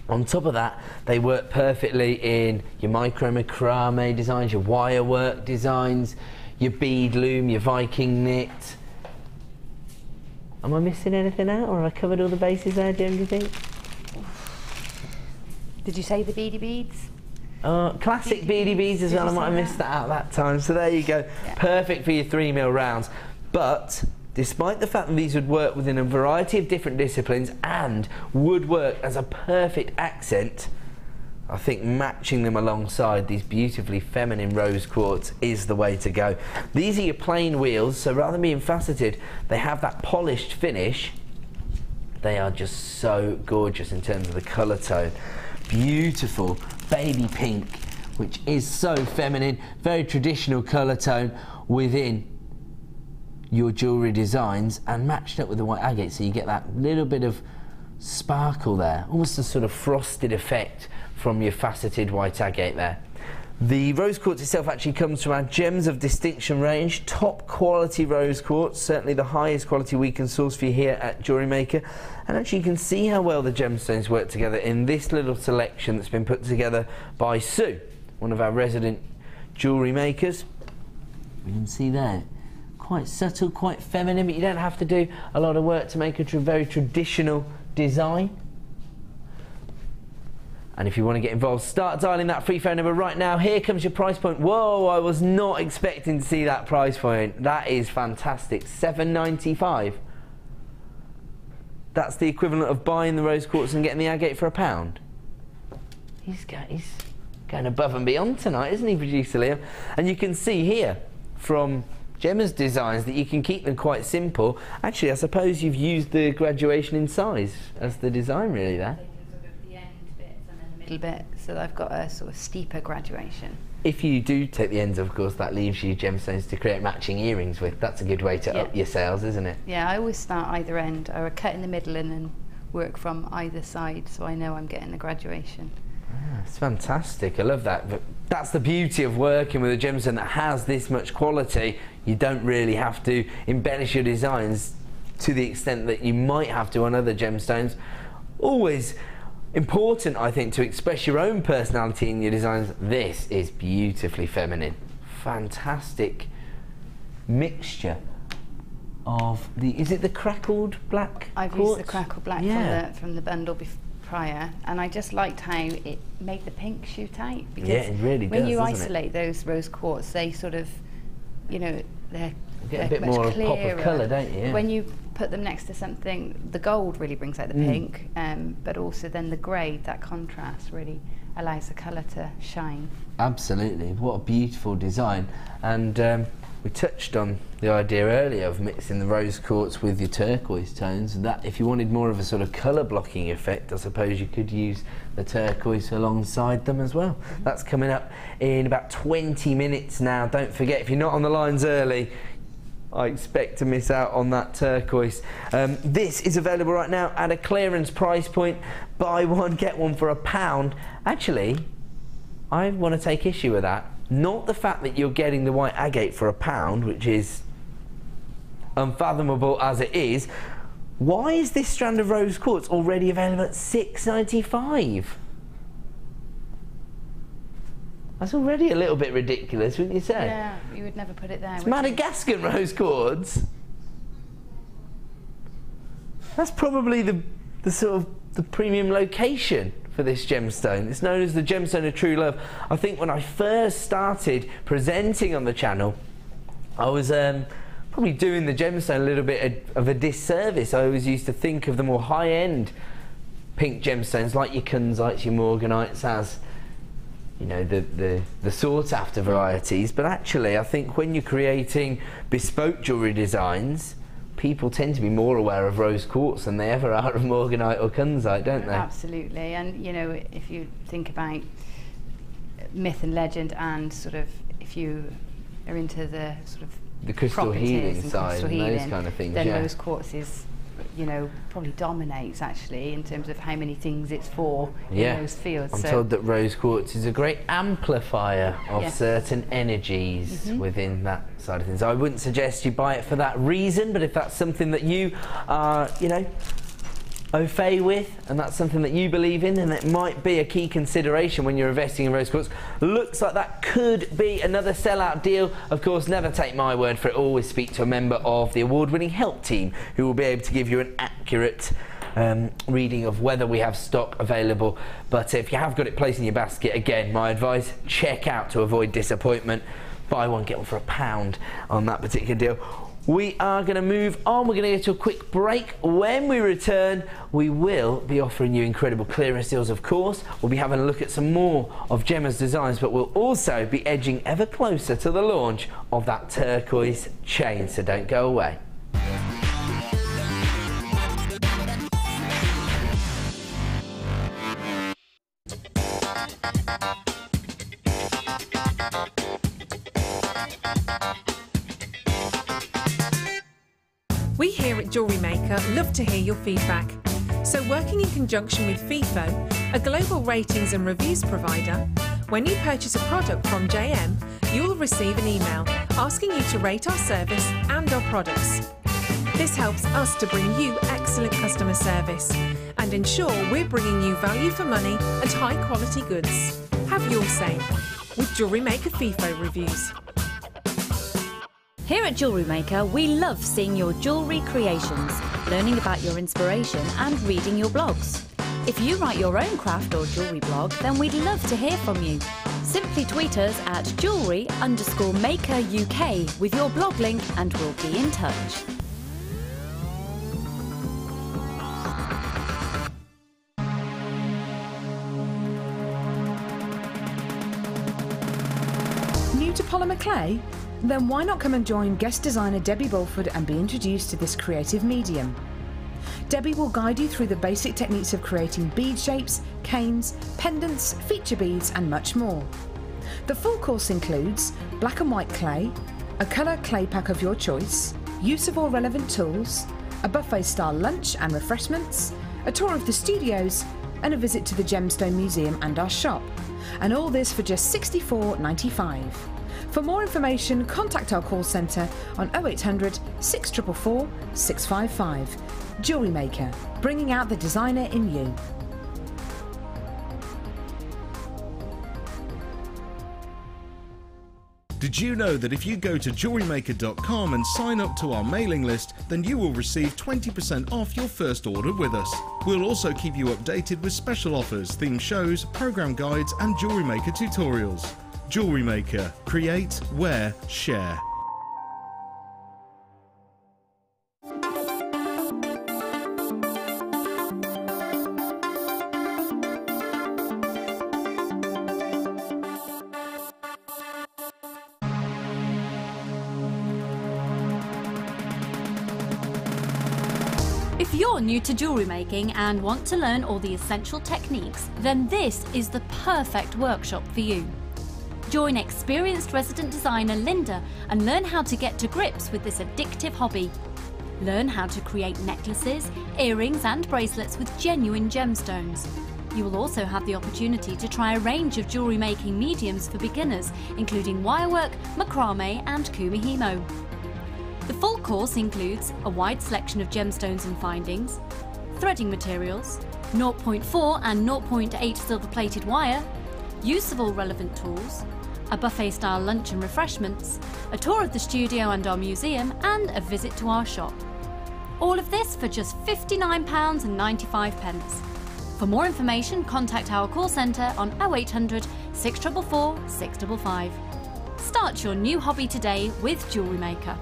On top of that, they work perfectly in your micro macrame designs, your wire work designs, your bead loom, your Viking knit. Am I missing anything out, or have I covered all the bases there, Jem, do you think? Did you say the beady beads? Classic beady beads as well. I might have missed that out that time. So there you go. Yeah. Perfect for your 3mm rounds. But despite the fact that these would work within a variety of different disciplines and would work as a perfect accent, I think matching them alongside these beautifully feminine rose quartz is the way to go. These are your plain wheels, so rather than being faceted, they have that polished finish. They are just so gorgeous in terms of the colour tone. Beautiful baby pink, which is so feminine, very traditional colour tone within your jewellery designs, and matched up with the white agate, so you get that little bit of sparkle there, almost a sort of frosted effect from your faceted white agate there. The rose quartz itself actually comes from our Gems of Distinction range, top quality rose quartz, certainly the highest quality we can source for you here at JewelleryMaker. And actually you can see how well the gemstones work together in this little selection that's been put together by Sue, one of our resident jewellery makers. You can see there, quite subtle, quite feminine, but you don't have to do a lot of work to make a very traditional design. And if you want to get involved, start dialing that free phone number right now. Here comes your price point. Whoa, I was not expecting to see that price point. That is fantastic. $7.95. That's the equivalent of buying the rose quartz and getting the agate for £1. He's going above and beyond tonight, isn't he, producer Liam? And you can see here from Gemma's designs that you can keep them quite simple. Actually, I suppose you've used the graduation in size as the design really there. Bit, so I've got a sort of steeper graduation. If you do take the ends, of course, that leaves you gemstones to create matching earrings with. That's a good way to up your sales, isn't it? Yeah, I always start either end, or cut in the middle and then work from either side, so I know I'm getting the graduation. Ah, it's fantastic. I love that. But that's the beauty of working with a gemstone that has this much quality. You don't really have to embellish your designs to the extent that you might have to on other gemstones. Always important, I think, to express your own personality in your designs. This is beautifully feminine. Fantastic mixture of the, is it the crackled black I've quartz? used the crackled black from the bundle prior, and I just liked how it made the pink shoot out. Because yeah, it really does, when you isolate those rose quartz, they sort of, you know, they're get a bit more of a pop of colour, don't you? Yeah. When you put them next to something, the gold really brings out the pink, but also then the grey, that contrast really allows the colour to shine. Absolutely, what a beautiful design. And we touched on the idea earlier of mixing the rose quartz with your turquoise tones. That if you wanted more of a sort of colour blocking effect, I suppose you could use the turquoise alongside them as well. That's coming up in about 20 minutes now. Don't forget, if you're not on the lines early, I expect to miss out on that turquoise. This is available right now at a clearance price point. Buy one, get one for £1. Actually, I want to take issue with that. Not the fact that you're getting the white agate for £1, which is unfathomable as it is. Why is this strand of rose quartz already available at £6.95? That's already a little bit ridiculous, wouldn't you say? Yeah, you would never put it there. It's Madagascar rose quartz. That's probably the sort of the premium location for this gemstone. It's known as the gemstone of true love. I think when I first started presenting on the channel, I was probably doing the gemstone a little bit of a disservice. I always used to think of the more high-end pink gemstones like your kunzites, your morganites as, you know, the sought-after varieties. But actually, I think when you're creating bespoke jewellery designs, people tend to be more aware of rose quartz than they ever are of morganite or kunzite, don't they? Absolutely. And you know, if you think about myth and legend, and sort of if you are into the sort of the crystal healing side and those kind of things, then rose quartz is, you know, probably dominates actually in terms of how many things it's for in those fields. I'm told that rose quartz is a great amplifier of certain energies within that side of things. I wouldn't suggest you buy it for that reason, but if that's something that you are, you know, au fait with, and that's something that you believe in, then it might be a key consideration when you're investing in rose quartz. Looks like that could be another sellout deal. Of course, never take my word for it. Always speak to a member of the award-winning help team who will be able to give you an accurate reading of whether we have stock available. But if you have got it placed in your basket, again, my advice, check out to avoid disappointment. Buy one, get one for £1 on that particular deal. We are going to move on. We're going to go to a quick break. When we return, we will be offering you incredible clearance deals, of course. We'll be having a look at some more of Gemma's designs, but we'll also be edging ever closer to the launch of that turquoise chain, so don't go away. We here at JewelleryMaker love to hear your feedback. So working in conjunction with FIFO, a global ratings and reviews provider, when you purchase a product from JM, you will receive an email asking you to rate our service and our products. This helps us to bring you excellent customer service and ensure we're bringing you value for money and high quality goods. Have your say with JewelleryMaker FIFO reviews. Here at JewelleryMaker, we love seeing your jewellery creations, learning about your inspiration and reading your blogs. If you write your own craft or jewellery blog, then we'd love to hear from you. Simply tweet us at jewellery_maker UK with your blog link and we'll be in touch. New to polymer clay? Then why not come and join guest designer Debbie Bulford and be introduced to this creative medium. Debbie will guide you through the basic techniques of creating bead shapes, canes, pendants, feature beads and much more. The full course includes black and white clay, a colour clay pack of your choice, use of all relevant tools, a buffet style lunch and refreshments, a tour of the studios and a visit to the Gemstone Museum and our shop. And all this for just $64.95. For more information, contact our call centre on 0800 644 655. JewelleryMaker, bringing out the designer in you. Did you know that if you go to JewelleryMaker.com and sign up to our mailing list, then you will receive 20% off your first order with us. We'll also keep you updated with special offers, theme shows, program guides and Jewellery Maker tutorials. Jewellery Maker. Create, wear, share. If you're new to jewellery making and want to learn all the essential techniques, then this is the perfect workshop for you. Join experienced resident designer Linda and learn how to get to grips with this addictive hobby. Learn how to create necklaces, earrings and bracelets with genuine gemstones. You will also have the opportunity to try a range of jewellery making mediums for beginners, including wirework, macrame and kumihimo. The full course includes a wide selection of gemstones and findings, threading materials, 0.4 and 0.8 silver-plated wire, use of all relevant tools, a buffet-style lunch and refreshments, a tour of the studio and our museum, and a visit to our shop. All of this for just £59.95. For more information, contact our call centre on 0800 644 655. Start your new hobby today with JewelleryMaker.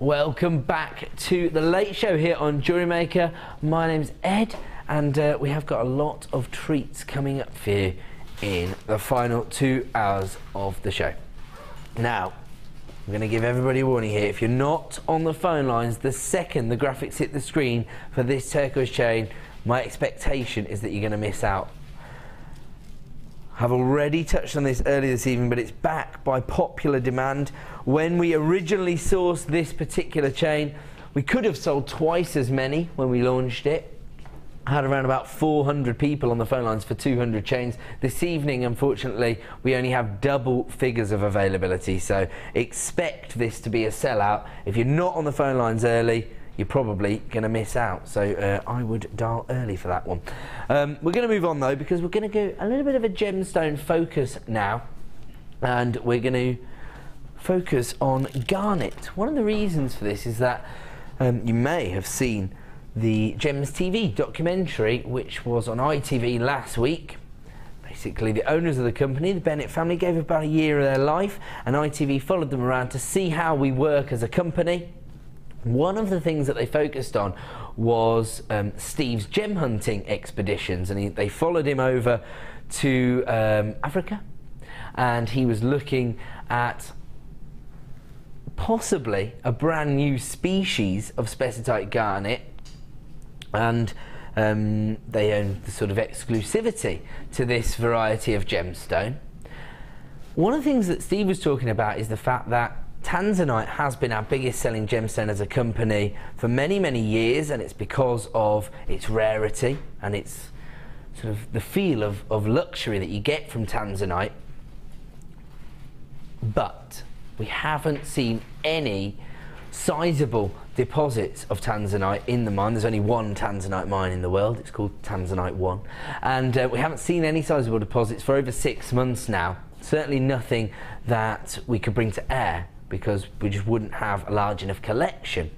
Welcome back to the late show here on JewelleryMaker. My name's Ed, and we have got a lot of treats coming up for you in the final 2 hours of the show. Now, I'm going to give everybody a warning here. If you're not on the phone lines, the second the graphics hit the screen for this turquoise chain, my expectation is that you're going to miss out. I've already touched on this earlier this evening, but it's back by popular demand. When we originally sourced this particular chain, we could have sold twice as many when we launched it. I had around about 400 people on the phone lines for 200 chains. This evening, unfortunately, we only have double figures of availability, so expect this to be a sellout. If you're not on the phone lines early, you're probably going to miss out, so I would dial early for that one. We're going to move on though, because we're going to go a little bit of a gemstone focus now, and we're going to focus on garnet. One of the reasons for this is that you may have seen the Gems TV documentary, which was on ITV last week. Basically, the owners of the company, the Bennett family, gave about a year of their life, and ITV followed them around to see how we work as a company. One of the things that they focused on was Steve's gem hunting expeditions, and they followed him over to Africa, and he was looking at possibly a brand new species of spessartite garnet, and they own the sort of exclusivity to this variety of gemstone. One of the things that Steve was talking about is the fact that Tanzanite has been our biggest selling gemstone as a company for many, many years, and it's because of its rarity and its sort of the feel of luxury that you get from Tanzanite. But we haven't seen any sizable deposits of Tanzanite in the mine. There's only one Tanzanite mine in the world. It's called Tanzanite 1. And we haven't seen any sizable deposits for over 6 months now. Certainly nothing that we could bring to air, because we just wouldn't have a large enough collection.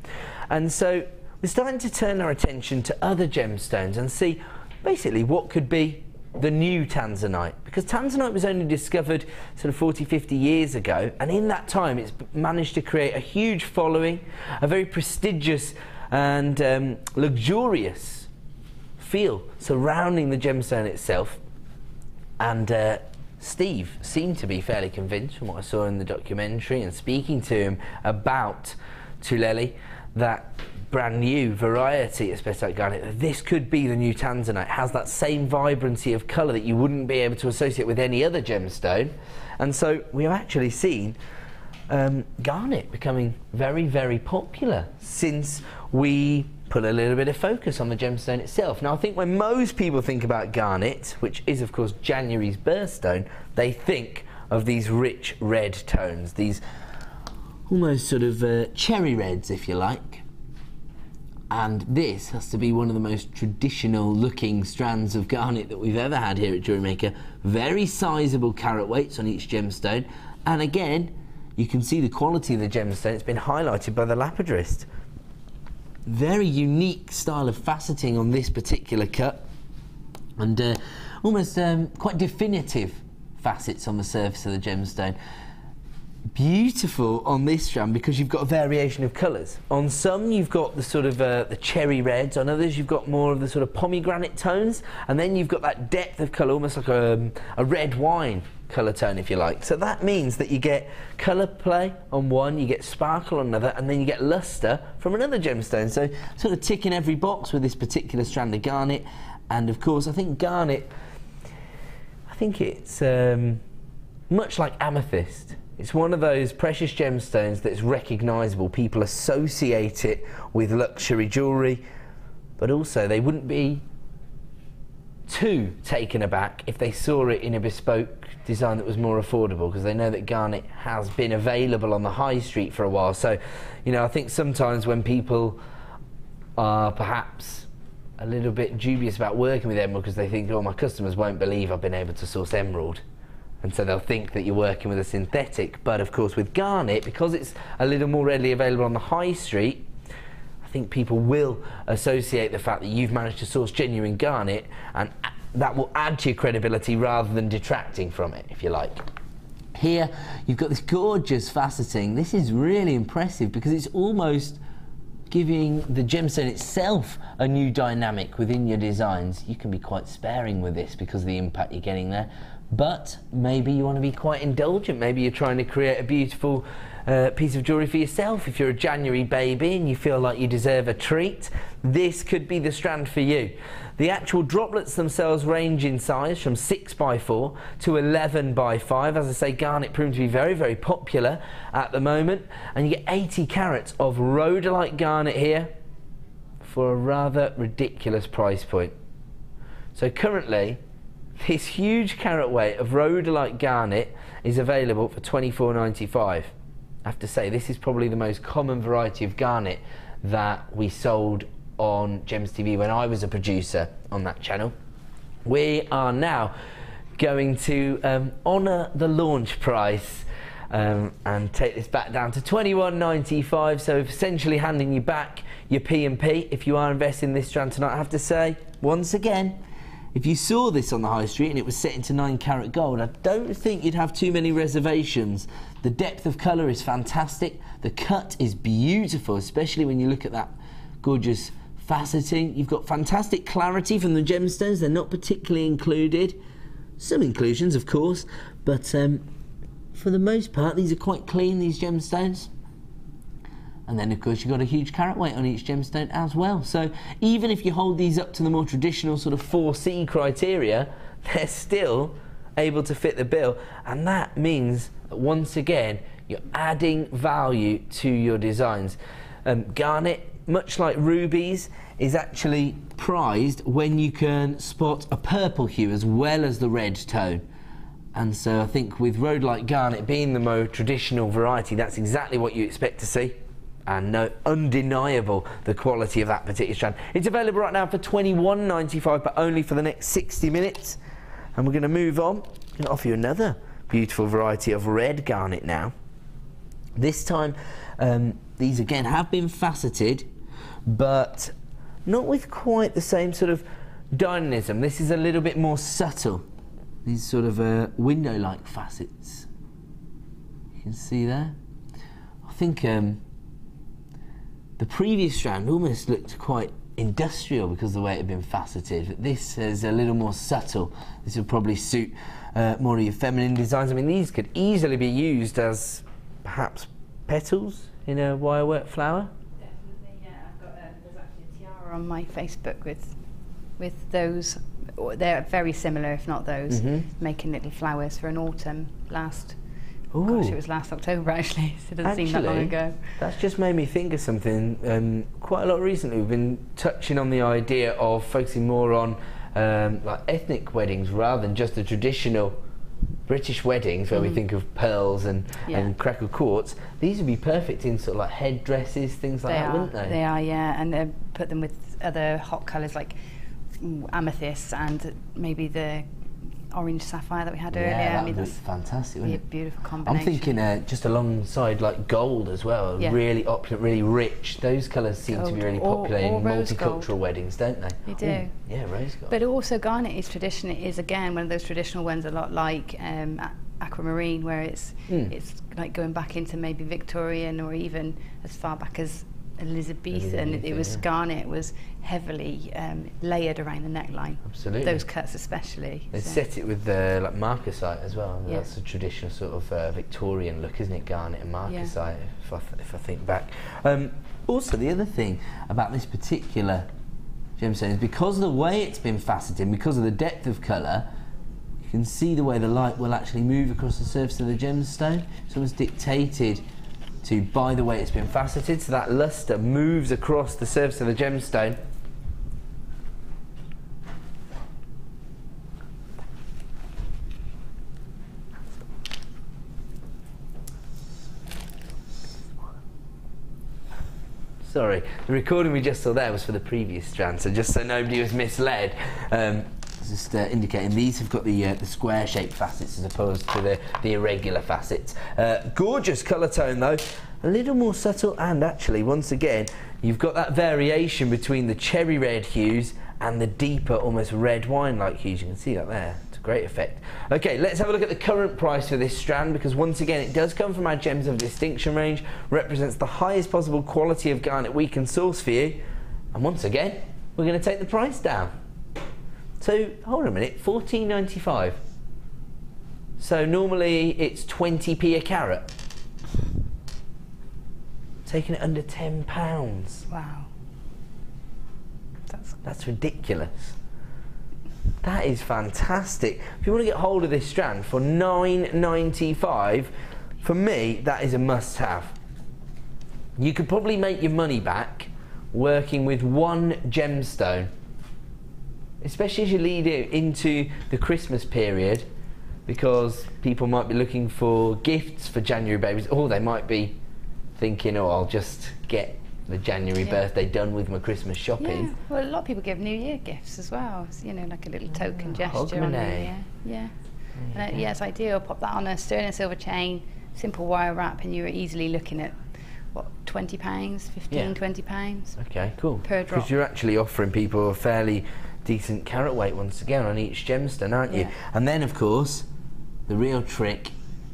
And so we're starting to turn our attention to other gemstones and see basically what could be the new Tanzanite, because Tanzanite was only discovered sort of 40-50 years ago, and in that time it's managed to create a huge following, a very prestigious and luxurious feel surrounding the gemstone itself. And Steve seemed to be fairly convinced from what I saw in the documentary and speaking to him about Tulele, that brand new variety of spessartite garnet, that this could be the new Tanzanite. It has that same vibrancy of colour that you wouldn't be able to associate with any other gemstone. And so we have actually seen garnet becoming very, very popular since we put a little bit of focus on the gemstone itself. Now, I think when most people think about garnet, which is of course January's birthstone, they think of these rich red tones, these almost sort of cherry reds, if you like. And this has to be one of the most traditional looking strands of garnet that we've ever had here at JewelleryMaker. Very sizable carat weights on each gemstone, and again you can see the quality of the gemstone. It's been highlighted by the lapidrist. very unique style of faceting on this particular cut, and almost quite definitive facets on the surface of the gemstone. Beautiful on this strand because you've got a variation of colours. On some you've got the sort of the cherry reds, on others you've got more of the sort of pomegranate tones, and then you've got that depth of colour, almost like a red wine colour tone, if you like. So that means that you get colour play on one, you get sparkle on another, and then you get lustre from another gemstone. So sort of ticking every box with this particular strand of garnet. And of course I think garnet, I think it's much like amethyst. It's one of those precious gemstones that's recognisable. People associate it with luxury jewellery, but also they wouldn't be too taken aback if they saw it in a bespoke design that was more affordable, because they know that garnet has been available on the high street for a while. So, you know, I think sometimes when people are perhaps a little bit dubious about working with emerald because they think, oh, my customers won't believe I've been able to source emerald. And so they'll think that you're working with a synthetic. But of course with garnet, because it's a little more readily available on the high street, I think people will associate the fact that you've managed to source genuine garnet, and that will add to your credibility rather than detracting from it, if you like. Here you've got this gorgeous faceting. This is really impressive because it's almost giving the gemstone itself a new dynamic within your designs. You can be quite sparing with this because of the impact you're getting there. But maybe you want to be quite indulgent. Maybe you're trying to create a beautiful piece of jewellery for yourself. If you're a January baby and you feel like you deserve a treat, this could be the strand for you. The actual droplets themselves range in size from 6x4 to 11x5. As I say, garnet proving to be very, very popular at the moment. And you get 80 carats of rhodolite garnet here for a rather ridiculous price point. So currently, this huge carat weight of rhodolite garnet is available for $24.95. I have to say, this is probably the most common variety of garnet that we sold on Gems TV when I was a producer on that channel. We are now going to honour the launch price and take this back down to $21.95, so essentially handing you back your P&P if you are investing in this strand tonight. I have to say, once again, if you saw this on the high street and it was set into 9 karat gold, I don't think you'd have too many reservations. The depth of colour is fantastic. The cut is beautiful, especially when you look at that gorgeous faceting. You've got fantastic clarity from the gemstones. They're not particularly included. Some inclusions, of course, but for the most part, these are quite clean, these gemstones. And then of course you've got a huge carat weight on each gemstone as well. So even if you hold these up to the more traditional sort of 4C criteria, they're still able to fit the bill. And that means that once again, you're adding value to your designs. Garnet, much like rubies, is actually prized when you can spot a purple hue as well as the red tone. And so I think with rhodolite garnet being the more traditional variety, that's exactly what you expect to see. And no, undeniable the quality of that particular strand. It's available right now for $21.95, but only for the next 60 minutes. And we're going to move on. I'm going to offer you another beautiful variety of red garnet now. This time, these again have been faceted, but not with quite the same sort of dynamism. This is a little bit more subtle. These sort of window-like facets. You can see there. I think the previous strand almost looked quite industrial because of the way it had been faceted, but this is a little more subtle. This will probably suit more of your feminine designs. I mean, these could easily be used as perhaps petals in a wirework flower. Definitely, yeah. I've got there's actually a tiara on my Facebook with those. They're very similar, if not those, making little flowers for an autumn last. Ooh. Gosh, it was last October actually, so it doesn't seem that long ago. That's just made me think of something. Quite a lot recently we've been touching on the idea of focusing more on like ethnic weddings rather than just the traditional British weddings where we think of pearls and crackled quartz. These would be perfect in sort of like headdresses, things like that, wouldn't they? They are, yeah, and put them with other hot colours like amethyst and maybe the orange sapphire that we had earlier. Yeah, I mean, that's that's fantastic, wouldn't it? beautiful combination. I'm thinking just alongside like gold as well, Yeah. really opulent, really rich. Those colours seem to be really popular in rose multicultural gold. weddings, don't they? They do. Ooh, yeah, rose gold. But also garnet is tradition. It is again one of those traditional ones, a lot like aquamarine, where it's like going back into maybe Victorian or even as far back as Elizabethan. It was garnet was heavily layered around the neckline. Absolutely. Those cuts especially. They so. set it with like marcasite as well. Yeah. That's a traditional sort of Victorian look, isn't it? Garnet and marcasite, if I think back. Also, the other thing about this particular gemstone is because of the way it's been faceted, because of the depth of colour, you can see the way the light will actually move across the surface of the gemstone. It's almost dictated to by the way it's been faceted, so that lustre moves across the surface of the gemstone. Sorry, the recording we just saw there was for the previous strand, so just so nobody was misled, just indicating these have got the square-shaped facets as opposed to the irregular facets. Gorgeous colour tone though, a little more subtle, and actually once again you've got that variation between the cherry red hues and the deeper, almost red wine-like hues. You can see that there. It's a great effect. Okay, let's have a look at the current price for this strand, because once again it does come from our Gems of Distinction range, represents the highest possible quality of garnet we can source for you, and once again we're going to take the price down. So hold on a minute, $14.95. So normally it's 20p a carat. Taking it under £10. Wow. That's ridiculous. That is fantastic. If you want to get hold of this strand for $9.95, for me that is a must-have. You could probably make your money back working with one gemstone, especially as you lead it into the Christmas period, because people might be looking for gifts for January babies, or they might be thinking, oh, I'll just get the January birthday done with my Christmas shopping. Yeah, well, a lot of people give New Year gifts as well, you know, like a little token gesture on New Year. Yeah. And yeah, it's ideal. Pop that on a sterling silver chain, simple wire wrap, and you're easily looking at what, £20, 15, £20. Okay, cool. Per drop. Because you're actually offering people a fairly decent carat weight once again on each gemstone, aren't you? And then of course the real trick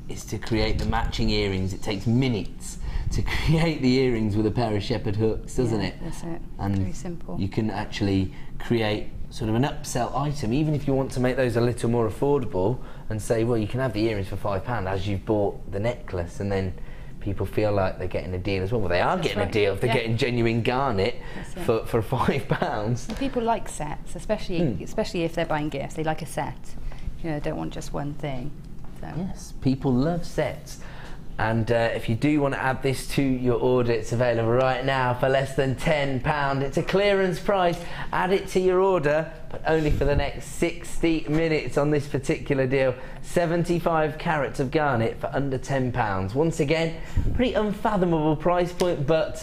is to create the matching earrings. It takes minutes to create the earrings with a pair of shepherd hooks, doesn't it? That's it. And very simple. You can actually create sort of an upsell item, even if you want to make those a little more affordable and say, well, you can have the earrings for £5 as you've bought the necklace, and then people feel like they're getting a deal as well. Well, they are getting a deal if they're getting genuine garnet for £5. Well, people like sets, especially if they're buying gifts. They like a set. You know, they don't want just one thing. So. Yes, people love sets. And if you do want to add this to your order, it's available right now for less than £10. It's a clearance price. Add it to your order, but only for the next 60 minutes on this particular deal. 75 carats of garnet for under £10. Once again, pretty unfathomable price point, but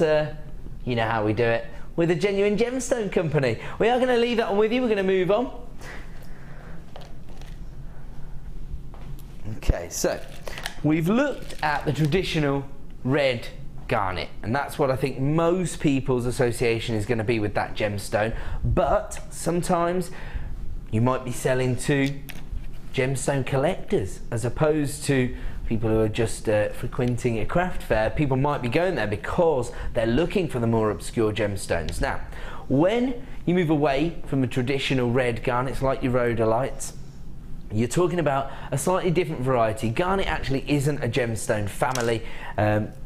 you know how we do it. We're the Genuine Gemstone Company. We are going to leave that one with you. We're going to move on. Okay, so we've looked at the traditional red garnet, and that's what I think most people's association is going to be with that gemstone. But sometimes you might be selling to gemstone collectors as opposed to people who are just frequenting a craft fair. People might be going there because they're looking for the more obscure gemstones. Now, when you move away from the traditional red garnets like your rhodolites, you're talking about a slightly different variety. Garnet actually isn't a gemstone family.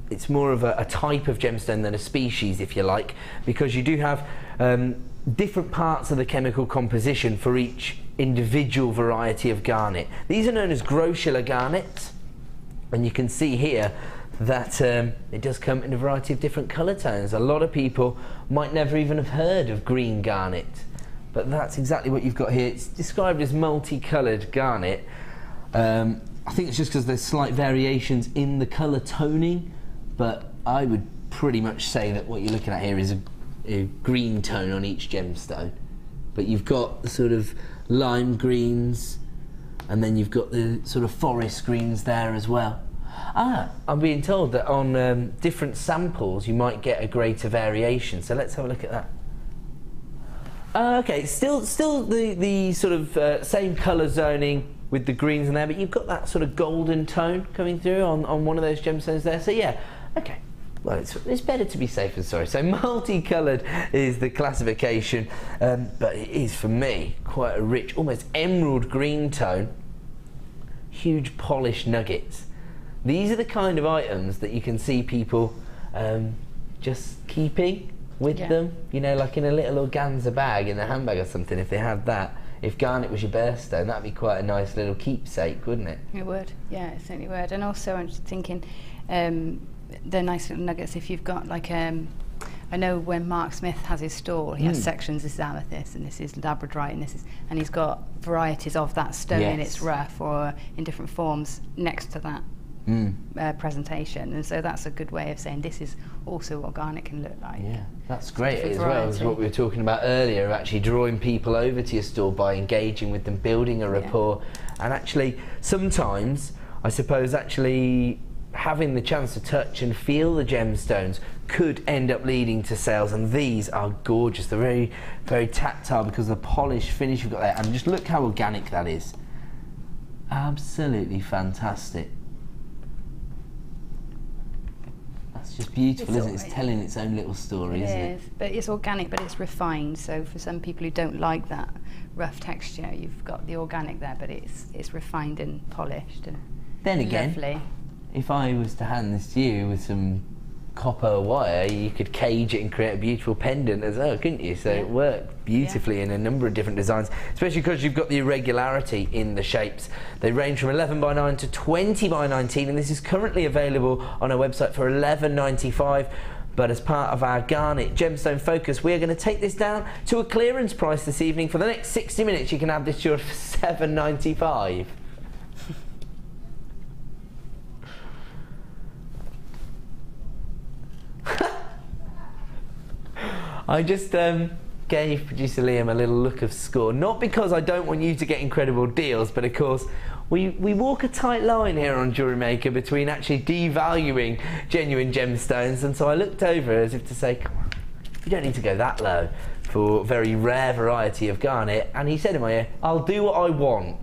It's more of a type of gemstone than a species, if you like, because you do have different parts of the chemical composition for each individual variety of garnet. These are known as grossular garnets, and you can see here that it does come in a variety of different colour tones. A lot of people might never even have heard of green garnet, but that's exactly what you've got here. It's described as multicoloured garnet. I think it's just because there's slight variations in the colour toning, but I would pretty much say that what you're looking at here is a green tone on each gemstone. But you've got the sort of lime greens, and then you've got the sort of forest greens there as well. I'm being told that on different samples you might get a greater variation, so let's have a look at that. Okay, still the sort of same colour zoning with the greens in there, but you've got that sort of golden tone coming through on one of those gemstones there, so yeah, okay. Well, it's better to be safe than sorry. So multicoloured is the classification, but it is, for me, quite a rich, almost emerald green tone, huge polished nuggets. These are the kind of items that you can see people just keeping with them, you know, like in a little organza bag in a handbag or something, if they had that. If garnet was your birthstone, that'd be quite a nice little keepsake, wouldn't it? It would, yeah, it certainly would. And also I'm just thinking, they're nice little nuggets if you've got like, I know when Mark Smith has his stall, he has sections, this is amethyst and this is labradorite and he's got varieties of that stone in its rough or in different forms next to that presentation, and so that's a good way of saying this is also what garnet can look like. Yeah, that's great as well as what we were talking about earlier, of actually drawing people over to your store by engaging with them, building a rapport, and actually sometimes I suppose actually having the chance to touch and feel the gemstones could end up leading to sales, and these are gorgeous. They're very, very tactile because of the polished finish you've got there, and just look how organic that is. Absolutely fantastic. It's just beautiful, isn't it? It's telling its own little story, isn't it? But it's organic, but it's refined. So for some people who don't like that rough texture, you've got the organic there, but it's refined and polished and then again, lovely. If I was to hand this to you with some copper wire, you could cage it and create a beautiful pendant as well, couldn't you? So it worked beautifully in a number of different designs, especially because you've got the irregularity in the shapes. They range from 11 by 9 to 20 by 19, and this is currently available on our website for $11.95. But as part of our Garnet Gemstone Focus, we are going to take this down to a clearance price this evening. For the next 60 minutes, you can have this to $7.95. I just gave producer Liam a little look of scorn, not because I don't want you to get incredible deals, but of course we walk a tight line here on Jewellery Maker between actually devaluing genuine gemstones, and so I looked over as if to say, come on, you don't need to go that low for a very rare variety of garnet, and he said in my ear, I'll do what I want.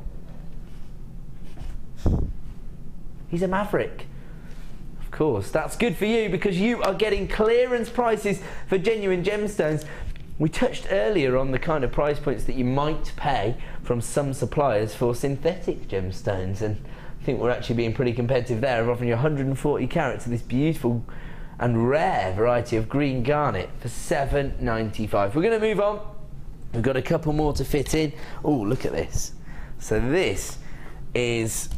He's a maverick. Of course, that's good for you because you are getting clearance prices for genuine gemstones. We touched earlier on the kind of price points that you might pay from some suppliers for synthetic gemstones, and I think we're actually being pretty competitive there of offering you 140 carats of this beautiful and rare variety of green garnet for $7.95. We're going to move on. We've got a couple more to fit in. Oh, look at this. So this is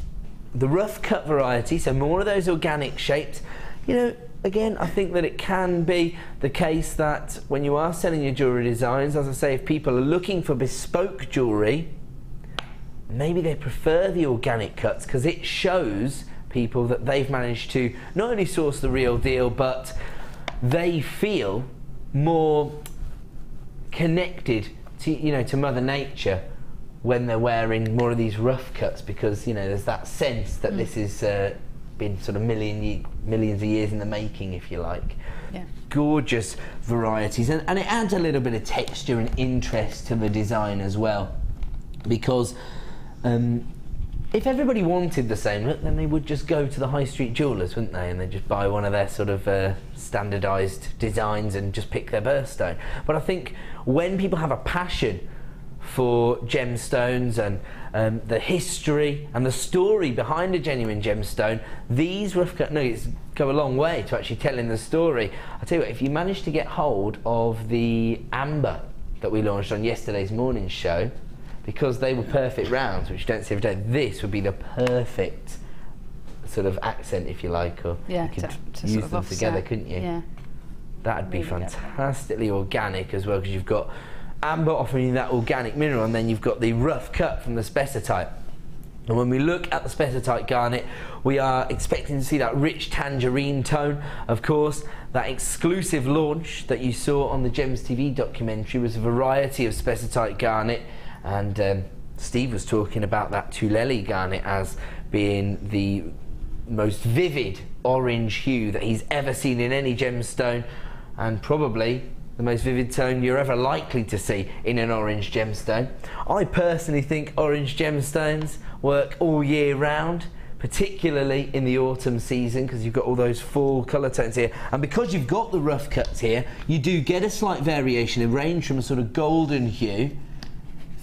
the rough cut variety, so more of those organic shapes. You know, again, I think that it can be the case that when you are selling your jewellery designs, as I say, if people are looking for bespoke jewellery, maybe they prefer the organic cuts because it shows people that they've managed to not only source the real deal, but they feel more connected to, you know, to Mother Nature when they're wearing more of these rough cuts, because, you know, there's that sense that this has been sort of millions of years in the making, if you like. Yeah. Gorgeous varieties, and it adds a little bit of texture and interest to the design as well, because if everybody wanted the same look, then they would just go to the high street jewellers, wouldn't they, and they'd just buy one of their sort of standardised designs and just pick their birthstone. But I think when people have a passion for gemstones and the history and the story behind a genuine gemstone, these rough cut nuggets go a long way to actually telling the story. I tell you what, if you manage to get hold of the amber that we launched on yesterday's morning show, because they were perfect rounds, which you don't see every day, this would be the perfect sort of accent, if you like, or you could to use them together, couldn't you? Yeah. That'd be fantastically organic as well, because you've got amber offering you that organic mineral, and then you've got the rough cut from the spessartite. And when we look at the spessartite garnet, we are expecting to see that rich tangerine tone. Of course, that exclusive launch that you saw on the Gems TV documentary was a variety of spessartite garnet, and Steve was talking about that Tulele garnet as being the most vivid orange hue that he's ever seen in any gemstone, and probably the most vivid tone you're ever likely to see in an orange gemstone. I personally think orange gemstones work all year round, particularly in the autumn season, because you've got all those fall colour tones here, and because you've got the rough cuts here, you do get a slight variation. It range from a sort of golden hue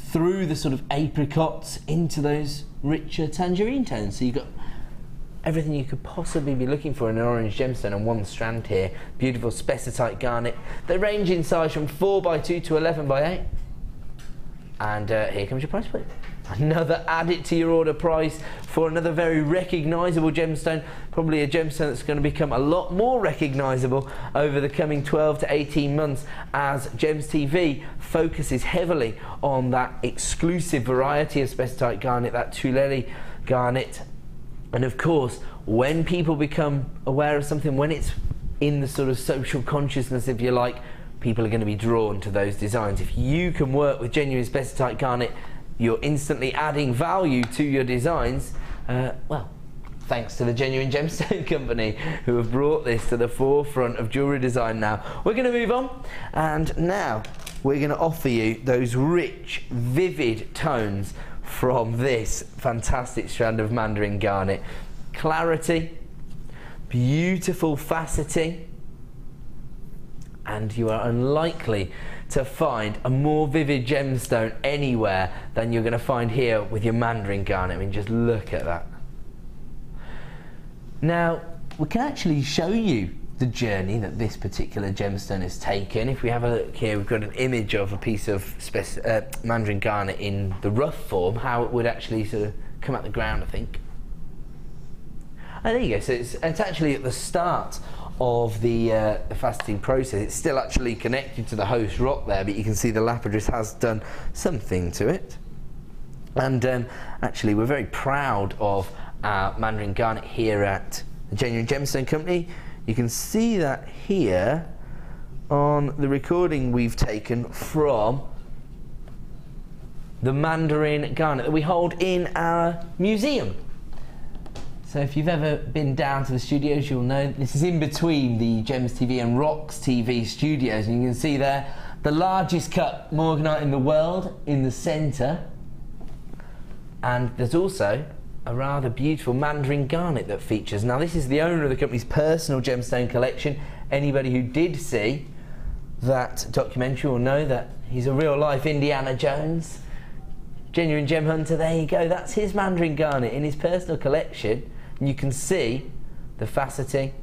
through the sort of apricots into those richer tangerine tones. So you've got everything you could possibly be looking for in an orange gemstone on one strand here. Beautiful spessartite garnet. They range in size from 4x2 to 11x8. And here comes your price point. Another add it to your order price for another very recognisable gemstone, probably a gemstone that's going to become a lot more recognisable over the coming 12 to 18 months as Gems TV focuses heavily on that exclusive variety of spessartite garnet, that Tulele garnet. And of course, when people become aware of something, when it's in the sort of social consciousness, if you like, people are going to be drawn to those designs. If you can work with genuine spessartite garnet, you're instantly adding value to your designs. Well, thanks to the Genuine Gemstone Company, who have brought this to the forefront of jewellery design now. We're going to move on, and now we're going to offer you those rich, vivid tones from this fantastic strand of mandarin garnet. Clarity, beautiful faceting, and you are unlikely to find a more vivid gemstone anywhere than you're going to find here with your mandarin garnet. I mean, just look at that. Now, we can actually show you the journey that this particular gemstone has taken. If we have a look here, we've got an image of a piece of mandarin garnet in the rough form, how it would actually sort of come out the ground, I think. And there you go. So it's actually at the start of the faceting process. It's still actually connected to the host rock there, but you can see the lapidus has done something to it. And actually, we're very proud of our mandarin garnet here at the Genuine Gemstone Company. You can see that here on the recording we've taken from the mandarin garnet that we hold in our museum. So if you've ever been down to the studios, you'll know this is in between the Gems TV and Rocks TV studios, and you can see there the largest cut morganite in the world in the centre, and there's also a rather beautiful mandarin garnet that features. Now, this is the owner of the company's personal gemstone collection. Anybody who did see that documentary will know that he's a real-life Indiana Jones, genuine gem hunter. There you go, that's his mandarin garnet in his personal collection. And you can see the faceting,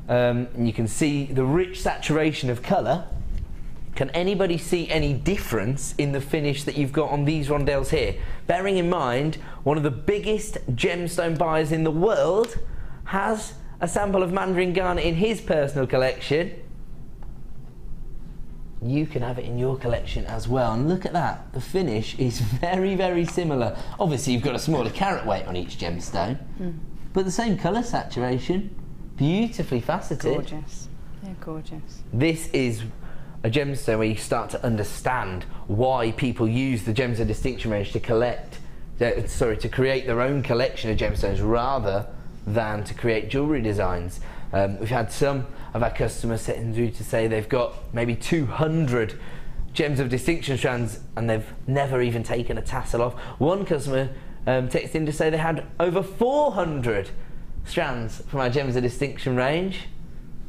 and you can see the rich saturation of colour. Can anybody see any difference in the finish that you've got on these rondelles here? Bearing in mind, one of the biggest gemstone buyers in the world has a sample of mandarin garnet in his personal collection. You can have it in your collection as well, and look at that, the finish is very, very similar. Obviously you've got a smaller carat weight on each gemstone, but the same colour saturation, beautifully faceted. Gorgeous, they're gorgeous. This is a gemstone where you start to understand why people use the Gems of Distinction range to to create their own collection of gemstones rather than to create jewellery designs. We've had some of our customers sitting through to say they've got maybe 200 Gems of Distinction strands and they've never even taken a tassel off. One customer texted in to say they had over 400 strands from our Gems of Distinction range.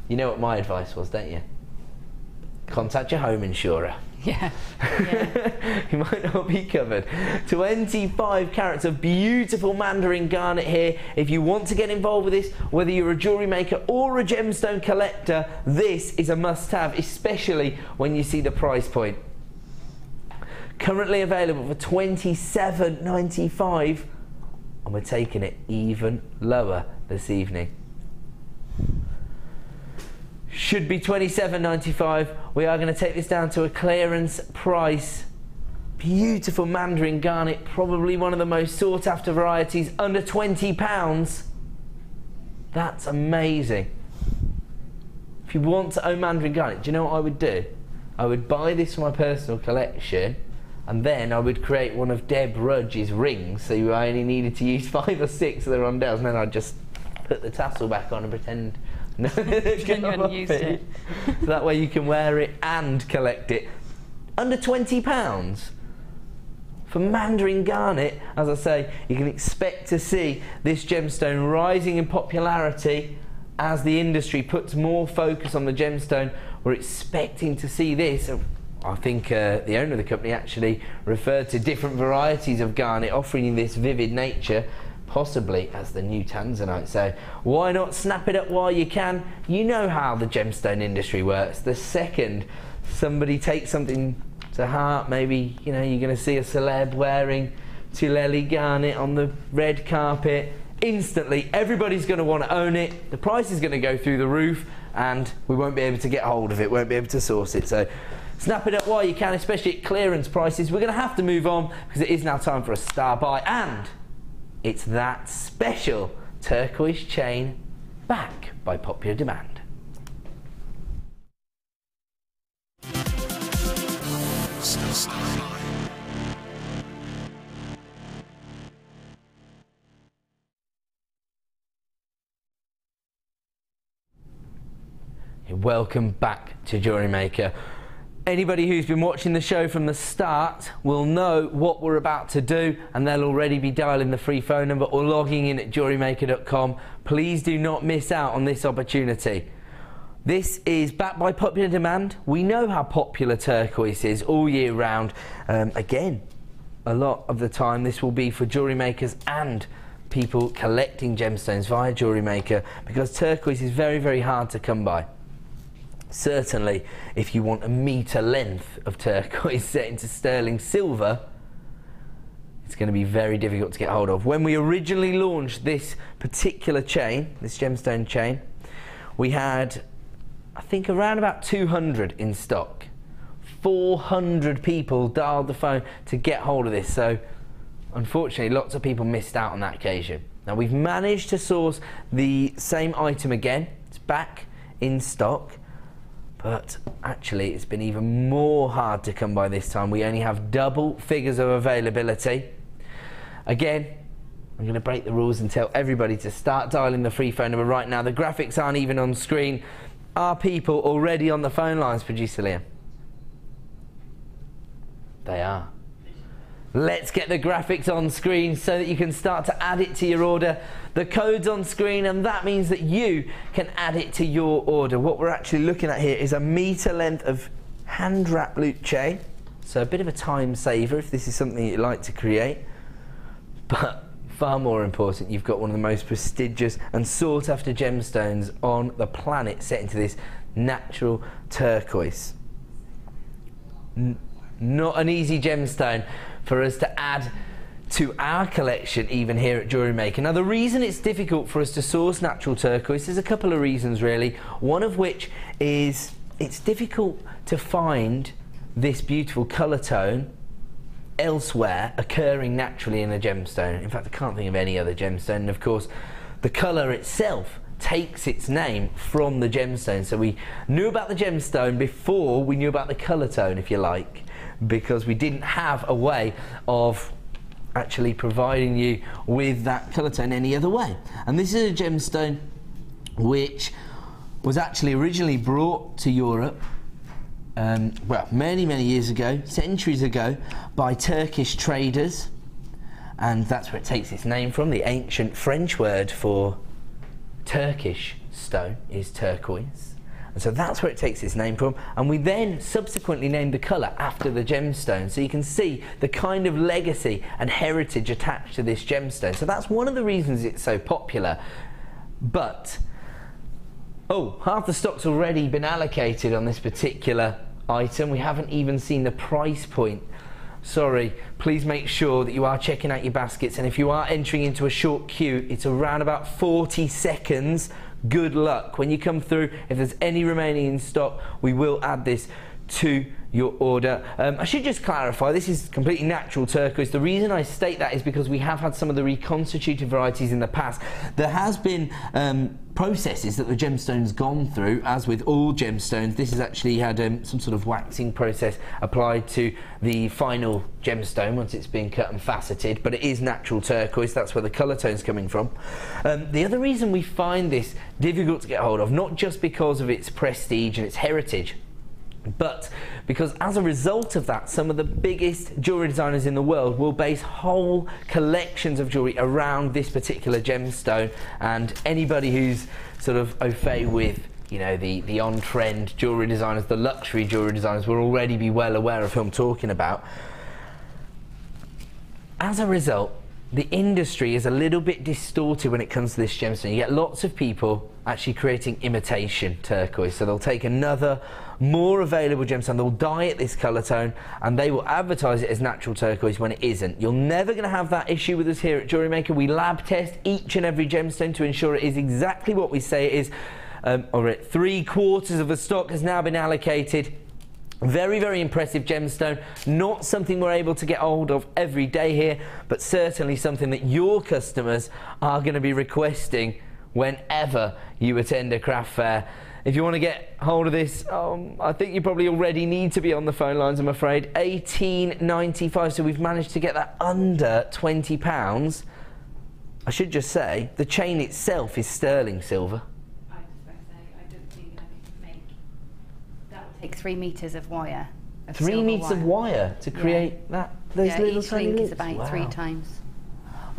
You know what my advice was, don't you? Contact your home insurer. Yeah. You might not be covered. 25 carats of beautiful mandarin garnet here. If you want to get involved with this, whether you're a jewellery maker or a gemstone collector, this is a must-have, especially when you see the price point. Currently available for $27.95, and we're taking it even lower this evening. Should be $27.95. We are going to take this down to a clearance price. Beautiful mandarin garnet, probably one of the most sought after varieties, under £20. That's amazing. If you want to own mandarin garnet, do you know what I would do? I would buy this for my personal collection and then I would create one of Deb Rudge's rings, so I only needed to use 5 or 6 of the Rondelles, and then I'd just put the tassel back on and pretend no, you hadn't used it. So that way you can wear it and collect it. Under £20 for Mandarin Garnet. As I say, you can expect to see this gemstone rising in popularity as the industry puts more focus on the gemstone. We're expecting to see this. I think the owner of the company actually referred to different varieties of garnet offering this vivid nature, possibly as the new tanzanite. So why not snap it up while you can? You know how the gemstone industry works. The second somebody takes something to heart, maybe you're going to see a celeb wearing Tulele garnet on the red carpet, instantly everybody's going to want to own it, the price is going to go through the roof, and we won't be able to get hold of it, won't be able to source it. So snap it up while you can, especially at clearance prices. We're going to have to move on because it is now time for a star buy, and it's that special turquoise chain back by popular demand. Welcome back to Jewellery Maker. Anybody who's been watching the show from the start will know what we're about to do, and they'll already be dialing the free phone number or logging in at JewelleryMaker.com. Please do not miss out on this opportunity. This is backed by popular demand. We know how popular turquoise is all year round. Again, a lot of the time this will be for jewellery makers and people collecting gemstones via Jewellery Maker, because turquoise is very, very hard to come by. Certainly, if you want a metre length of turquoise set into sterling silver, it's going to be very difficult to get hold of. When we originally launched this particular chain, this gemstone chain, we had, I think, around about 200 in stock. 400 people dialed the phone to get hold of this, so unfortunately lots of people missed out on that occasion. Now we've managed to source the same item again. It's back in stock, but actually it's been even more hard to come by this time. We only have double figures of availability. Again, I'm going to break the rules and tell everybody to start dialing the free phone number right now. The graphics aren't even on screen. Are people already on the phone lines, producer Liam? They are. Let's get the graphics on screen so that you can start to add it to your order. The code's on screen, and that means that you can add it to your order. What we're actually looking at here is a metre length of hand wrap loop chain. So a bit of a time saver if this is something you'd like to create. But far more important, you've got one of the most prestigious and sought after gemstones on the planet set into this natural turquoise. Not an easy gemstone for us to add to our collection, even here at Jewellery Maker. Now the reason it's difficult for us to source natural turquoise, there's a couple of reasons really. One of which is it's difficult to find this beautiful colour tone elsewhere occurring naturally in a gemstone. In fact, I can't think of any other gemstone, and of course the colour itself takes its name from the gemstone. So we knew about the gemstone before we knew about the colour tone, if you like, because we didn't have a way of actually providing you with that colour tone any other way. And this is a gemstone which was actually originally brought to Europe well, many years ago, centuries ago, by Turkish traders, and that's where it takes its name from. The ancient French word for Turkish stone is turquoise, and so that's where it takes its name from. And we then subsequently named the colour after the gemstone, so you can see the kind of legacy and heritage attached to this gemstone. So that's one of the reasons it's so popular. But oh, half the stock's already been allocated on this particular item. We haven't even seen the price point. Sorry, please make sure that you are checking out your baskets, and if you are entering into a short queue, it's around about 40 seconds. Good luck. When you come through, if there's any remaining in stock, we will add this to your order. I should just clarify, this is completely natural turquoise. The reason I state that is because we have had some of the reconstituted varieties in the past. There has been processes that the gemstone's gone through. As with all gemstones, this has actually had some sort of waxing process applied to the final gemstone once it's been cut and faceted, but it is natural turquoise. That's where the colour tone's coming from. The other reason we find this difficult to get hold of, not just because of its prestige and its heritage, but because as a result of that, some of the biggest jewellery designers in the world will base whole collections of jewellery around this particular gemstone. And anybody who's sort of au fait with, you know, the on-trend jewellery designers, the luxury jewellery designers, will already be well aware of who I'm talking about. As a result, the industry is a little bit distorted when it comes to this gemstone. You get lots of people actually creating imitation turquoise. So they'll take another more available gemstone, they'll dye it this colour tone, and they will advertise it as natural turquoise when it isn't. You're never going to have that issue with us here at JewelleryMaker. We lab test each and every gemstone to ensure it is exactly what we say it is. Alright, 3/4 of the stock has now been allocated. Very, very impressive gemstone. Not something we're able to get hold of every day here, but certainly something that your customers are going to be requesting whenever you attend a craft fair. If you want to get hold of this, I think you probably already need to be on the phone lines, I'm afraid. $18.95, so we've managed to get that under £20. I should just say, the chain itself is sterling silver. I don't think I can make. That will take 3 metres of wire. 3 meters of wire to create that. Those little each tiny link loops. is about 3 times.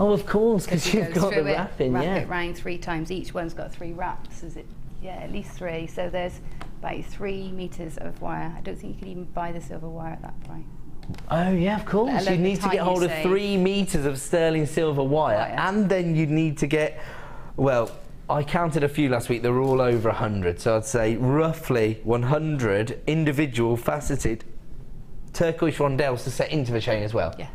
Oh, of course, because you've got the wrapping, wrap it round 3 times. Each one's got 3 wraps, is it? Yeah, at least 3. So there's about 3 meters of wire. I don't think you can even buy the silver wire at that price. Oh yeah, of course. You need to get hold of 3 meters of sterling silver wire, and then you need to get, well, I counted a few last week. They were all over 100. So I'd say roughly 100 individual faceted turquoise rondelles to set into the chain as well. Yes.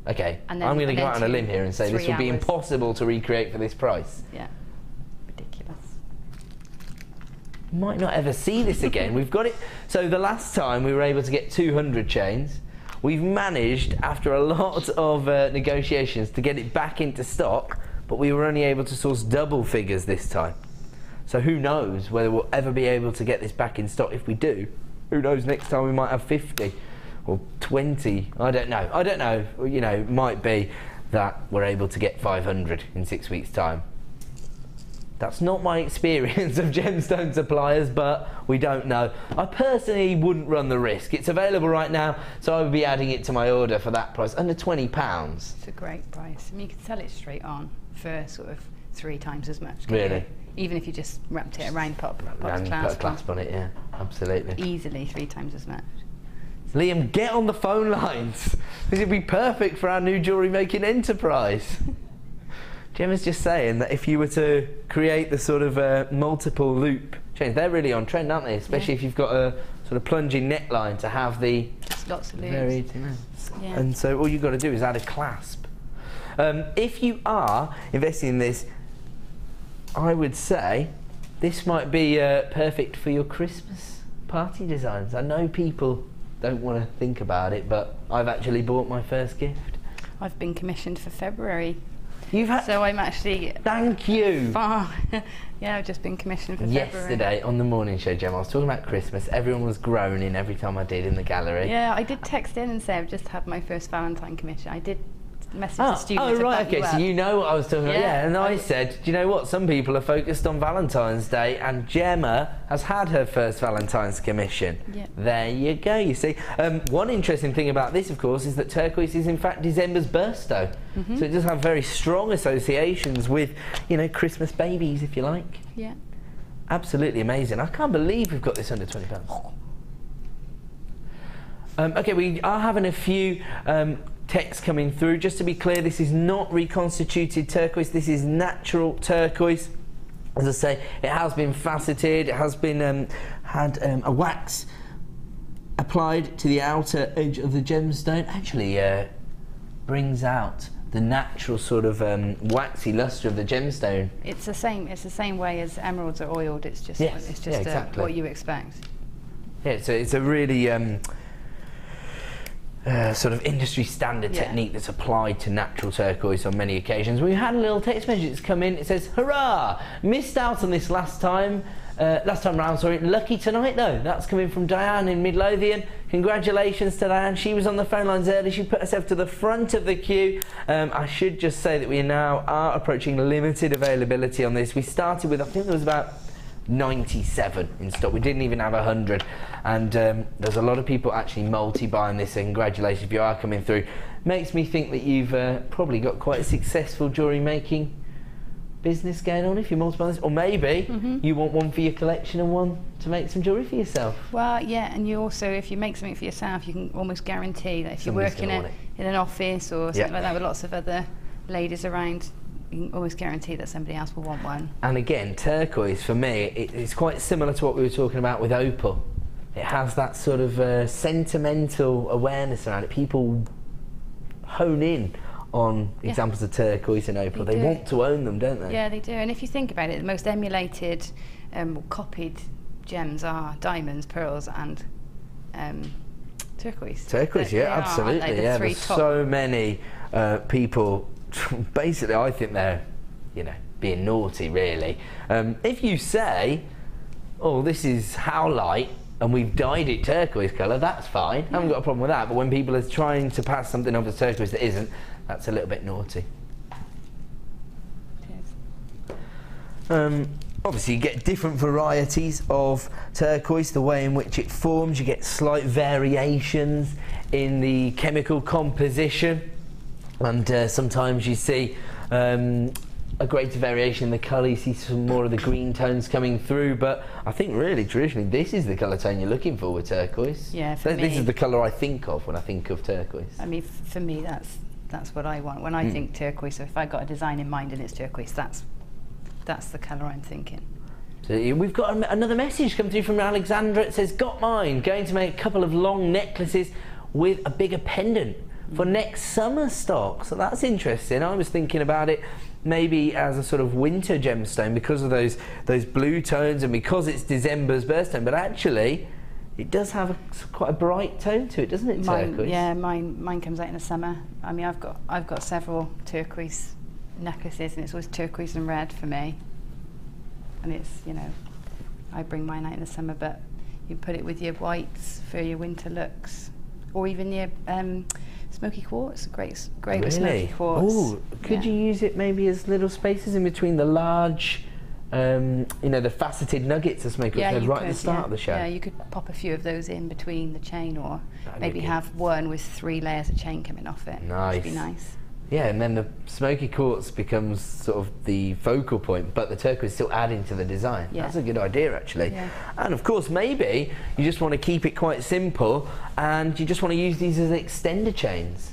Okay. I'm going to go out on a limb here and say this would be impossible to recreate for this price. Yeah. Ridiculous. Might not ever see this again. We've got it. So the last time we were able to get 200 chains. We've managed, after a lot of negotiations, to get it back into stock, but we were only able to source double figures this time. So who knows whether we'll ever be able to get this back in stock. If we do, who knows, next time we might have 50 or 20. I don't know. I don't know. You know, it might be that we're able to get 500 in 6 weeks' time. That's not my experience of gemstone suppliers, but we don't know. I personally wouldn't run the risk. It's available right now, so I would be adding it to my order for that price, under £20. It's a great price. I mean, you could sell it straight on for sort of 3 times as much. Really? Even if you just wrapped it around, put a clasp on it, yeah, absolutely. Easily 3 times as much. Liam, get on the phone lines. This would be perfect for our new jewellery making enterprise. Gemma's just saying that if you were to create the sort of multiple loop chains, they're really on trend, aren't they? Especially if you've got a sort of plunging neckline to have the lots of loops. Yeah. And so all you've got to do is add a clasp. If you are investing in this, I would say this might be perfect for your Christmas party designs. I know people don't want to think about it, but I've actually bought my first gift. I've been commissioned for February. You've had. So I'm actually. Thank you. Yeah, I've just been commissioned for Yesterday February. Yesterday on the morning show, Gemma, I was talking about Christmas. Everyone was groaning every time I did in the gallery. Yeah, I did text in and say I've just had my first Valentine commission. I did message the studio. Oh right, okay. So you know what I was talking about. Yeah, and I said, do you know what? Some people are focused on Valentine's Day, and Gemma has had her first Valentine's commission. Yeah. There you go. You see, one interesting thing about this, of course, is that turquoise is in fact December's birthstone, so it does have very strong associations with, you know, Christmas babies, if you like. Yeah. Absolutely amazing. I can't believe we've got this under £20. Okay, we are having a few text coming through. Just to be clear, this is not reconstituted turquoise, this is natural turquoise. As I say, it has been faceted, it has been had a wax applied to the outer edge of the gemstone. Actually brings out the natural sort of waxy luster of the gemstone. It's the same way as emeralds are oiled. It's just exactly what you expect. Yeah, so it's a really sort of industry standard technique that's applied to natural turquoise on many occasions. We had a little text message that's come in. It says, "Hurrah! Missed out on this last time round, sorry. Lucky tonight though." That's coming from Diane in Midlothian. Congratulations to Diane. She was on the phone lines early. She put herself to the front of the queue. I should just say that we now are approaching limited availability on this. We started with, I think there was about 97 in stock. We didn't even have 100, and there's a lot of people actually multi-buying this, so congratulations if you are coming through. Makes me think that you've probably got quite a successful jewellery making business going on if you multiply this, or maybe you want one for your collection and one to make some jewellery for yourself. Well, yeah, and you also, if you make something for yourself, you can almost guarantee that if you work in an office or something like that with lots of other ladies around, you can almost guarantee that somebody else will want one. And again, turquoise for me, it's quite similar to what we were talking about with Opal. It has that sort of sentimental awareness around it. People hone in on examples of turquoise and Opal. They want to own them, don't they? Yeah, they do. And if you think about it, the most emulated, copied gems are diamonds, pearls, and turquoise. Turquoise, yeah, absolutely. Yeah, there's so many people. Basically, I think they're, you know, being naughty, really. If you say, "Oh, this is howlite," and we've dyed it turquoise colour, that's fine. I haven't got a problem with that. But when people are trying to pass something off as turquoise that isn't, that's a little bit naughty. Obviously, you get different varieties of turquoise, the way in which it forms. You get slight variations in the chemical composition. And sometimes you see a greater variation in the colour. You see some more of the green tones coming through, but I think really traditionally this is the colour tone you're looking for with turquoise. Yeah, for me, this is the colour I think of when I think of turquoise. I mean, for me, that's what I want when I think turquoise. So if I got a design in mind and it's turquoise, that's the colour I'm thinking. So we've got another message come through from Alexandra. It says, "Got mine. Going to make a couple of long necklaces with a bigger pendant for next summer stock." So that's interesting. I was thinking about it maybe as a sort of winter gemstone because of those blue tones and because it's December's birthstone, but actually it does have quite a bright tone to it, doesn't it, turquoise? Yeah, mine comes out in the summer. I mean, I've got several turquoise necklaces, and it's always turquoise and red for me. And it's, you know, I bring mine out in the summer, but you put it with your whites for your winter looks, or even your smoky quartz. Great with smoky quartz. Oh, could you use it maybe as little spaces in between the large, you know, the faceted nuggets of smoky quartz right at the start of the show? Yeah, you could pop a few of those in between the chain, or maybe have one with 3 layers of chain coming off it. Nice. Which would be nice. Yeah, and then the smoky quartz becomes sort of the focal point, but the turquoise is still adding to the design. Yeah. That's a good idea, actually. Yeah. And of course, maybe you just want to keep it quite simple and you just want to use these as extender chains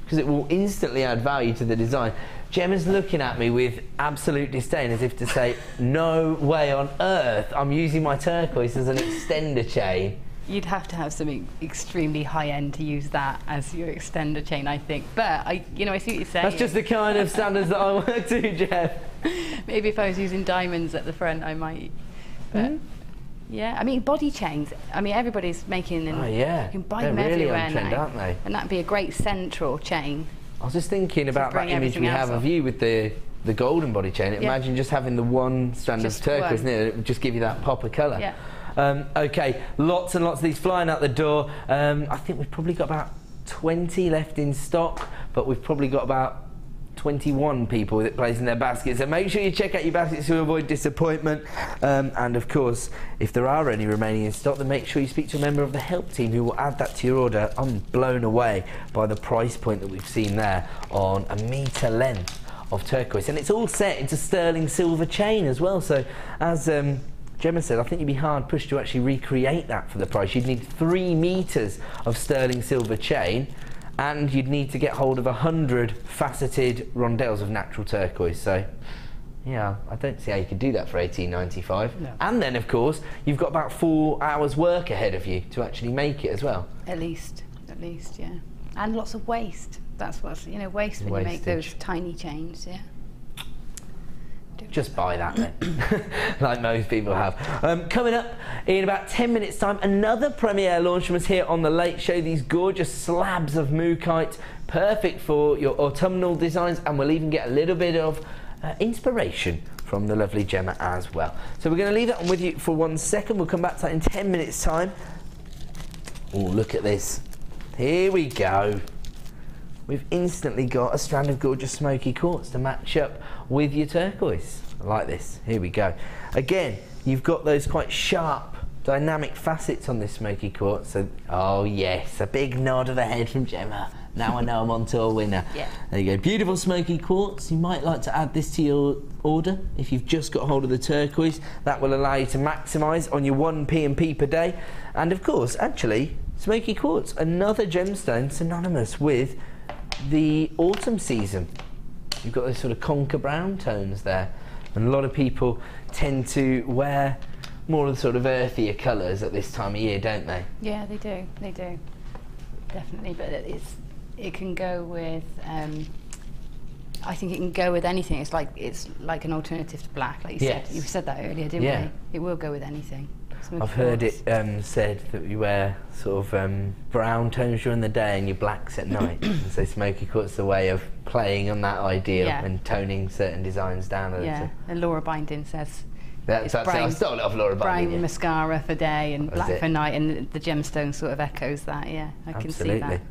because it will instantly add value to the design. Gemma's looking at me with absolute disdain as if to say, "No way on earth I'm using my turquoise as an extender chain." You'd have to have something extremely high-end to use that as your extender chain, I think. But I see what you're saying. That's just the kind of standards that I work to, Jeff. Maybe if I was using diamonds at the front, I might. But yeah, I mean, body chains. I mean, everybody's making them. Oh yeah, you can buy them everywhere now, aren't they? And that'd be a great central chain. I was just thinking about that image we have of you with the golden body chain. Imagine just having the one strand of turquoise in it. It would just give you that pop of colour. Yeah. Okay, lots and lots of these flying out the door. I think we've probably got about 20 left in stock, but we've probably got about 21 people that place in their baskets. So make sure you check out your baskets to avoid disappointment. And of course, if there are any remaining in stock, then make sure you speak to a member of the help team who will add that to your order. I'm blown away by the price point that we've seen there on a metre length of turquoise. And it's all set into sterling silver chain as well. So as Gemma said, I think you'd be hard pushed to actually recreate that for the price. You'd need 3 meters of sterling silver chain, and you'd need to get hold of 100 faceted rondelles of natural turquoise. So, yeah, I don't see how you could do that for $18.95. No. And then, of course, you've got about 4 hours work ahead of you to actually make it as well. At least, yeah. And lots of waste. That's what's, waste when you make those tiny chains, yeah. Do just buy that then, like most people have. Coming up in about 10 minutes time, another premiere launch from us here on The Late Show. These gorgeous slabs of Mookite, perfect for your autumnal designs, and we'll even get a little bit of inspiration from the lovely Gemma as well. So we're going to leave that on with you for 1 second. We'll come back to that in 10 minutes time. Oh, look at this. Here we go. We've instantly got a strand of gorgeous smoky quartz to match up with your turquoise. I like this. Here we go. Again, you've got those quite sharp, dynamic facets on this smoky quartz. So, oh yes, a big nod of the head from Gemma. Now I know I'm on to a winner. Yeah. There you go. Beautiful smoky quartz. You might like to add this to your order if you've just got hold of the turquoise. That will allow you to maximise on your 1 P&P per day. And of course, actually, smoky quartz, another gemstone synonymous with the autumn season. You've got those sort of conker brown tones there, and a lot of people tend to wear more of the sort of earthier colours at this time of year, don't they? Yeah, they do. They do, definitely. But it can go with. I think it can go with anything. It's like an alternative to black, like you said. You said that earlier, didn't we? It will go with anything. I've heard it said that you wear sort of brown tones during the day and your blacks at night. And so smoky quartz is a way of playing on that idea and toning certain designs down a little. Yeah, and Laura Binding says that's brown, I stole it off Laura Binding. Brown mascara for day and black for night, and the gemstone sort of echoes that. Yeah, I can see that.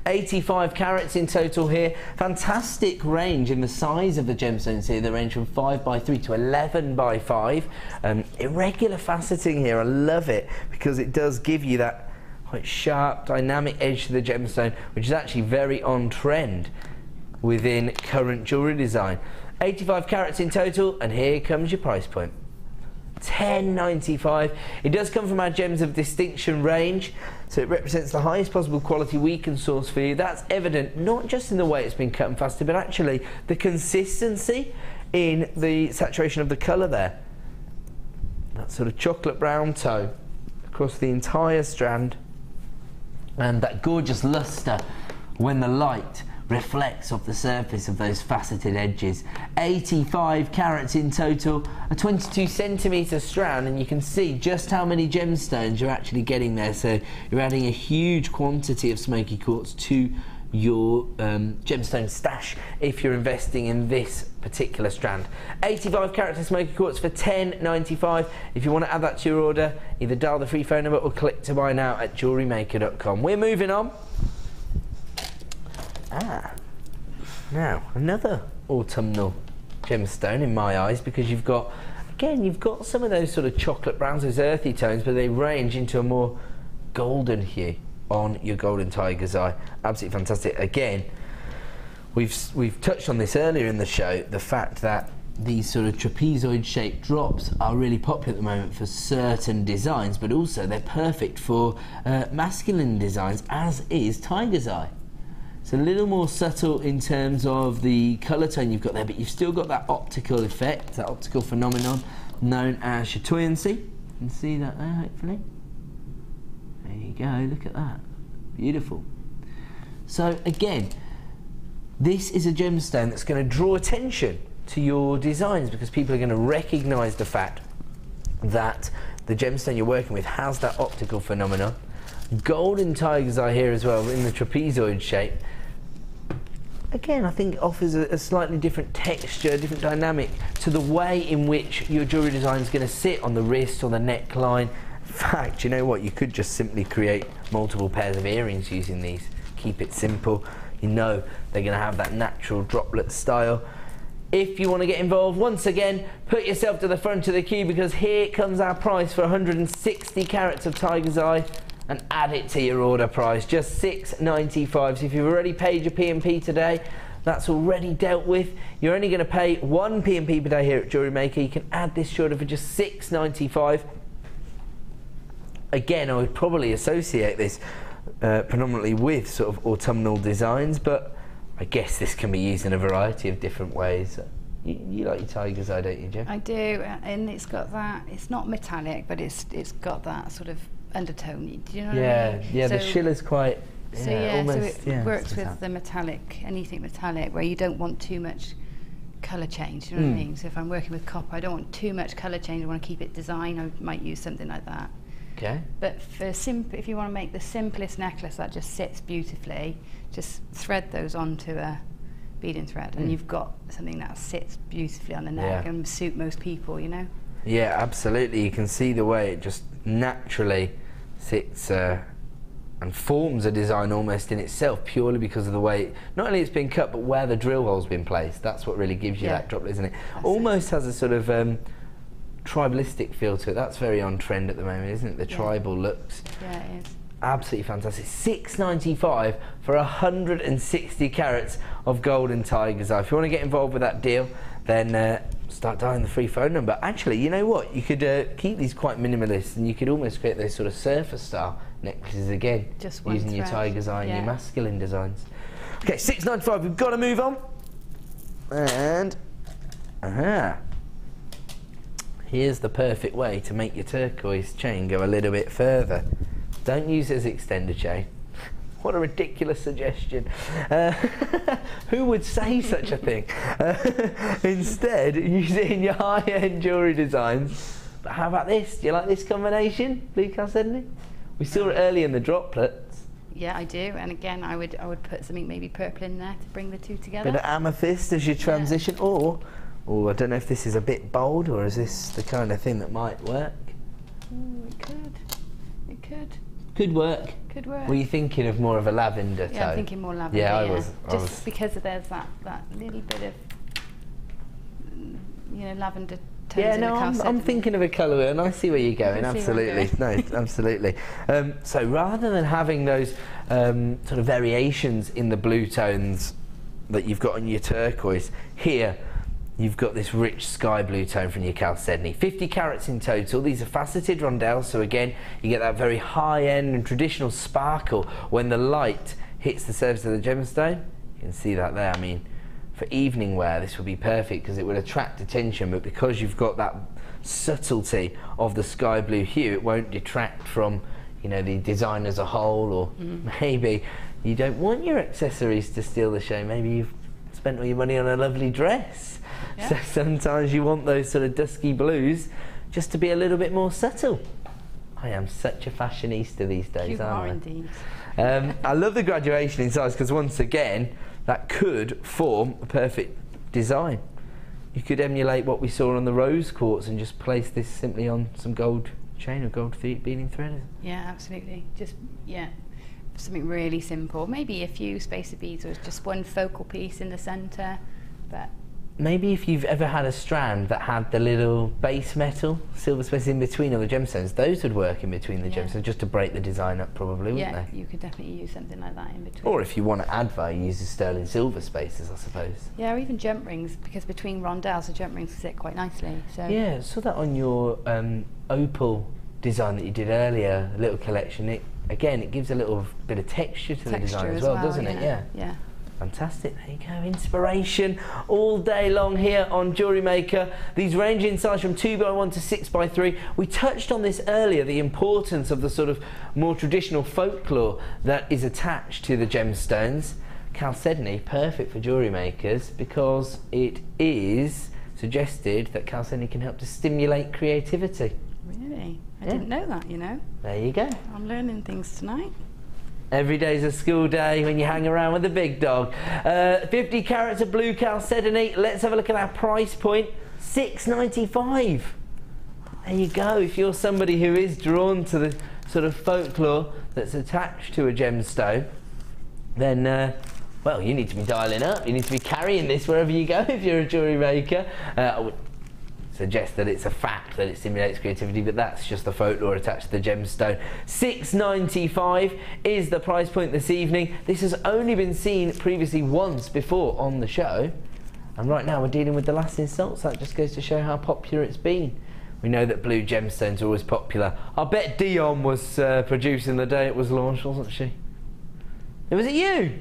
85 carats in total here. Fantastic range in the size of the gemstones here. They range from 5x3 to 11x5. Irregular faceting here. I love it because it does give you that quite sharp, dynamic edge to the gemstone, which is actually very on trend within current jewellery design. 85 carats in total, and here comes your price point. $10.95. It does come from our Gems of Distinction range, so it represents the highest possible quality we can source for you. That's evident not just in the way it's been cut and faceted, but actually the consistency in the saturation of the colour there. That sort of chocolate brown tone across the entire strand, and that gorgeous lustre when the light reflects off the surface of those faceted edges. 85 carats in total, a 22 centimetre strand, and you can see just how many gemstones you're actually getting there. So you're adding a huge quantity of smoky quartz to your gemstone stash if you're investing in this particular strand. 85 carats of smoky quartz for $10.95. If you want to add that to your order, either dial the free phone number or click to buy now at JewelleryMaker.com. We're moving on. Now another autumnal gemstone in my eyes, because you've got some of those sort of chocolate browns, those earthy tones, but they range into a more golden hue on your golden tiger's eye. Absolutely fantastic. Again, we've touched on this earlier in the show, the fact that these sort of trapezoid shaped drops are really popular at the moment for certain designs, but also they're perfect for masculine designs, as is tiger's eye. It's a little more subtle in terms of the colour tone you've got there, but you've still got that optical effect, that optical phenomenon known as chatoyancy. You can see that there, hopefully. There you go, look at that. Beautiful. So again, this is a gemstone that's going to draw attention to your designs, because people are going to recognise the fact that the gemstone you're working with has that optical phenomenon. Golden tiger's eye here as well in the trapezoid shape. Again, I think offers a slightly different texture, different dynamic to the way in which your jewellery design is going to sit on the wrist or the neckline. In fact, you know what? You could just simply create multiple pairs of earrings using these. Keep it simple. You know they're going to have that natural droplet style. If you want to get involved, once again, put yourself to the front of the queue, because here comes our price for 160 carats of tiger's eye. And add it to your order price, just $6.95. So if you've already paid your P&P today, that's already dealt with. You're only going to pay 1 P&P per day here at Jewellery Maker. You can add this to your order for just $6.95. Again, I would probably associate this predominantly with sort of autumnal designs, but I guess this can be used in a variety of different ways. You like your tiger's eye, don't you, Jem? I do, and it's got that, it's not metallic, but it's got that sort of undertone. Do you know what I mean? Yeah, so, the shiller's quite. Almost, so it works with the metallic, anything metallic, where you don't want too much colour change, you know what I mean? So if I'm working with copper, I don't want too much colour change, I want to keep it design, I might use something like that. Okay. But for if you want to make the simplest necklace that just sits beautifully, just thread those onto a beading thread and you've got something that sits beautifully on the neck and suit most people, you know? Yeah, absolutely. You can see the way it just naturally sits and forms a design almost in itself, purely because of the way not only it's been cut but where the drill hole's been placed. That's what really gives you that droplet, isn't it? Almost has a sort of tribalistic feel to it. That's very on trend at the moment, isn't it? The tribal looks. Yeah, it is. Absolutely fantastic. $6.95 for 160 carats of golden tiger's eye. If you want to get involved with that deal, then start dialing the free phone number. Actually, you know what? You could keep these quite minimalist, and you could almost create those sort of surfer style necklaces again, just one using thread. your tiger's eye and your masculine designs. Okay, $6.95. We've got to move on. And here's the perfect way to make your turquoise chain go a little bit further. Don't use it as extender chain. What a ridiculous suggestion. Who would say such a thing? Instead, use it in your high-end jewellery designs. But how about this? Do you like this combination, blue chalcedony? We saw it early in the droplets. Yeah, I do. And again, I would put something maybe purple in there to bring the two together. Bit of amethyst as you transition, or I don't know if this is a bit bold, or is this the kind of thing that might work? Ooh, it could. It could. Could work. Could work. Were you thinking of more of a lavender tone? Yeah, I'm thinking more lavender. Yeah, I was. Just because there's that little bit of, you know, lavender tones in the chalcedony. I'm thinking of a colour, and I see where you're going. Absolutely, no, absolutely. So rather than having those sort of variations in the blue tones that you've got on your turquoise, here you've got this rich sky blue tone from your chalcedony. 50 carats in total. These are faceted rondelles, so again you get that very high-end and traditional sparkle when the light hits the surface of the gemstone. You can see that there. I mean, for evening wear this would be perfect because it would attract attention, but because you've got that subtlety of the sky blue hue, it won't detract from, you know, the design as a whole, or maybe you don't want your accessories to steal the show. Maybe you've spent all your money on a lovely dress. Yeah. So sometimes you want those sort of dusky blues just to be a little bit more subtle. I am such a fashionista these days, aren't I? You are indeed. I love the graduation in size because once again that could form a perfect design. You could emulate what we saw on the rose quartz and just place this simply on some gold chain or gold beading thread. Yeah, absolutely. Just something really simple. Maybe a few spacer beads or just one focal piece in the centre, but maybe if you've ever had a strand that had the little base metal, silver space in between all the gemstones, those would work in between the gemstones just to break the design up probably, wouldn't they? Yeah, you could definitely use something like that in between. Or if you want to add value, use the sterling silver spaces, I suppose. Yeah, or even jump rings, because between rondelles the jump rings sit quite nicely. So yeah, I saw that on your Opal design that you did earlier, a little collection. It gives a little bit of texture to the design as well, doesn't it? Yeah. Fantastic, there you go, inspiration all day long here on JewelleryMaker. These range in size from 2x1 to 6x3. We touched on this earlier, the importance of the sort of more traditional folklore that is attached to the gemstones. Chalcedony, perfect for jewellery makers because it is suggested that chalcedony can help to stimulate creativity. Really? I didn't know that, you know. There you go. I'm learning things tonight. Every day's a school day when you hang around with the big dog. 50 carats of blue chalcedony. Let's have a look at our price point. $6.95. There you go. If you're somebody who is drawn to the sort of folklore that's attached to a gemstone, then well, you need to be dialing up. You need to be carrying this wherever you go if you're a jewellery maker. I would suggest that it's a fact that it stimulates creativity, but that's just the folklore attached to the gemstone. $6.95 is the price point this evening. This has only been seen previously once before on the show, and right now we're dealing with the last insult, so that just goes to show how popular it's been. We know that blue gemstones are always popular. I bet Dion was producing the day it was launched, wasn't she? Was it you?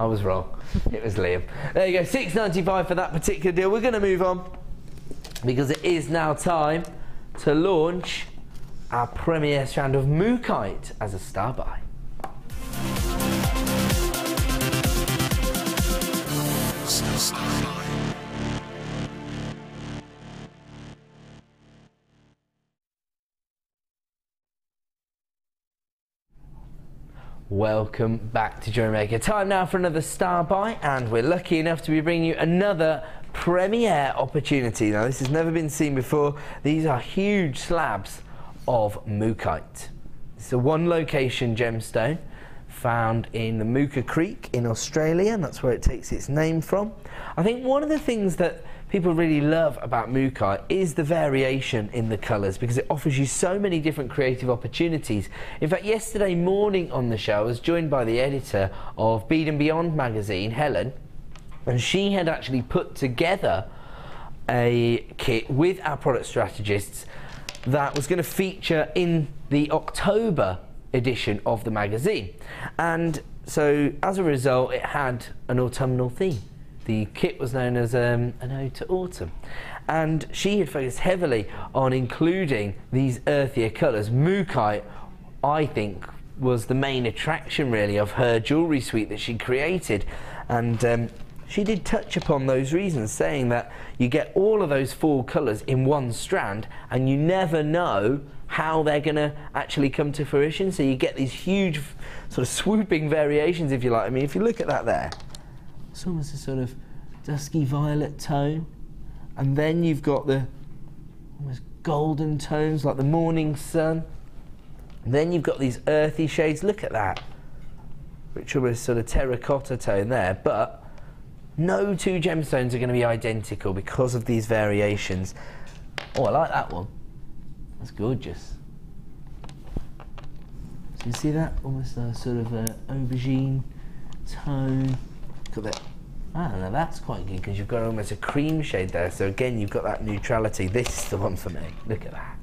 I was wrong. It was Liam. There you go, $6.95 for that particular deal. We're going to move on because it is now time to launch our premier strand of Mookite as a star buy. Start by. Welcome back to JewelleryMaker. Time now for another Star Buy, and we're lucky enough to be bringing you another premiere opportunity. Now, this has never been seen before. These are huge slabs of Mookite. It's a one location gemstone found in the Mooka Creek in Australia, and that's where it takes its name from. I think one of the things that people really love about Mookite is the variation in the colours, because it offers you so many different creative opportunities. In fact, yesterday morning on the show I was joined by the editor of Bead & Beyond magazine, Helen, and she had actually put together a kit with our product strategists that was going to feature in the October edition of the magazine. And so as a result, it had an autumnal theme. The kit was known as an ode to autumn, and she had focused heavily on including these earthier colours. Mookite, I think, was the main attraction really of her jewellery suite that she created, and she did touch upon those reasons, saying that you get all of those four colours in one strand and you never know how they're going to actually come to fruition, so you get these huge sort of swooping variations, if you like. I mean, if you look at that there, it's almost a sort of dusky violet tone, and then you've got the almost golden tones like the morning sun, and then you've got these earthy shades. Look at that, which are a sort of terracotta tone there, but no two gemstones are going to be identical because of these variations. Oh, I like that one. That's gorgeous. So you see that? Almost a sort of aubergine tone. Got that. Ah, now that's quite good because you've got almost a cream shade there. So again, you've got that neutrality. This is the one for me. Look at that.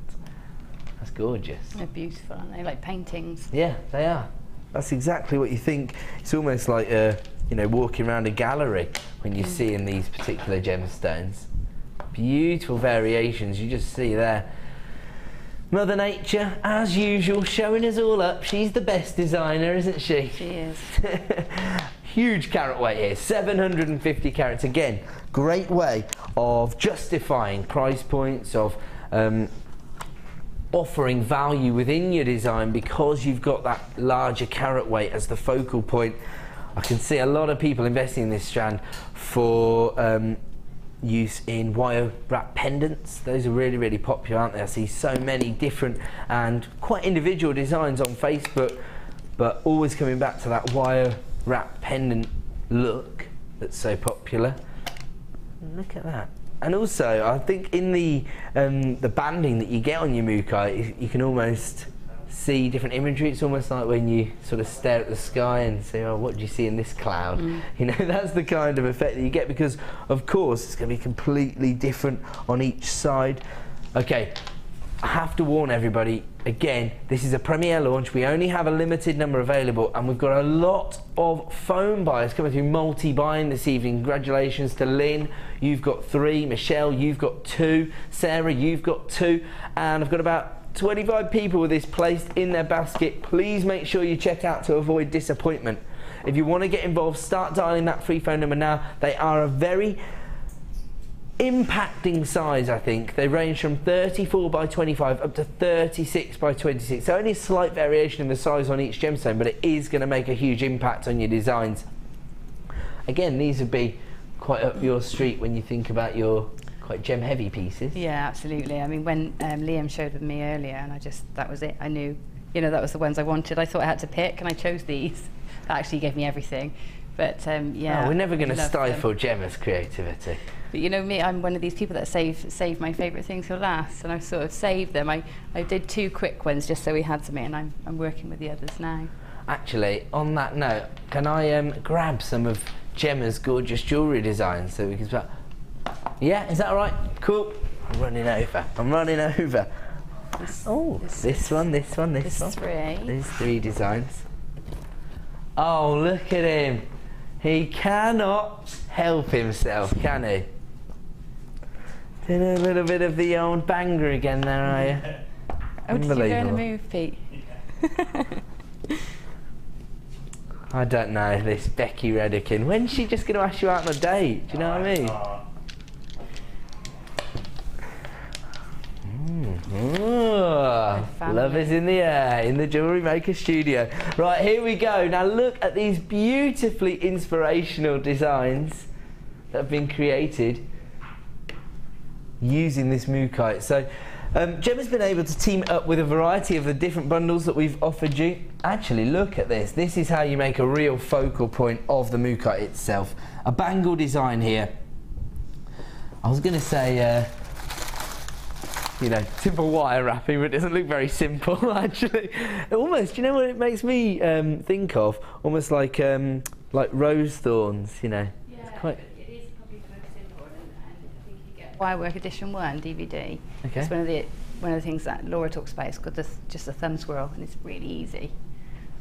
That's gorgeous. They're beautiful, aren't they? Like paintings. Yeah, they are. That's exactly what you think. It's almost like you know, walking around a gallery when you're seeing these particular gemstones. Beautiful variations. You just see there. Mother Nature, as usual, showing us all up. She's the best designer, isn't she? She is. Huge carat weight here, 750 carats. Again, great way of justifying price points, of offering value within your design because you've got that larger carat weight as the focal point. I can see a lot of people investing in this strand for use in wire wrap pendants. Those are really, really popular, aren't they? I see so many different and quite individual designs on Facebook, but always coming back to that wire wrap pendant look that's so popular. Look at that. And also, I think in the banding that you get on your Mookite, you can almost see different imagery. It's almost like when you sort of stare at the sky and say, oh, what do you see in this cloud? You know, that's the kind of effect that you get, because of course it's going to be completely different on each side. Okay, I have to warn everybody, again, this is a premiere launch. We only have a limited number available, and we've got a lot of phone buyers coming through, multi-buying this evening. Congratulations to Lynn, you've got 3, Michelle, you've got 2, Sarah, you've got 2, and I've got about 25 people with this placed in their basket. Please make sure you check out to avoid disappointment. If you want to get involved, start dialing that free phone number now. They are a very impacting size, I think. They range from 34 by 25 up to 36 by 26. So only a slight variation in the size on each gemstone, but it is going to make a huge impact on your designs. Again, these would be quite up your street when you think about your quite gem heavy pieces. Yeah, absolutely. I mean, when Liam showed with me earlier, and that was it. I knew, you know, that was the ones I wanted. I thought I had to pick, and I chose these. That actually gave me everything. But yeah, oh, we're never going to stifle Gemma's creativity. But you know me, I'm one of these people that save my favourite things for last, and I've sort of saved them. I did 2 quick ones just so we had some, and I'm working with the others now. Actually, on that note, can I grab some of Gemma's gorgeous jewellery designs so we can start? Yeah, is that all right? Cool. I'm running over. This one. These 3 designs. Oh, look at him. He cannot help himself, can he? Did a little bit of the old banger again there, are you? Oh, did you go in the move, Pete? I don't know, this Becky Redican. When's she just going to ask you out on a date? Do you know what I mean? Love is in the air in the Jewellery Maker studio. Right, here we go. Now look at these beautifully inspirational designs that have been created using this Mookite. So Gemma's been able to team up with a variety of the different bundles that we've offered you. Actually, look at this. This is how you make a real focal point of the Mookite itself. A bangle design here. I was going to say, you know, simple wire wrapping, but it doesn't look very simple, actually. Almost, you know what it makes me think of? Almost like rose thorns, you know. Yeah, it's quite... it is probably the most simple, and I think you get Wirework Edition 1 DVD. Okay. It's one of the things that Laura talks about. It's got just a thumb squirrel, and it's really easy.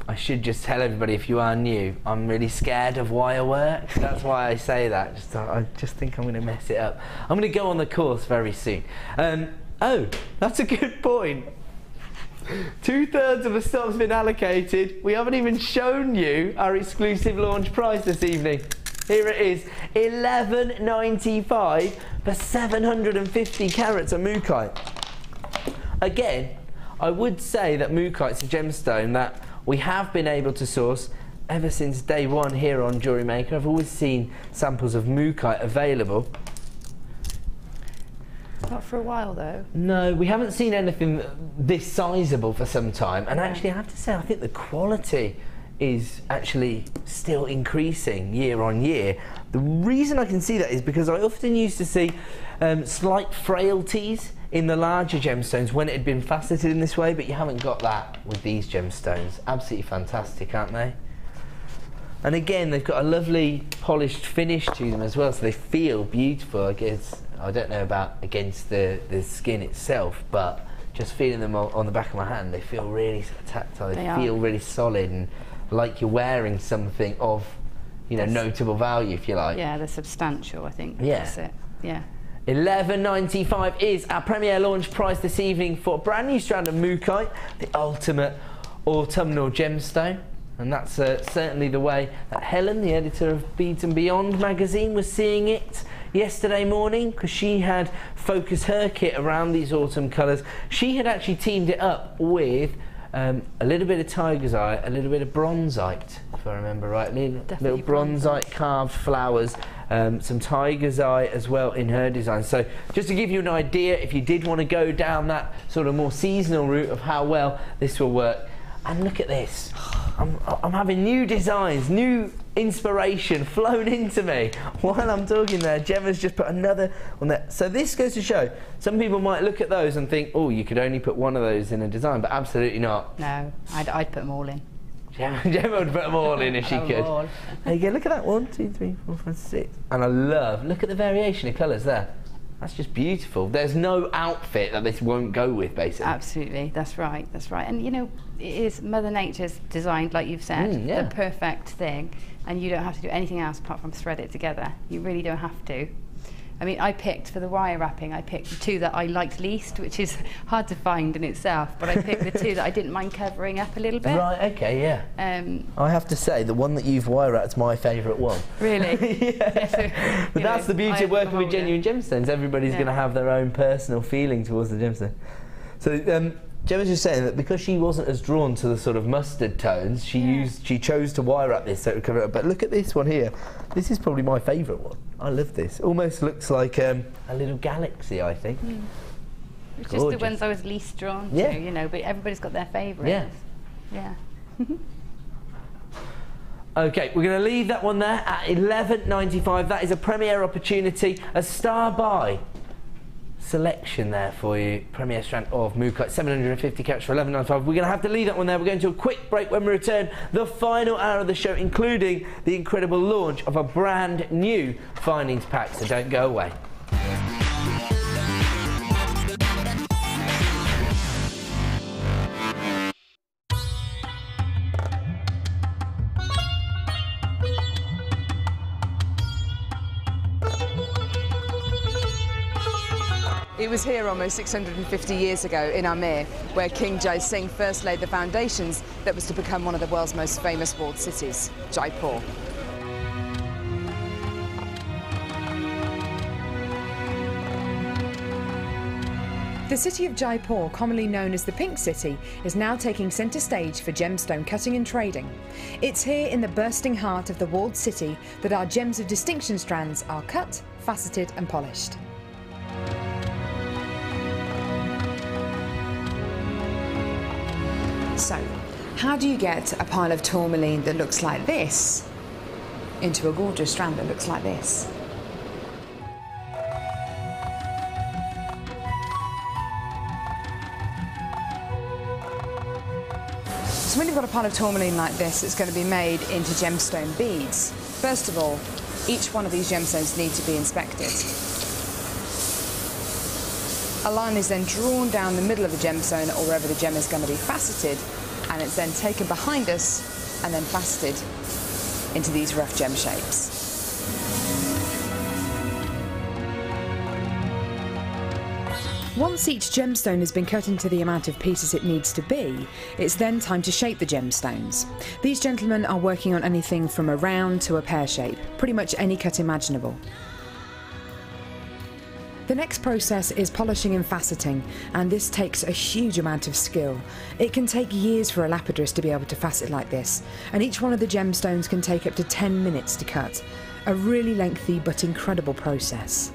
I should just tell everybody, if you are new, I'm really scared of wire work. That's why I say that. I just think I'm going to mess it up. I'm going to go on the course very soon. Oh, that's a good point. 2/3 of the stock's been allocated. We haven't even shown you our exclusive launch price this evening. Here it is, $11.95 for 750 carats of Mookite. Again, I would say that Mookite's a gemstone that we have been able to source ever since day one here on Jewellery Maker. I've always seen samples of Mookite available. Not for a while though. No, we haven't seen anything this sizable for some time, and actually I have to say I think the quality is actually still increasing year on year. The reason I can see that is because I often used to see slight frailties in the larger gemstones when it had been faceted in this way, but you haven't got that with these gemstones. Absolutely fantastic, aren't they? And again, they've got a lovely polished finish to them as well, so they feel beautiful. I guess, I don't know about against the skin itself, but just feeling them on the back of my hand, they feel really sort of tactile. They feel really solid and like you're wearing something of, you know, notable value, if you like. Yeah, they're substantial, I think. Yeah. That's it. Yeah. $11.95 is our premiere launch price this evening for a brand new strand of Mookite, the ultimate autumnal gemstone. And that's certainly the way that Helen, the editor of Beads and Beyond magazine, was seeing it yesterday morning, because she had focused her kit around these autumn colours. She had actually teamed it up with a little bit of tiger's eye, a little bit of bronzite, if I remember rightly. Little bronzite carved flowers, some tiger's eye as well in her design. So just to give you an idea, if you did want to go down that sort of more seasonal route of how well this will work. And look at this. I'm having new designs, new inspiration flown into me while I'm talking there. Gemma's just put another on there. So this goes to show, some people might look at those and think, oh, you could only put one of those in a design, but absolutely not. No, I'd put them all in. Gemma would put them all in if she could. There you go, look at that, 1, 2, 3, 4, 5, 6. And I love, look at the variation of colours there. That's just beautiful. There's no outfit that this won't go with, basically. Absolutely, that's right, that's right. And you know, it is Mother Nature's designed, like you've said, the perfect thing, and you don't have to do anything else apart from thread it together. You really don't have to. I mean, I picked, for the wire wrapping, I picked the two that I liked least, which is hard to find in itself, but I picked the two that I didn't mind covering up a little bit. Right, okay, yeah. I have to say, the one that you've wire wrapped is my favourite one. Really? Yeah. So, but that's the beauty of working with genuine gemstones. Everybody's going to have their own personal feeling towards the gemstone. So, Gemma's just saying that because she wasn't as drawn to the sort of mustard tones, she chose to wire wrap this so it would cover it up. But look at this one here. This is probably my favourite one. I love this. Almost looks like a little galaxy, I think. It's just the ones I was least drawn to, you know, but everybody's got their favourites. Yeah. Okay, we're going to leave that one there at $11.95. That is a premiere opportunity, a star buy selection there for you. Premier strand of Mookite, 750 carats for $11.95. We're going to have to leave that one there. We're going to a quick break. When we return, the final hour of the show, including the incredible launch of a brand new findings pack. So don't go away. It was here almost 650 years ago in Amir, where King Jai Singh first laid the foundations that was to become one of the world's most famous walled cities, Jaipur. The city of Jaipur, commonly known as the Pink City, is now taking centre stage for gemstone cutting and trading. It's here in the bursting heart of the walled city that our gems of distinction strands are cut, faceted and polished. So, how do you get a pile of tourmaline that looks like this into a gorgeous strand that looks like this? So when you've got a pile of tourmaline like this, it's going to be made into gemstone beads. First of all, each one of these gemstones need to be inspected. A line is then drawn down the middle of the gemstone or wherever the gem is going to be faceted, and it's then taken behind us and then faceted into these rough gem shapes. Once each gemstone has been cut into the amount of pieces it needs to be, it's then time to shape the gemstones. These gentlemen are working on anything from a round to a pear shape, pretty much any cut imaginable. The next process is polishing and faceting, and this takes a huge amount of skill. It can take years for a lapidrist to be able to facet like this, and each one of the gemstones can take up to 10 minutes to cut. A really lengthy but incredible process.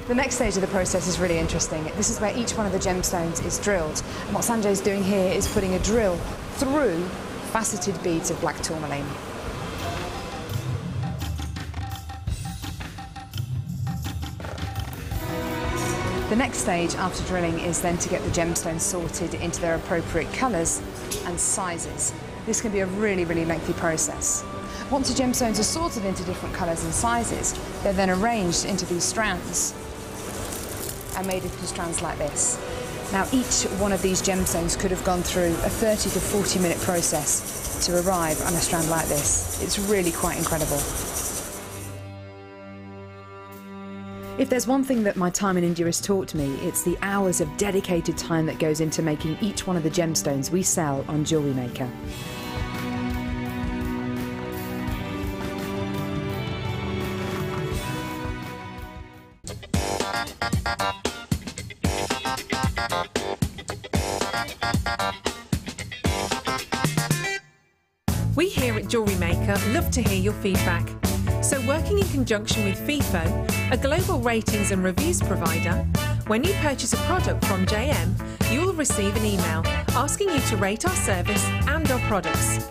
The next stage of the process is really interesting. This is where each one of the gemstones is drilled. And what Sanjay's doing here is putting a drill through faceted beads of black tourmaline. The next stage after drilling is then to get the gemstones sorted into their appropriate colours and sizes. This can be a really, really lengthy process. Once the gemstones are sorted into different colours and sizes, they're then arranged into these strands and made into strands like this. Now each one of these gemstones could have gone through a 30 to 40 minute process to arrive on a strand like this. It's really quite incredible. If there's one thing that my time in India has taught me, it's the hours of dedicated time that goes into making each one of the gemstones we sell on JewelleryMaker. We here at JewelleryMaker love to hear your feedback. So working in conjunction with FIFO, a global ratings and reviews provider, when you purchase a product from JM, you will receive an email asking you to rate our service and our products.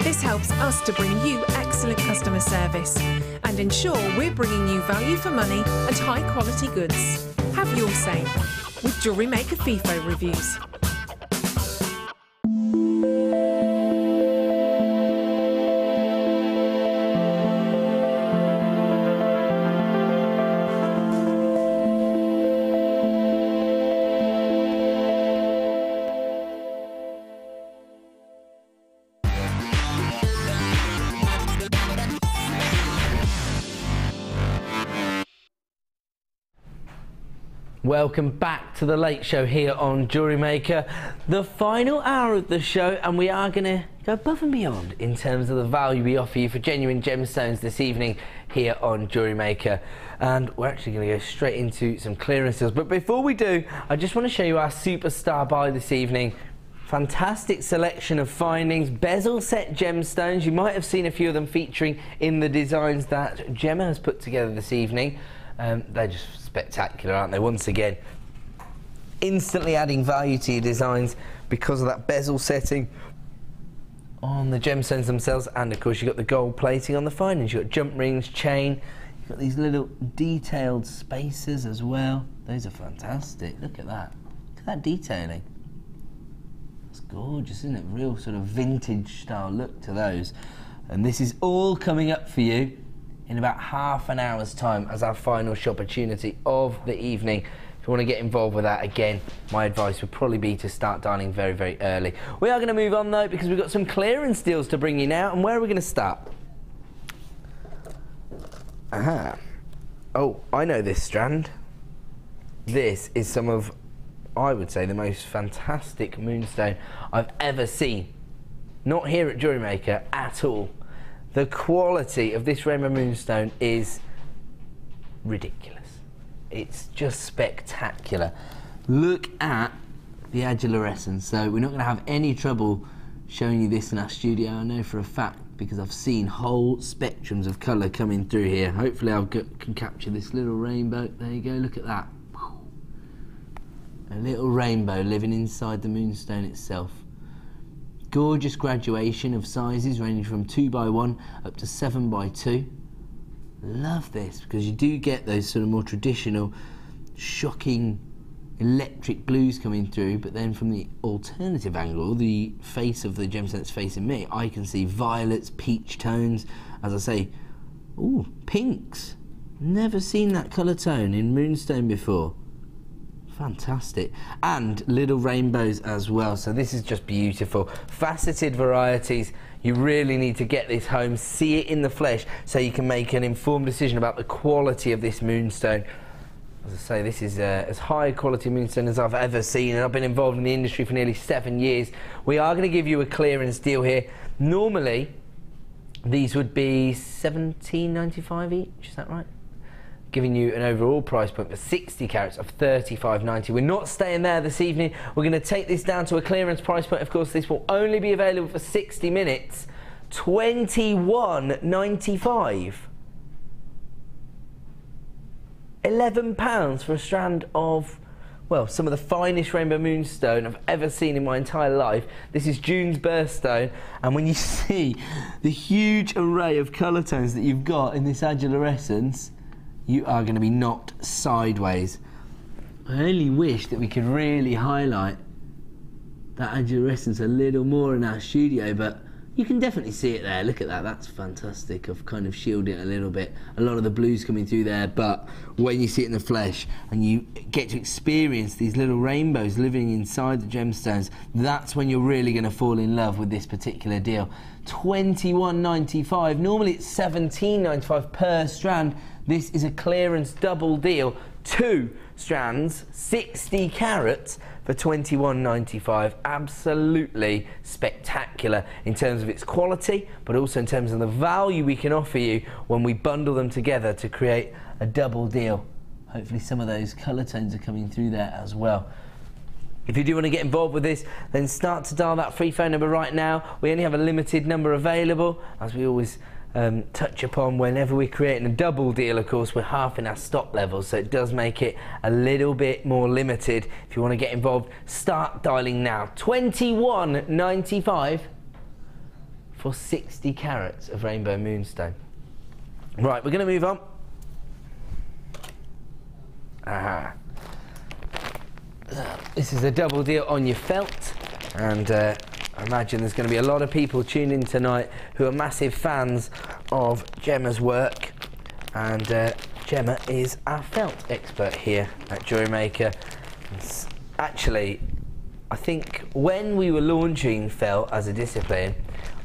This helps us to bring you excellent customer service and ensure we're bringing you value for money and high quality goods. Have your say with JewelleryMaker FIFO reviews. Welcome back to the late show here on JewelleryMaker, the final hour of the show, and we are going to go above and beyond in terms of the value we offer you for genuine gemstones this evening here on JewelleryMaker. And we're actually going to go straight into some clearance deals. But before we do, I just want to show you our superstar buy this evening. Fantastic selection of findings, bezel set gemstones. You might have seen a few of them featuring in the designs that Gemma has put together this evening. They're just spectacular, aren't they? Once again, instantly adding value to your designs because of that bezel setting on the gemstones themselves, and of course you've got the gold plating on the findings. You've got jump rings, chain, you've got these little detailed spacers as well. Those are fantastic. Look at that. Look at that detailing. It's gorgeous, isn't it? Real sort of vintage style look to those. And this is all coming up for you in about half an hour's time as our final opportunity of the evening. If you want to get involved with that, again, my advice would probably be to start dialing very, very early. We are going to move on though, because we've got some clearance deals to bring you now. And where are we going to start? Aha. Oh, I know this strand. This is some of, I would say, the most fantastic moonstone I've ever seen. Not here at JewelleryMaker at all. The quality of this rainbow moonstone is ridiculous. It's just spectacular. Look at the adularescence. So we're not going to have any trouble showing you this in our studio, I know for a fact, because I've seen whole spectrums of colour coming through here. Hopefully I can capture this little rainbow. There you go, look at that. A little rainbow living inside the moonstone itself. Gorgeous graduation of sizes ranging from 2x1 up to 7x2. Love this, because you do get those sort of more traditional, shocking electric blues coming through, but then from the alternative angle, the face of the gemstone that's facing me, I can see violets, peach tones, as I say, ooh, pinks. Never seen that colour tone in moonstone before. Fantastic. And little rainbows as well, so this is just beautiful. Faceted varieties. You really need to get this home, see it in the flesh, so you can make an informed decision about the quality of this moonstone. As I say, this is as high a quality moonstone as I've ever seen, and I've been involved in the industry for nearly 7 years. We are going to give you a clearance deal here. Normally, these would be $17.95 each, is that right? Giving you an overall price point for 60 carats of $35.90. We're not staying there this evening. We're going to take this down to a clearance price point. Of course, this will only be available for 60 minutes. $21.95. £11 for a strand of, well, some of the finest rainbow moonstone I've ever seen in my entire life. This is June's birthstone, and when you see the huge array of colour tones that you've got in this adularescence, you are going to be knocked sideways. I only wish that we could really highlight that adularescence a little more in our studio, but you can definitely see it there. Look at that, that's fantastic. I've kind of shielded it a little bit. A lot of the blues coming through there, but when you see it in the flesh and you get to experience these little rainbows living inside the gemstones, that's when you're really going to fall in love with this particular deal. $21.95, normally it's $17.95 per strand. This is a clearance double deal. 2 strands, 60 carats for $21.95. Absolutely spectacular in terms of its quality, but also in terms of the value we can offer you when we bundle them together to create a double deal. Hopefully some of those colour tones are coming through there as well. If you do want to get involved with this, then start to dial that free phone number right now. We only have a limited number available, as we always touch upon whenever we're creating a double deal. Of course, we're halving our stock levels, so it does make it a little bit more limited. If you want to get involved, start dialing now. $21.95 for 60 carats of rainbow moonstone. Right, we're going to move on. This is a double deal on your felt, and I imagine there's going to be a lot of people tuning in tonight who are massive fans of Gemma's work, and Gemma is our felt expert here at JewelleryMaker. Actually, I think when we were launching felt as a discipline,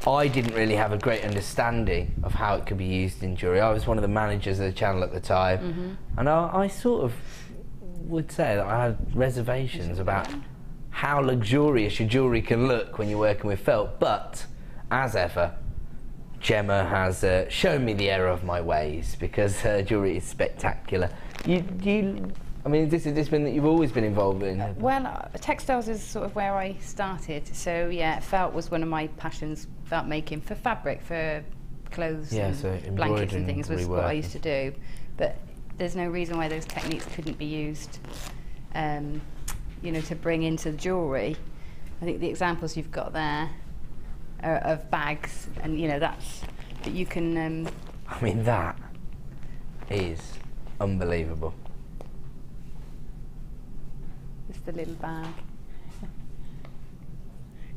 I didn't really have a great understanding of how it could be used in jewellery. I was one of the managers of the channel at the time, and I sort of would say that I had reservations about how luxurious your jewellery can look when you're working with felt, but as ever, Gemma has shown me the error of my ways, because her jewellery is spectacular. I mean, is this a discipline that you've always been involved in? Well, textiles is sort of where I started, so yeah, felt was one of my passions, felt making for fabric, for clothes, and so blankets and things was what I used to do, but there's no reason why those techniques couldn't be used, you know, to bring into the jewellery. I think the examples you've got there are of bags, and you know, that you can. I mean, that is unbelievable. Just a little bag.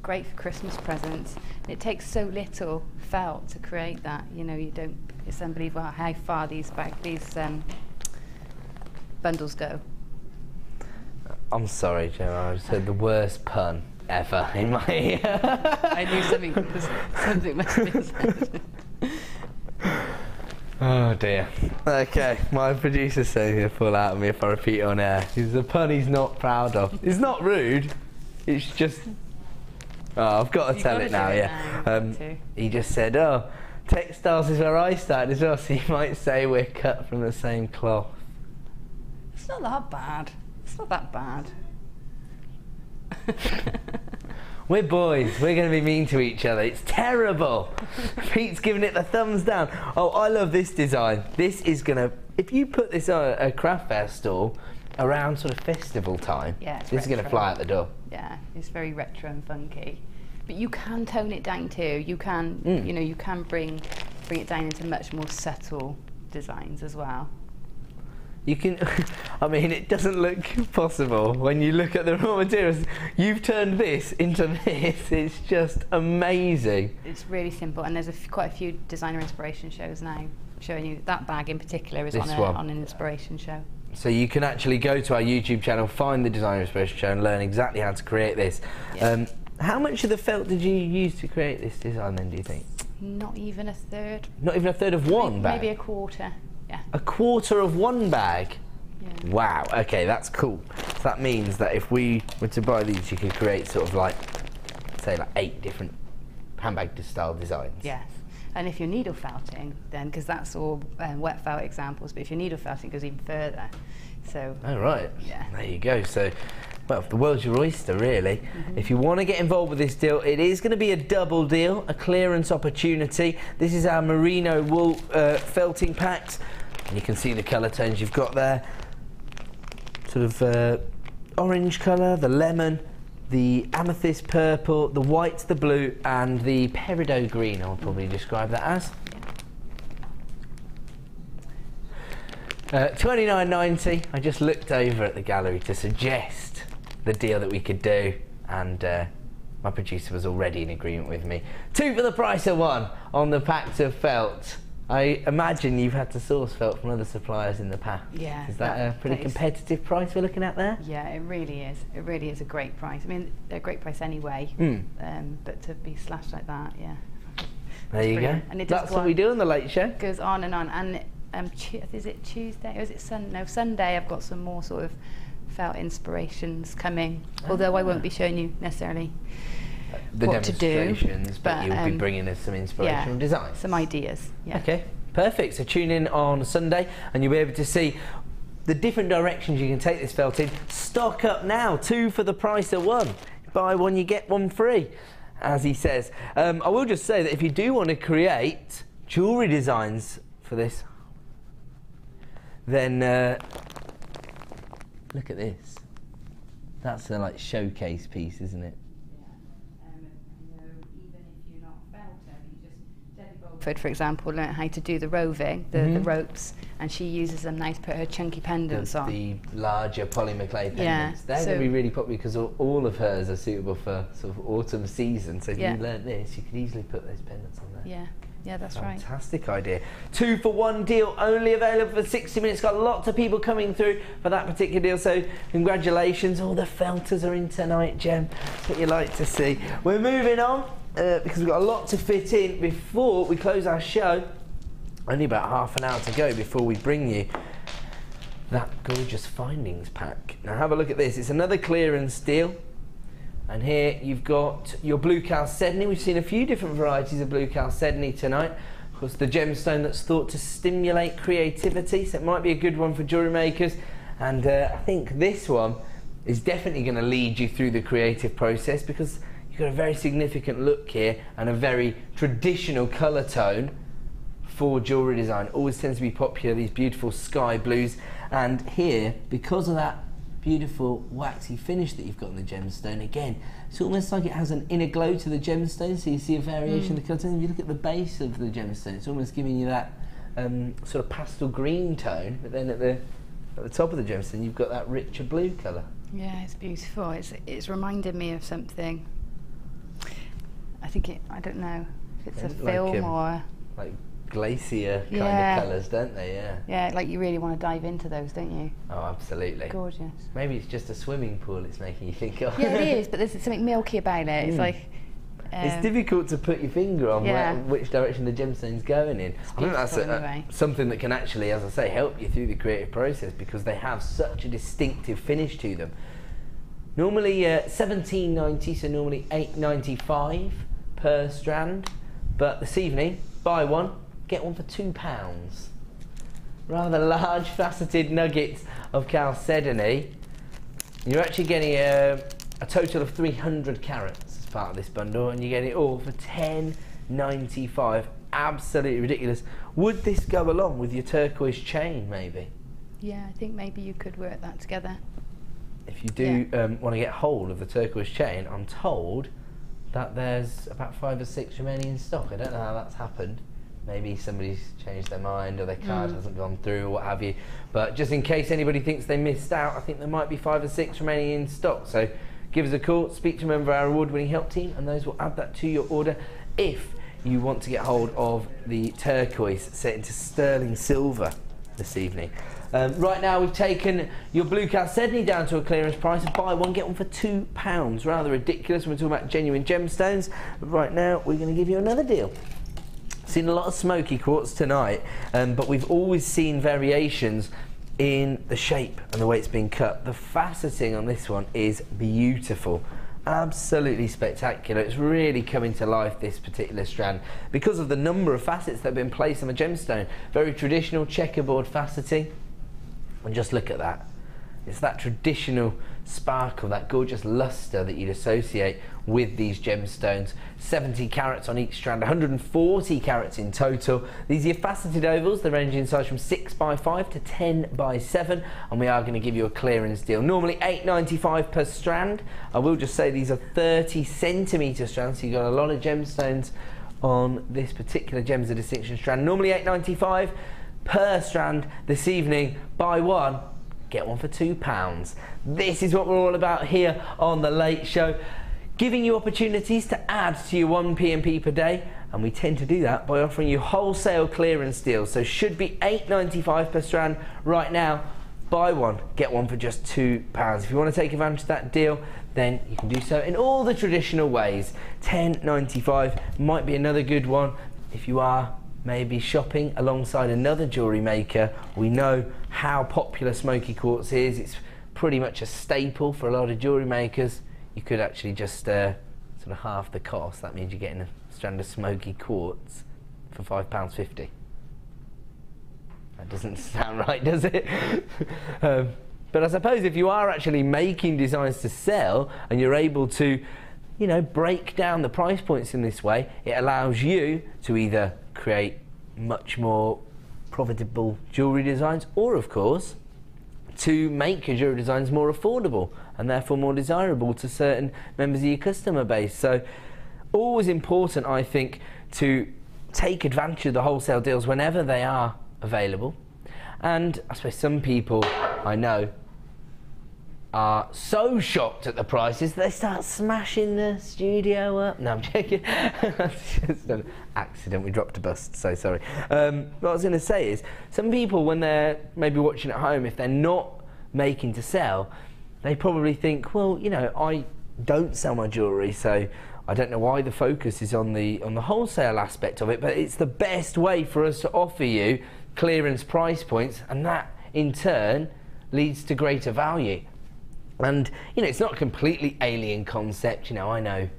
Great for Christmas presents. It takes so little felt to create that. You know, you don't. It's unbelievable how far these bundles go. I'm sorry, Gemma, I just heard the worst pun ever in my ear. I knew something must have been said. Oh dear. Okay, my producer's saying he'll fall out of me if I repeat it on air. It's a pun he's not proud of. It's not rude, it's just... Oh, I've got to tell it now, yeah. He just said, oh, textiles is where I started as well, so you might say we're cut from the same cloth. It's not that bad. It's not that bad. We're boys, we're going to be mean to each other. It's terrible. Pete's giving it the thumbs down. Oh, I love this design. This is going to, if you put this on a craft fair stall around sort of festival time, this is going to fly out the door. Yeah, it's very retro and funky. But you can tone it down too. You can, you know, you can bring it down into much more subtle designs as well. You can, I mean, it doesn't look possible when you look at the raw materials. You've turned this into this. It's just amazing. It's really simple, and there's quite a few designer inspiration shows now showing you that bag in particular is on an inspiration show. So you can actually go to our YouTube channel, find the designer inspiration show, and learn exactly how to create this. Yeah. How much of the felt did you use to create this design then, do you think? Not even a third. Not even a third of one bag? Maybe a quarter. Yeah. A quarter of one bag? Yeah. Wow, okay, that's cool. So that means that if we were to buy these, you could create sort of like, say like 8 different handbag style designs. Yes, and if you're needle felting, then, because that's all wet felt examples, but if you're needle felting, it goes even further. So. Oh right, yeah. There you go. So, well, the world's your oyster, really. If you want to get involved with this deal, it is going to be a double deal, a clearance opportunity. This is our merino wool felting packs. And you can see the colour tones you've got there. Sort of orange colour, the lemon, the amethyst purple, the white, the blue, and the peridot green, I would probably describe that as. $29.90. I just looked over at the gallery to suggest the deal that we could do, and my producer was already in agreement with me. 2 for the price of 1 on the packs of felt. I imagine you've had to source felt from other suppliers in the past. Yeah. Is that a pretty competitive price we're looking at there? Yeah, it really is. It really is a great price. I mean, they're a great price anyway, but to be slashed like that, yeah. There you go. And that's what we do on the Late Show. Goes on and on. And is it Tuesday? Or is it Sunday? No, Sunday I've got some more sort of felt inspirations coming. Although I won't be showing you necessarily the what to do, demonstrations, but you'll be bringing us some inspirational designs. Some ideas. Yeah. Okay, perfect. So tune in on Sunday and you'll be able to see the different directions you can take this felt in. Stock up now, 2 for the price of 1. Buy 1, you get 1 free, as he says. I will just say that if you do want to create jewellery designs for this, then look at this. That's a like showcase piece, isn't it? For example, learned how to do the roving, the ropes, and she uses them now to put her chunky pendants on. The larger poly McKay pendants. Yeah, They're going to be really popular because all of hers are suitable for sort of autumn season. So if you learnt this, you could easily put those pendants on there. Yeah. Yeah, that's right. Fantastic idea. 2 for 1 deal, only available for 60 minutes. Got lots of people coming through for that particular deal, so congratulations. All the felters are in tonight, Gem. That's what you like to see. We're moving on because we've got a lot to fit in before we close our show. Only about half an hour to go before we bring you that gorgeous findings pack. Now have a look at this. It's another clearance deal. And here you've got your blue chalcedony. We've seen a few different varieties of blue chalcedony tonight. Of course, the gemstone that's thought to stimulate creativity, so it might be a good one for jewellery makers. And I think this one is definitely going to lead you through the creative process because you've got a very significant look here and a very traditional colour tone for jewellery design. Always tends to be popular, these beautiful sky blues. And here, because of that beautiful waxy finish that you've got on the gemstone, again, it's almost like it has an inner glow to the gemstone, so you see a variation of the colour. If you look at the base of the gemstone, it's almost giving you that sort of pastel green tone, but then at the top of the gemstone you've got that richer blue colour. Yeah, it's beautiful. It's reminded me of something. I think I don't know if it's a film or like glacier kind of colours, don't they? Yeah, like you really want to dive into those, don't you? Oh, absolutely. Gorgeous. Maybe it's just a swimming pool it's making you think of. Yeah, it is, but there's something milky about it. It's like It's difficult to put your finger on which direction the gemstone's going in. I think that's something that can actually, as I say, help you through the creative process, because they have such a distinctive finish to them. Normally $17.90, so normally $8.95 per strand, but this evening, buy one, get one for £2. Rather large faceted nuggets of chalcedony. You're actually getting a total of 300 carats as part of this bundle, and you get it all for $10.95. Absolutely ridiculous. Would this go along with your turquoise chain, maybe? Yeah, I think maybe you could work that together. If you do want to get hold of the turquoise chain, I'm told that there's about 5 or 6 remaining in stock. I don't know how that's happened. Maybe somebody's changed their mind, or their card hasn't gone through, or what have you. But just in case anybody thinks they missed out, I think there might be 5 or 6 remaining in stock. So give us a call, speak to a member of our award-winning help team, and those will add that to your order if you want to get hold of the turquoise set into sterling silver this evening. Right now we've taken your blue chalcedony down to a clearance price of buy one, get one for £2. Rather ridiculous when we're talking about genuine gemstones. But right now we're going to give you another deal. Seen a lot of smoky quartz tonight, but we've always seen variations in the shape and the way it's been cut. The faceting on this one is beautiful. Absolutely spectacular. It's really coming to life, this particular strand, because of the number of facets that have been placed on the gemstone. Very traditional checkerboard faceting. And just look at that. It's that traditional sparkle, that gorgeous luster that you'd associate with these gemstones. 70 carats on each strand, 140 carats in total. These are your faceted ovals. They range in size from 6x5 to 10x7, and we are going to give you a clearance deal. Normally $8.95 per strand. I will just say these are 30cm strands, so you've got a lot of gemstones on this particular Gems of Distinction strand. Normally $8.95 per strand. This evening, buy one, get one for £2. This is what we're all about here on The Late Show, giving you opportunities to add to your 1 P&P per day, and we tend to do that by offering you wholesale clearance deals. So should be $8.95 per strand right now. Buy one, get one for just £2. If you want to take advantage of that deal, then you can do so in all the traditional ways. $10.95 might be another good one if you are maybe shopping alongside another jewellery maker. We know how popular smoky quartz is. It's pretty much a staple for a lot of jewellery makers. You could actually just sort of half the cost. That means you're getting a strand of smoky quartz for £5.50. That doesn't sound right, does it? But I suppose if you are actually making designs to sell, and you're able to, you know, break down the price points in this way, it allows you to either create much more profitable jewellery designs, or of course to make your jewellery designs more affordable and therefore more desirable to certain members of your customer base. So always important, I think, to take advantage of the wholesale deals whenever they are available. And I suppose some people I know are so shocked at the prices they start smashing the studio up. No, I'm joking. That's just an accident. We dropped a bust, so sorry. What I was going to say is, some people, when they're maybe watching at home, if they're not making to sell, they probably think, well, you know, I don't sell my jewellery, so I don't know why the focus is on the wholesale aspect of it. But it's the best way for us to offer you clearance price points, and that in turn leads to greater value. And, you know, it's not a completely alien concept. You know, I know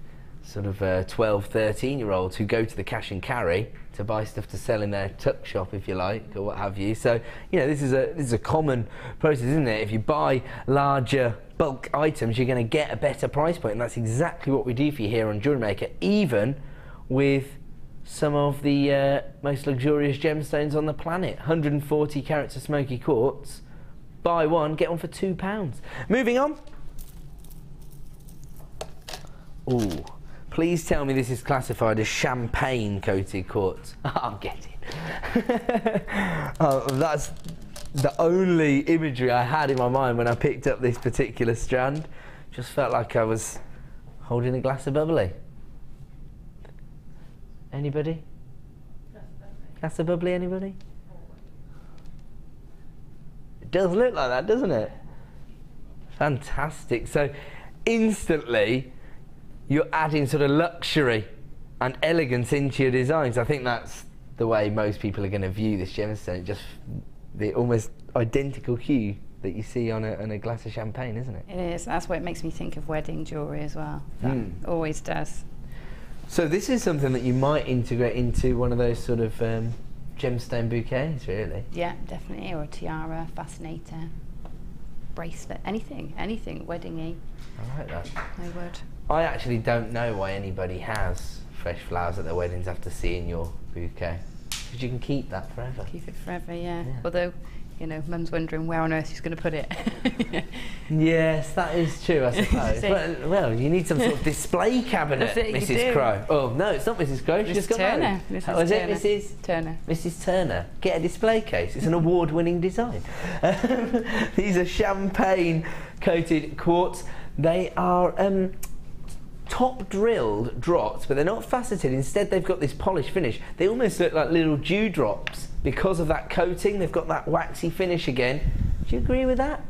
sort of 12, 13-year-olds who go to the cash and carry to buy stuff to sell in their tuck shop, if you like, or what have you. So, you know, this is a common process, isn't it? If you buy larger bulk items, you're going to get a better price point, and that's exactly what we do for you here on JewelleryMaker, even with some of the most luxurious gemstones on the planet. 140 carats of smoky quartz. Buy one, get one for £2. Moving on. Ooh, please tell me this is classified as champagne coated quartz. I'm getting. That's the only imagery I had in my mind when I picked up this particular strand. Just felt like I was holding a glass of bubbly. Anybody? Glass of bubbly, anybody? Does look like that, doesn't it? Fantastic. So instantly you're adding sort of luxury and elegance into your designs. I think that's the way most people are going to view this gemstone. Just the almost identical hue that you see on a glass of champagne, isn't it? It is. That's what it makes me think of wedding jewellery as well. That always does. So this is something that you might integrate into one of those sort of gemstone bouquets, really? Yeah, definitely. Or a tiara, fascinator, bracelet, anything, wedding-y. I like that. I would. I actually don't know why anybody has fresh flowers at their weddings after seeing your bouquet. Because you can keep that forever. Keep it forever, yeah. Although, you know, Mum's wondering where on earth she's going to put it. Yes, that is true, I suppose. Well, you need some sort of display cabinet, Mrs. Crow. Oh, no, it's not Mrs. Crow. She just got married. Mrs. Oh, is Turner. it Mrs. Turner? Mrs. Turner. Get a display case. It's an award-winning design. These are champagne-coated quartz. They are top drilled drops, but they're not faceted. Instead, they've got this polished finish. They almost look like little dewdrops because of that coating. They've got that waxy finish again. Do you agree with that?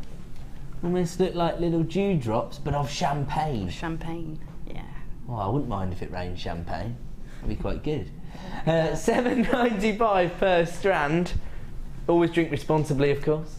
Almost look like little dewdrops, but of champagne. Champagne, yeah. Well, I wouldn't mind if it rained champagne. That'd be quite good. $7.95 per strand. Always drink responsibly, of course.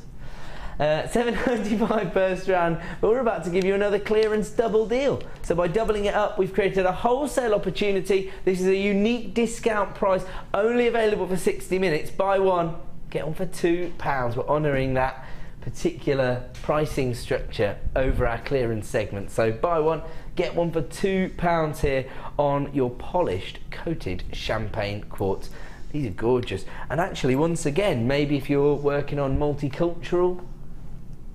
$7.95 per strand, but we're about to give you another clearance double deal. So by doubling it up, we've created a wholesale opportunity. This is a unique discount price, only available for 60 minutes. Buy one, get one for £2. We're honouring that particular pricing structure over our clearance segment. So buy one, get one for £2 here on your polished coated champagne quartz. These are gorgeous. And actually, once again, maybe if you're working on multicultural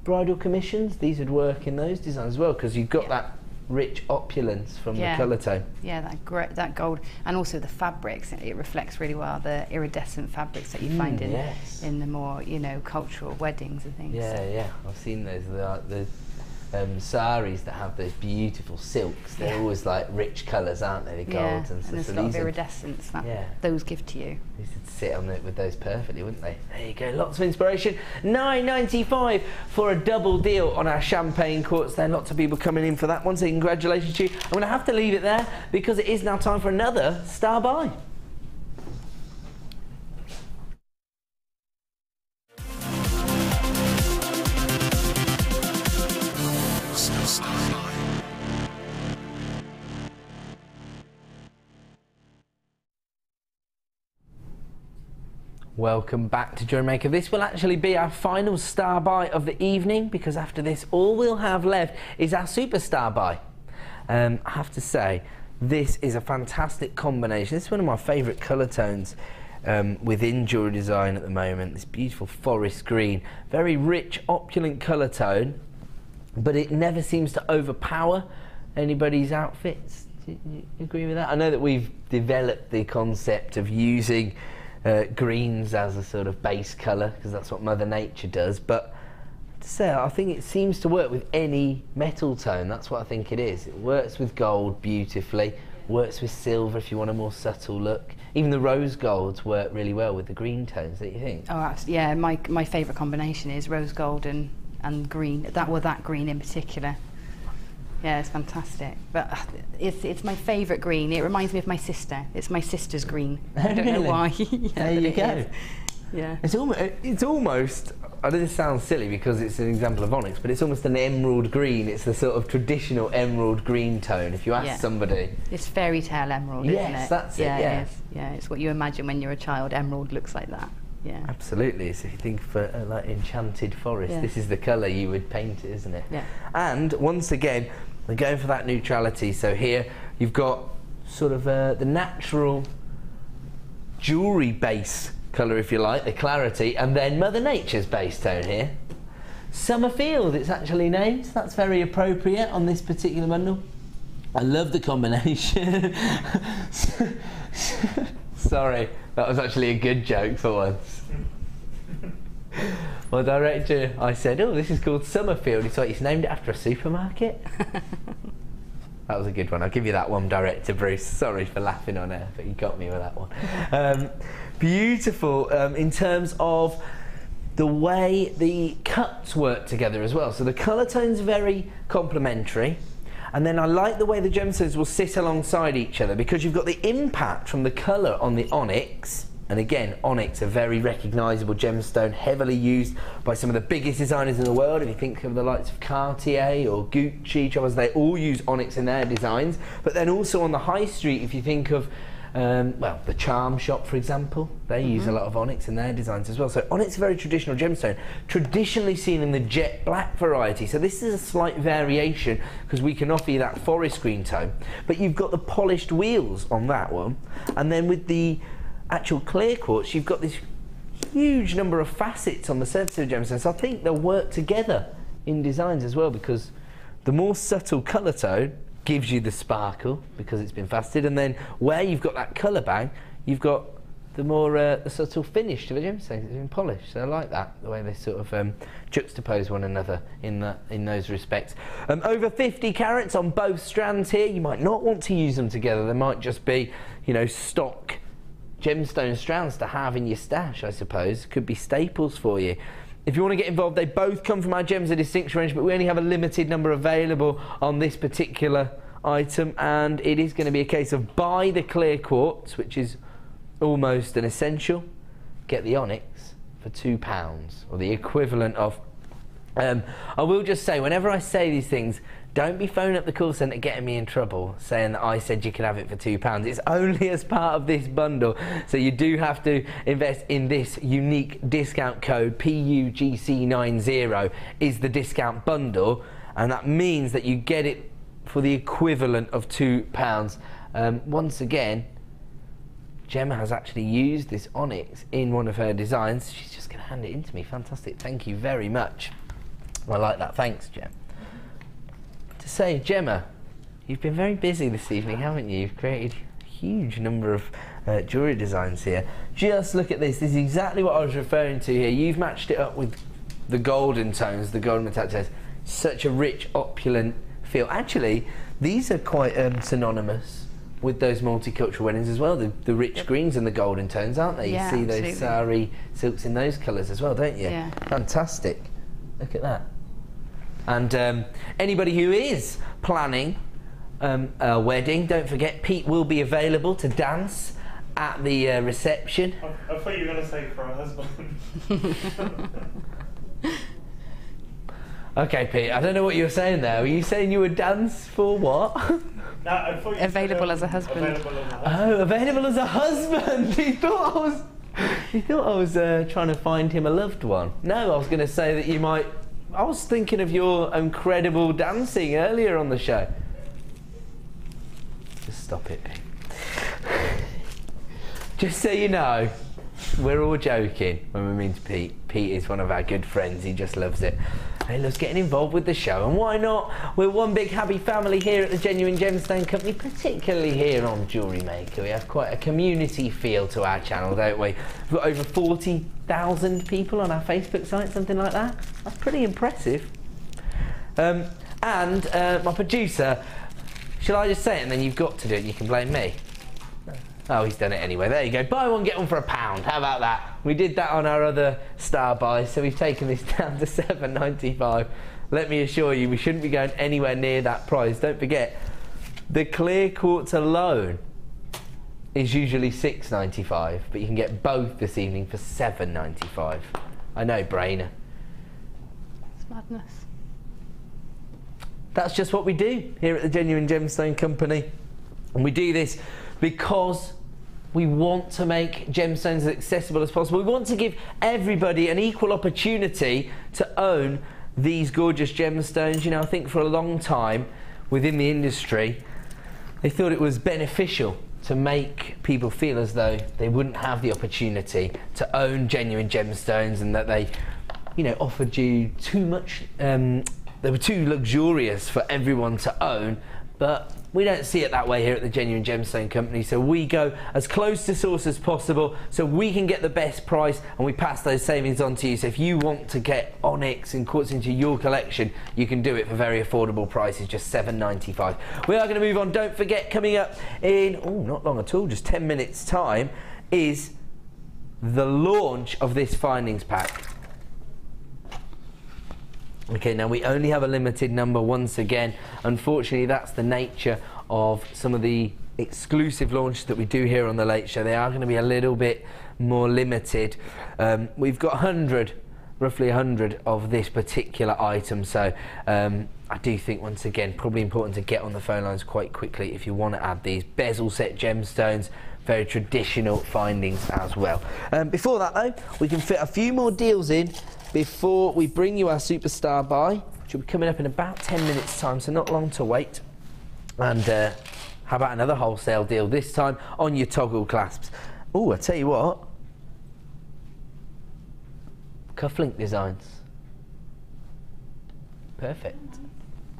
bridal commissions, these would work in those designs as well, because you've got that rich opulence from the colour tone. Yeah, that gold, and also the fabrics. It reflects really well the iridescent fabrics that you find in the more, you know, cultural weddings and things. Yeah, I've seen those. The saris that have those beautiful silks. They're always like rich colours, aren't they? The golds and stuff. And there's a lot of iridescence that those give to you. These would sit on it with those perfectly, wouldn't they? There you go, lots of inspiration. $9.95 for a double deal on our champagne quartz. There are lots of people coming in for that one, so congratulations to you. I'm going to have to leave it there because it is now time for another Star Buy. Welcome back to JewelleryMaker. This will actually be our final star buy of the evening, because after this all we'll have left is our superstar buy. I have to say, this is a fantastic combination. This is one of my favourite colour tones within jewellery design at the moment. This beautiful forest green, very rich, opulent colour tone, but it never seems to overpower anybody's outfits. Do you agree with that? I know that we've developed the concept of using greens as a sort of base colour, because that's what Mother Nature does, but to say, I think it seems to work with any metal tone. That's what I think it is. It works with gold beautifully, works with silver if you want a more subtle look. Even the rose golds work really well with the green tones, don't you think? Oh, absolutely. Yeah, my favourite combination is rose gold and green, that green in particular. Yeah, it's fantastic. But it's my favourite green. It reminds me of my sister. It's my sister's green. I don't know why. There you go. Yeah. It's almost, I know this sounds silly because it's an example of Onyx, but it's almost an emerald green. It's the sort of traditional emerald green tone. If you ask somebody... It's fairy tale emerald, isn't it? Yes, that's it, It is. Yeah, it's what you imagine when you're a child. Emerald looks like that. Yeah. Absolutely. So if you think for like enchanted forest, this is the colour you would paint it, isn't it? Yeah. And once again, we're going for that neutrality. So here you've got sort of the natural jewellery base colour, if you like, the clarity, and then Mother Nature's base tone here. Summerfield, it's actually named. That's very appropriate on this particular bundle. I love the combination. Sorry, that was actually a good joke for once. My director, I said, oh, this is called Summerfield. He's like, he's named it after a supermarket. That was a good one. I'll give you that one, Director Bruce. Sorry for laughing on air, but you got me with that one. Beautiful in terms of the way the cuts work together as well. So the colour tone's very complementary, And then I like the way the gemstones will sit alongside each other, because you've got the impact from the colour on the Onyx. And again, Onyx, a very recognisable gemstone, heavily used by some of the biggest designers in the world. If you think of the likes of Cartier or Gucci, they all use Onyx in their designs. But then also on the high street, if you think of, well, the Charm Shop, for example, they use a lot of Onyx in their designs as well. So Onyx is a very traditional gemstone, traditionally seen in the jet black variety. So this is a slight variation, because we can offer you that forest green tone. But you've got the polished wheels on that one. And then with the actual clear quartz, you've got this huge number of facets on the surface of the gemstone. So I think they'll work together in designs as well, because the more subtle colour tone gives you the sparkle because it's been faceted, and then where you've got that colour bang, you've got the more the subtle finish to the gemstone. It's been polished. So I like that, the way they sort of juxtapose one another in those respects. Over 50 carats on both strands here. You might not want to use them together. They might just be, you know, stock gemstone strands to have in your stash, I suppose. Could be staples for you. If you want to get involved, they both come from our Gems of Distinction range, but we only have a limited number available on this particular item, and it is going to be a case of buy the clear quartz, which is almost an essential, get the Onyx for £2, or the equivalent of. I will just say, whenever I say these things, don't be phoning up the call centre getting me in trouble saying that I said you could have it for £2. It's only as part of this bundle, so you do have to invest in this unique discount code. PUGC90 is the discount bundle, and that means that you get it for the equivalent of £2. Once again, Gemma has actually used this Onyx in one of her designs. She's just going to hand it in to me. Fantastic, thank you very much. I like that, thanks, Gem. To say, Gemma, you've been very busy this evening, haven't you? You've created a huge number of jewellery designs here. Just look at this. This is exactly what I was referring to here. You've matched it up with the golden tones, the golden metallic tones. Such a rich, opulent feel. Actually, these are quite synonymous with those multicultural weddings as well. The rich greens and the golden tones, aren't they? Yeah, you see absolutely. those sari silks in those colours as well, don't you? Yeah. Fantastic. Look at that. And anybody who is planning a wedding, don't forget Pete will be available to dance at the reception. I thought you were going to say for a husband. Okay, Pete, I don't know what you were saying there. Were you saying you would dance for what? No, I thought you Available said, as a husband. Available as a husband. Oh, available as a husband. He thought I was trying to find him a loved one. No, I was going to say that you might. I was thinking of your incredible dancing earlier on the show. Just stop it, Pete. Just so you know, we're all joking when we mean to Pete. Pete is one of our good friends. He just loves it. He loves getting involved with the show, and why not? We're one big happy family here at the Genuine Gemstone Company, particularly here on JewelleryMaker. We have quite a community feel to our channel, don't we? We've got over 40,000 people on our Facebook site, something like that. That's pretty impressive. And my producer, shall I just say it and then you've got to do it, you can blame me? Oh, he's done it anyway. There you go. Buy one, get one for £1. How about that? We did that on our other star buy, so we've taken this down to £7.95. Let me assure you, we shouldn't be going anywhere near that price. Don't forget, the clear quartz alone is usually £6.95, but you can get both this evening for £7.95. I know, brainer. It's madness. That's just what we do here at the Genuine Gemstone Company. And we do this because we want to make gemstones as accessible as possible. We want to give everybody an equal opportunity to own these gorgeous gemstones. You know, I think for a long time within the industry, they thought it was beneficial to make people feel as though they wouldn't have the opportunity to own genuine gemstones, and that they, you know, offered you too much, they were too luxurious for everyone to own. But we don't see it that way here at the Genuine Gemstone Company, so we go as close to source as possible so we can get the best price, and we pass those savings on to you. So if you want to get Onyx and Quartz into your collection, you can do it for very affordable prices, just $7.95. We are going to move on. Don't forget, coming up in, oh, not long at all, just 10 minutes time, is the launch of this findings pack. Okay, now we only have a limited number once again. Unfortunately, that's the nature of some of the exclusive launches that we do here on the Late Show. They are going to be a little bit more limited. We've got roughly 100 of this particular item, so I do think, once again, probably important to get on the phone lines quite quickly if you want to add these bezel set gemstones. Very traditional findings as well. Before that though, we can fit a few more deals in before we bring you our superstar buy, which will be coming up in about 10 minutes time, so not long to wait. And how about another wholesale deal, this time on your toggle clasps. Oh, I tell you what, cufflink designs. Perfect.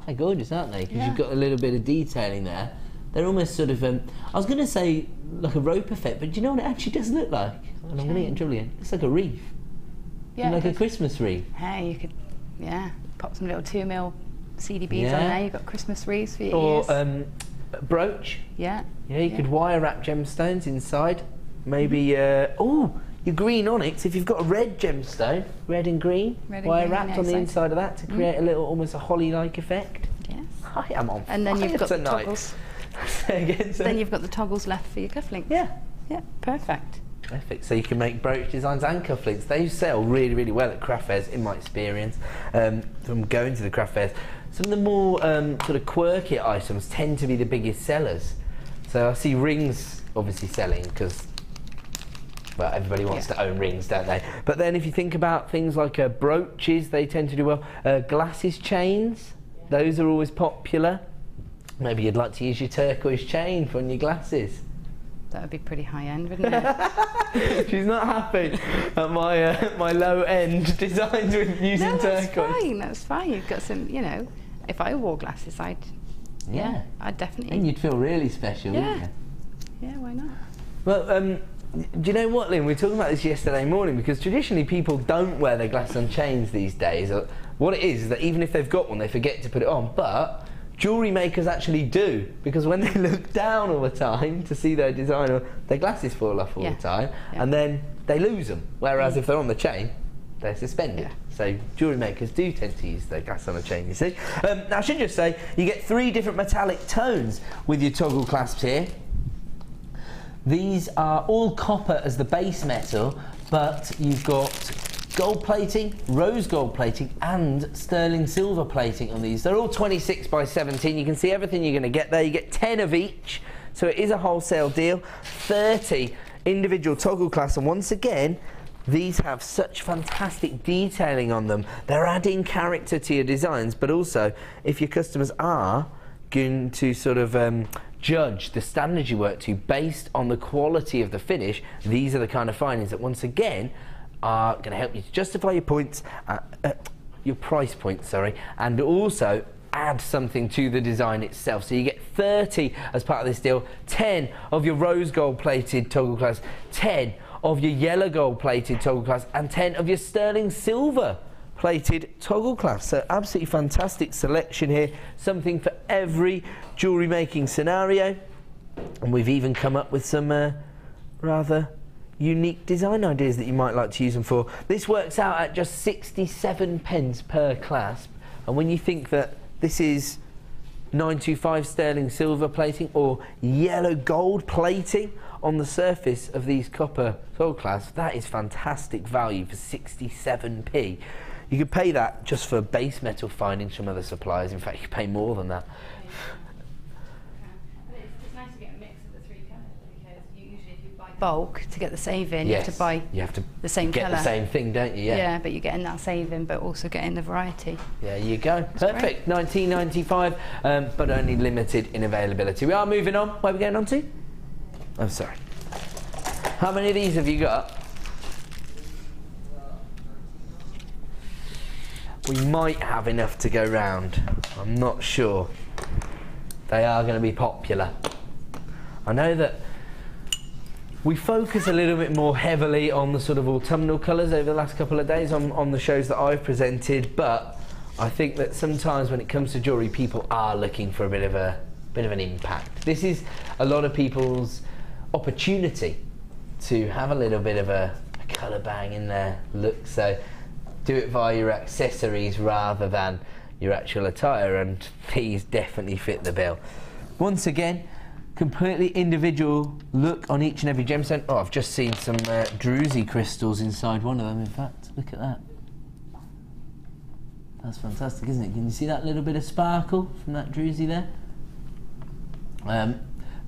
They're gorgeous, aren't they? Because you've got a little bit of detailing there. They're almost sort of, I was going to say like a rope effect, but do you know what it actually does look like? And I'm going to get in trouble again. It's like a wreath. Yeah, like a Christmas wreath. Hey, you could, pop some little 2mm CD beads on there. You've got Christmas wreaths for your or ears. Brooch. Yeah. Yeah, you could wire wrap gemstones inside. Maybe, your green onyx, if you've got a red gemstone, red and green, wire wrapped on the inside of that to create a little, almost a holly-like effect. Yes. I am on and then fire you've got tonight. the toggles. Then you've got the toggles left for your cufflinks. Yeah. Yeah, perfect. Perfect. So you can make brooch designs and cufflinks. They sell really, really well at craft fairs, in my experience, from going to the craft fairs. Some of the more sort of quirky items tend to be the biggest sellers. So I see rings obviously selling because, well, everybody wants to own rings, don't they? But then if you think about things like brooches, they tend to do well. Glasses chains, those are always popular. Maybe you'd like to use your turquoise chain on your glasses. That would be pretty high end, wouldn't it? She's not happy at my my low end designs with using turquoise. That's fine. That's fine. You've got some, if I wore glasses, I'd definitely. And you'd feel really special, wouldn't you? Yeah, why not? Well, do you know what, Lynn? We were talking about this yesterday morning because traditionally people don't wear their glasses on chains these days. What it is that even if they've got one, they forget to put it on. But jewellery makers actually do, because when they look down all the time to see their designer, their glasses fall off all the time, and then they lose them. Whereas if they're on the chain, they're suspended. So jewellery makers do tend to use their glass on a chain, you see. Now I should just say, you get 3 different metallic tones with your toggle clasps here. These are all copper as the base metal, but you've got gold plating, rose gold plating and sterling silver plating on these. They're all 26 by 17. You can see everything you're going to get there. You get 10 of each, so it is a wholesale deal. 30 individual toggle clasps, and once again, these have such fantastic detailing on them. They're adding character to your designs, but also if your customers are going to sort of judge the standards you work to based on the quality of the finish, these are the kind of findings that once again are going to help you to justify your points, your price point, sorry, and also add something to the design itself. So you get 30 as part of this deal, 10 of your rose gold plated toggle clasps, 10 of your yellow gold plated toggle clasps, and 10 of your sterling silver plated toggle clasps. So absolutely fantastic selection here, something for every jewellery making scenario, and we've even come up with some rather unique design ideas that you might like to use them for. This works out at just 67 pence per clasp, and when you think that this is 925 sterling silver plating or yellow gold plating on the surface of these copper toggle clasps, that is fantastic value for 67p. You could pay that just for base metal findings from other suppliers. In fact, you could pay more than that. It's nice to get a mix of the 3 colours, because usually if you buy bulk to get the saving, you have to buy the same colour. Get the same thing, don't you? Yeah, but you're getting that saving, but also getting the variety. There you go. Perfect. £19.95, but only limited in availability. We are moving on. Where are we going on to? I'm sorry. How many of these have you got? We might have enough to go round. I'm not sure. They are going to be popular. I know that we focus a little bit more heavily on the sort of autumnal colours over the last couple of days on the shows that I've presented, but I think that sometimes when it comes to jewellery, people are looking for a bit of an impact. This is a lot of people's opportunity to have a little bit of a colour bang in their look. So do it via your accessories rather than your actual attire, and these definitely fit the bill. Once again, completely individual look on each and every gemstone. Oh, I've just seen some druzy crystals inside one of them, in fact. Look at that. That's fantastic, isn't it? Can you see that little bit of sparkle from that druzy there?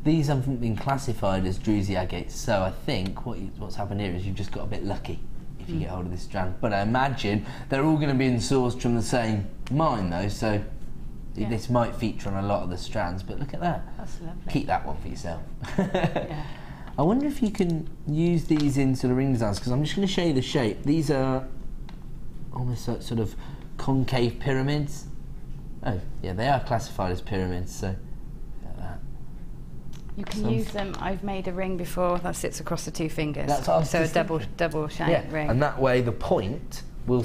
These haven't been classified as druzy agates, so I think what's happened here is you've just got a bit lucky if you get hold of this strand. But I imagine they're all going to be sourced from the same mine though, so this might feature on a lot of the strands, but look at that. That's lovely. Keep that one for yourself. Yeah. I wonder if you can use these in sort of ring designs, because I'm just going to show you the shape. These are almost like sort of concave pyramids. Oh, yeah, they are classified as pyramids, so look at that. You can use them. I've made a ring before that sits across the two fingers. That's what I was so a just double shank ring. And that way the point will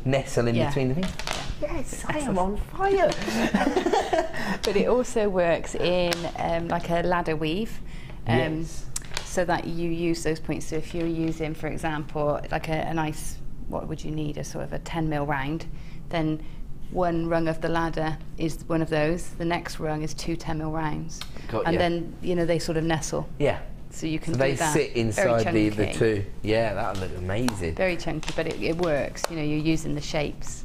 nestle in between the fingers. Yes, I am on fire. But it also works in like a ladder weave. So that you use those points. So if you're using, for example, like a nice, what would you need, a sort of a 10mm round, then one rung of the ladder is one of those, the next rung is 2 10mm rounds. Then, you know, they sort of nestle. Yeah. So you can do that. They sit inside the two. Yeah, that would look amazing. Very chunky, but it works. You know, you're using the shapes.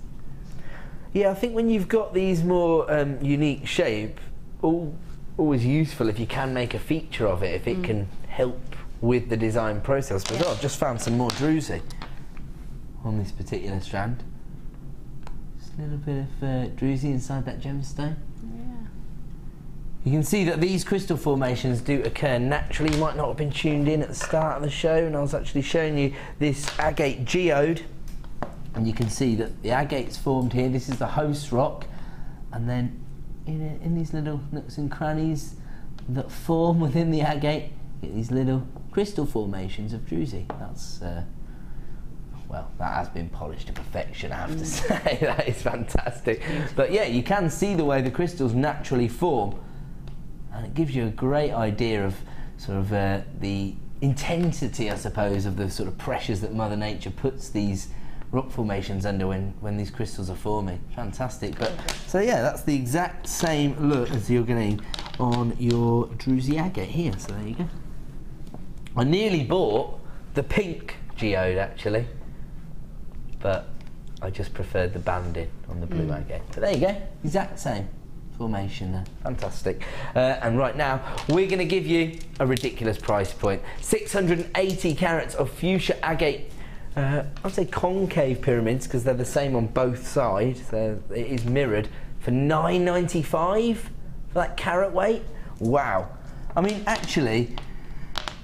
Yeah, I think when you've got these more unique shape, always useful if you can make a feature of it, if it can help with the design process. But I've just found some more druzy on this particular strand. Just a little bit of druzy inside that gemstone. Yeah. You can see that these crystal formations do occur naturally. You might not have been tuned in at the start of the show, and I was actually showing you this agate geode. And you can see that the agate's formed here. This is the host rock, and then in these little nooks and crannies that form within the agate, you get these little crystal formations of druzy. That's well, that has been polished to perfection, I have to say. That is fantastic. But yeah, you can see the way the crystals naturally form, and it gives you a great idea of sort of the intensity, I suppose, of the sort of pressures that Mother Nature puts these rock formations under when these crystals are forming. Fantastic. But so yeah, that's the exact same look as you're getting on your druzy agate here. So there you go. I nearly bought the pink geode actually, but I just preferred the banding on the blue agate. But there you go, exact same formation there. Fantastic. And right now we're going to give you a ridiculous price point. 680 carats of fuchsia agate. I'd say concave pyramids because they're the same on both sides. It is mirrored for $9.95 for that carat weight. Wow. I mean, actually,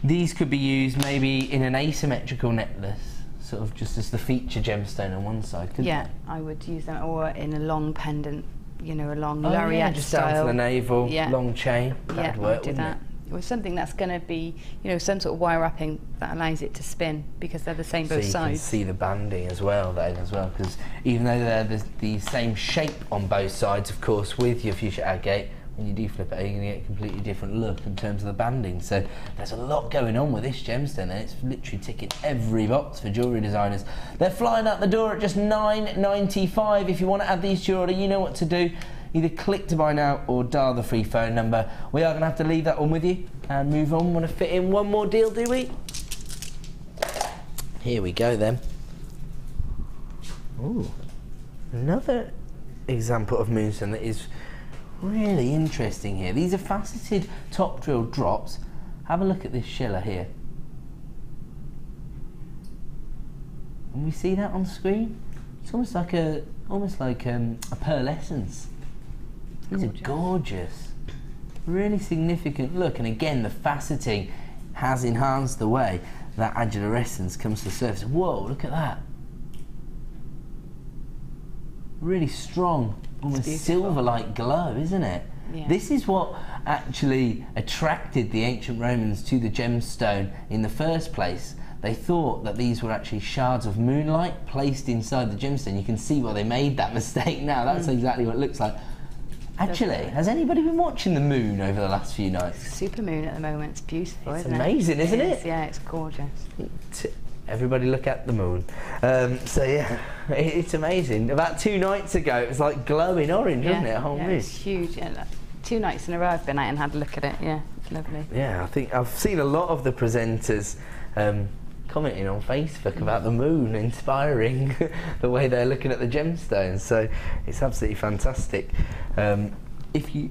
these could be used maybe in an asymmetrical necklace, sort of just as the feature gemstone on one side. Yeah, I would use them, or in a long pendant, you know, a long lariat just style. down to the navel, long chain. That'd work, do that. Or something that's going to be, you know, some sort of wire wrapping that allows it to spin because they're the same both sides. So you can see the banding as well then because even though they're the same shape on both sides, of course, with your fuchsia agate, when you do flip it, you're going to get a completely different look in terms of the banding. So there's a lot going on with this gemstone, and it's literally ticking every box for jewellery designers. They're flying out the door at just $9.95. If you want to add these to your order, you know what to do. Either click to buy now or dial the free phone number. We are going to have to leave that one with you and move on. Want to fit in one more deal, do we? Here we go then. Ooh, another example of moonstone that is really interesting here. These are faceted top drill drops. Have a look at this schiller here. Can we see that on screen? It's almost like a pearlescence. These are gorgeous. Really significant look, and again the faceting has enhanced the way that agilarescence comes to the surface. Whoa, look at that. Really strong, almost silver-like glow, isn't it? Yeah. This is what actually attracted the ancient Romans to the gemstone in the first place. They thought that these were actually shards of moonlight placed inside the gemstone. You can see why they made that mistake now. That's exactly what it looks like. Actually, has anybody been watching the moon over the last few nights? Super moon at the moment. It's beautiful, isn't it? It's amazing, isn't it? Yeah, it's gorgeous. everybody look at the moon. So yeah, it's amazing. About 2 nights ago, it was like glowing orange, wasn't it? A whole moon. It's huge. Yeah, 2 nights in a row I've been out and had a look at it. Yeah, it's lovely. Yeah, I think I've seen a lot of the presenters commenting on Facebook about the moon, inspiring the way they're looking at the gemstones. So it's absolutely fantastic. If you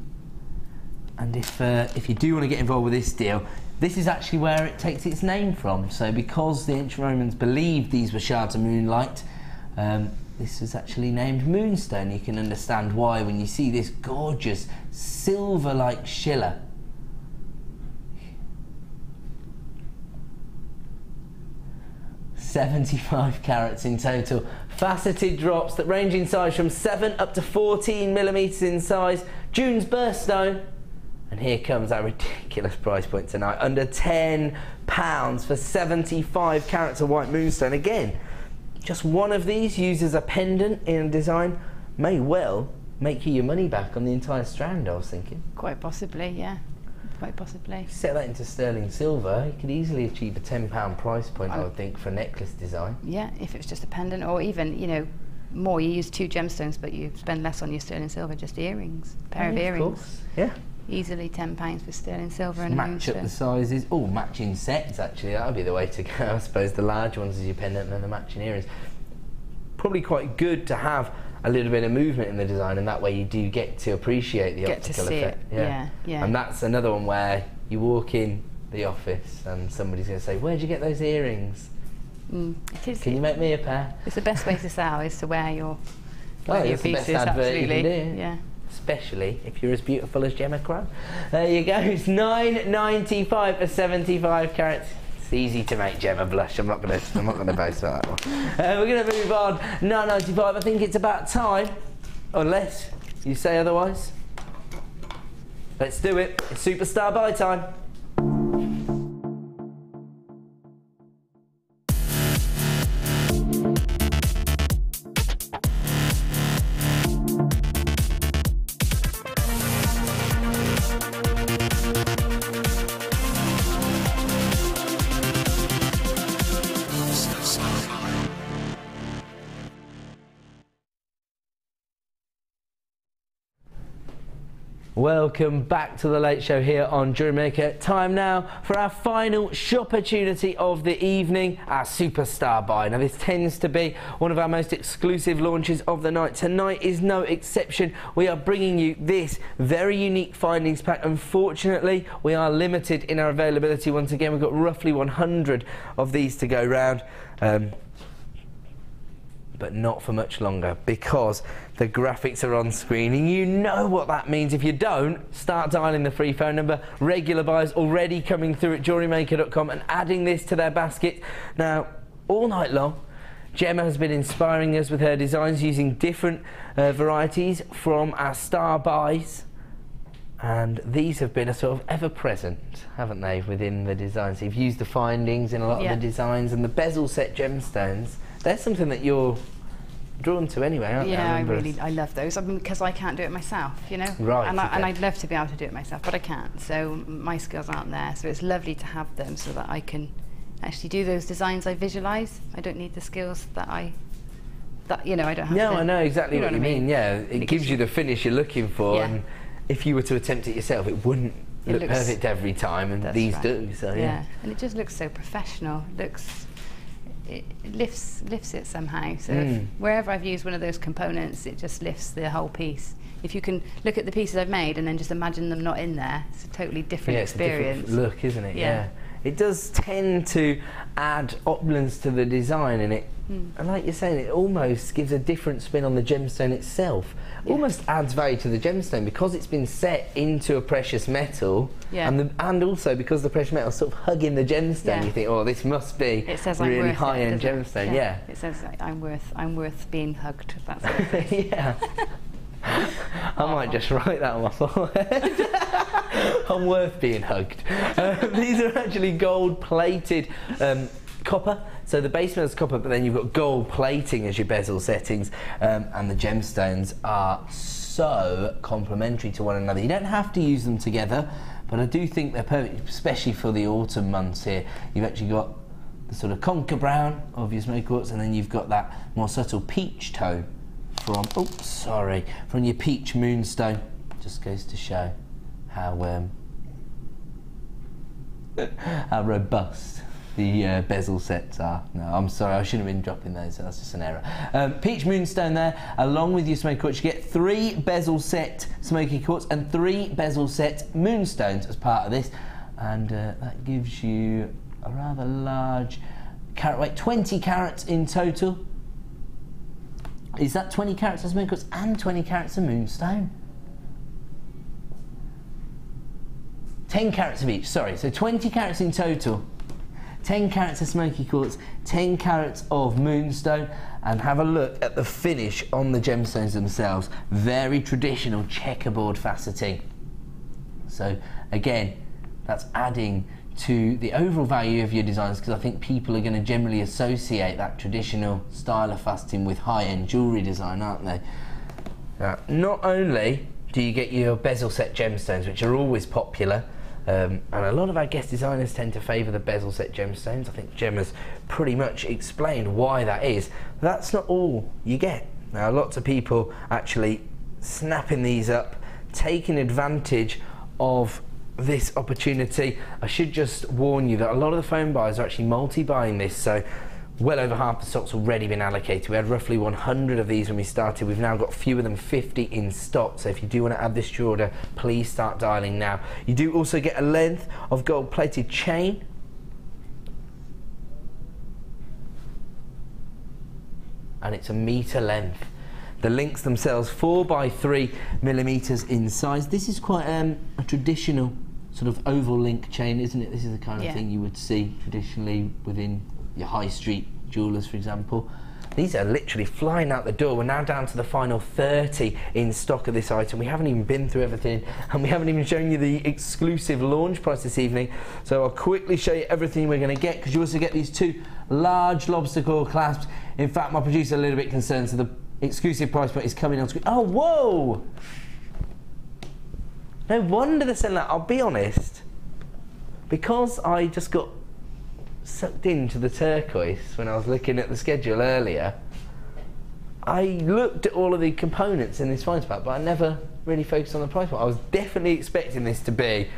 do want to get involved with this deal, this is actually where it takes its name from. So because the ancient Romans believed these were shards of moonlight, this is actually named moonstone. You can understand why when you see this gorgeous silver-like schiller. $75 carats in total. Faceted drops that range in size from 7 up to 14 millimeters in size. June's birthstone. And here comes our ridiculous price point tonight. Under £10 for 75 carats of white moonstone. Again, just one of these used as a pendant in a design may well make you your money back on the entire strand, I was thinking. Quite possibly, yeah. Quite possibly. Set that into sterling silver, you could easily achieve a £10 price point, I would think, for a necklace design. Yeah, if it's just a pendant, or even, you know, more. You use 2 gemstones, but you spend less on your sterling silver, just earrings. A pair of earrings. Of course, yeah. Easily £10 for sterling silver and a match moonstone. up the sizes. Oh, matching sets, actually, that would be the way to go. I suppose the large ones as your pendant and then the matching earrings. Probably quite good to have a little bit of movement in the design, and that way you do get to appreciate the optical effect. Yeah. And that's another one where you walk in the office and somebody's going to say, where'd you get those earrings? It is. Can you make me a pair? It's the best way to sell, is to wear your it's the best advert you can do. Yeah. Especially if you're as beautiful as Gemma Crow. There you go, it's $9.95 for 75 carats. It's easy to make Gemma blush. I'm not gonna boast about that one. We're gonna move on. $9.95. I think it's about time, unless you say otherwise. Let's do it. It's superstar buy time. Welcome back to the Late Show here on JewelleryMaker. Time now for our final shopportunity of the evening, our superstar buy. Now this tends to be one of our most exclusive launches of the night. Tonight is no exception. We are bringing you this very unique findings pack. Unfortunately, we are limited in our availability. Once again, we've got roughly 100 of these to go round. But not for much longer, because the graphics are on screen and you know what that means. If you don't, start dialing the free phone number. Regular buyers already coming through at JewelleryMaker.com and adding this to their basket. Now, all night long, Gemma has been inspiring us with her designs using different varieties from our star buys. And these have been a sort of ever-present, haven't they, within the designs. You've used the findings in a lot of the designs, and the bezel set gemstones. They're something that you're drawn to anyway, aren't they? Yeah, I love those. I mean, because I can't do it myself, you know. Right. And I'd love to be able to do it myself, but I can't. So my skills aren't there. So it's lovely to have them so that I can actually do those designs I visualise. I don't need the skills that I don't have. No, to, I know exactly what you mean. Yeah, it gives you the finish you're looking for. Yeah. And if you were to attempt it yourself, it wouldn't look perfect every time, and these do. So yeah. And it just looks so professional. It lifts it somehow. So wherever I've used one of those components, it just lifts the whole piece. If you can look at the pieces I've made and then just imagine them not in there, it's a totally different experience. It's a different look, isn't it? Yeah. It does tend to add opulence to the design, and it, and like you're saying, it almost gives a different spin on the gemstone itself. Almost adds value to the gemstone because it's been set into a precious metal, and also because the precious metal is sort of hugging the gemstone. You think, oh, this must be really high-end gemstone. Yeah. It says I'm worth being hugged. That's what it says. Yeah. I might just write that on my forehead. I'm worth being hugged. These are actually gold-plated copper. So the base metal is copper, but then you've got gold plating as your bezel settings, and the gemstones are so complementary to one another. You don't have to use them together, but I do think they're perfect, especially for the autumn months here. You've actually got the sort of conker brown of your smoky quartz, and then you've got that more subtle peach tone from, from your peach moonstone. Just goes to show how how robust the bezel sets are. No, I'm sorry, I shouldn't have been dropping those, that's just an error. Peach moonstone there, along with your smoky quartz. You get 3 bezel set smoky quartz and 3 bezel set moonstones as part of this, and that gives you a rather large carat weight, 20 carats in total. Is that 20 carats of smoky quartz and 20 carats of moonstone? 10 carats of each, sorry, so 20 carats in total. 10 carats of smoky quartz, 10 carats of moonstone, and have a look at the finish on the gemstones themselves. Very traditional checkerboard faceting. So again, that's adding to the overall value of your designs, because I think people are going to generally associate that traditional style of faceting with high-end jewellery design, aren't they? Not only do you get your bezel set gemstones, which are always popular, and a lot of our guest designers tend to favour the bezel set gemstones. I think Gemma's pretty much explained why that is. That's not all you get. Now, lots of people actually snapping these up, taking advantage of this opportunity. I should just warn you that a lot of the phone buyers are actually multi-buying this, so well over half the stock's already been allocated. We had roughly 100 of these when we started. We've now got fewer than 50 in stock, so if you do want to add this to your order, please start dialing now. You do also get a length of gold-plated chain. And it's a metre length. The links themselves 4 by 3 millimeters in size. This is quite a traditional sort of oval link chain, isn't it? This is the kind of thing you would see traditionally within your high street jewellers, for example. These are literally flying out the door. We're now down to the final 30 in stock of this item. We haven't even been through everything, and we haven't even shown you the exclusive launch price this evening. So I'll quickly show you everything we're going to get, because you also get these 2 large lobster claw clasps. In fact, my producer's a little bit concerned, so the exclusive price point is coming on screen. Oh, whoa! No wonder they're selling that. I'll be honest, because I just got sucked into the turquoise when I was looking at the schedule earlier. I looked at all of the components in this price pack, but I never really focused on the price point. I was definitely expecting this to be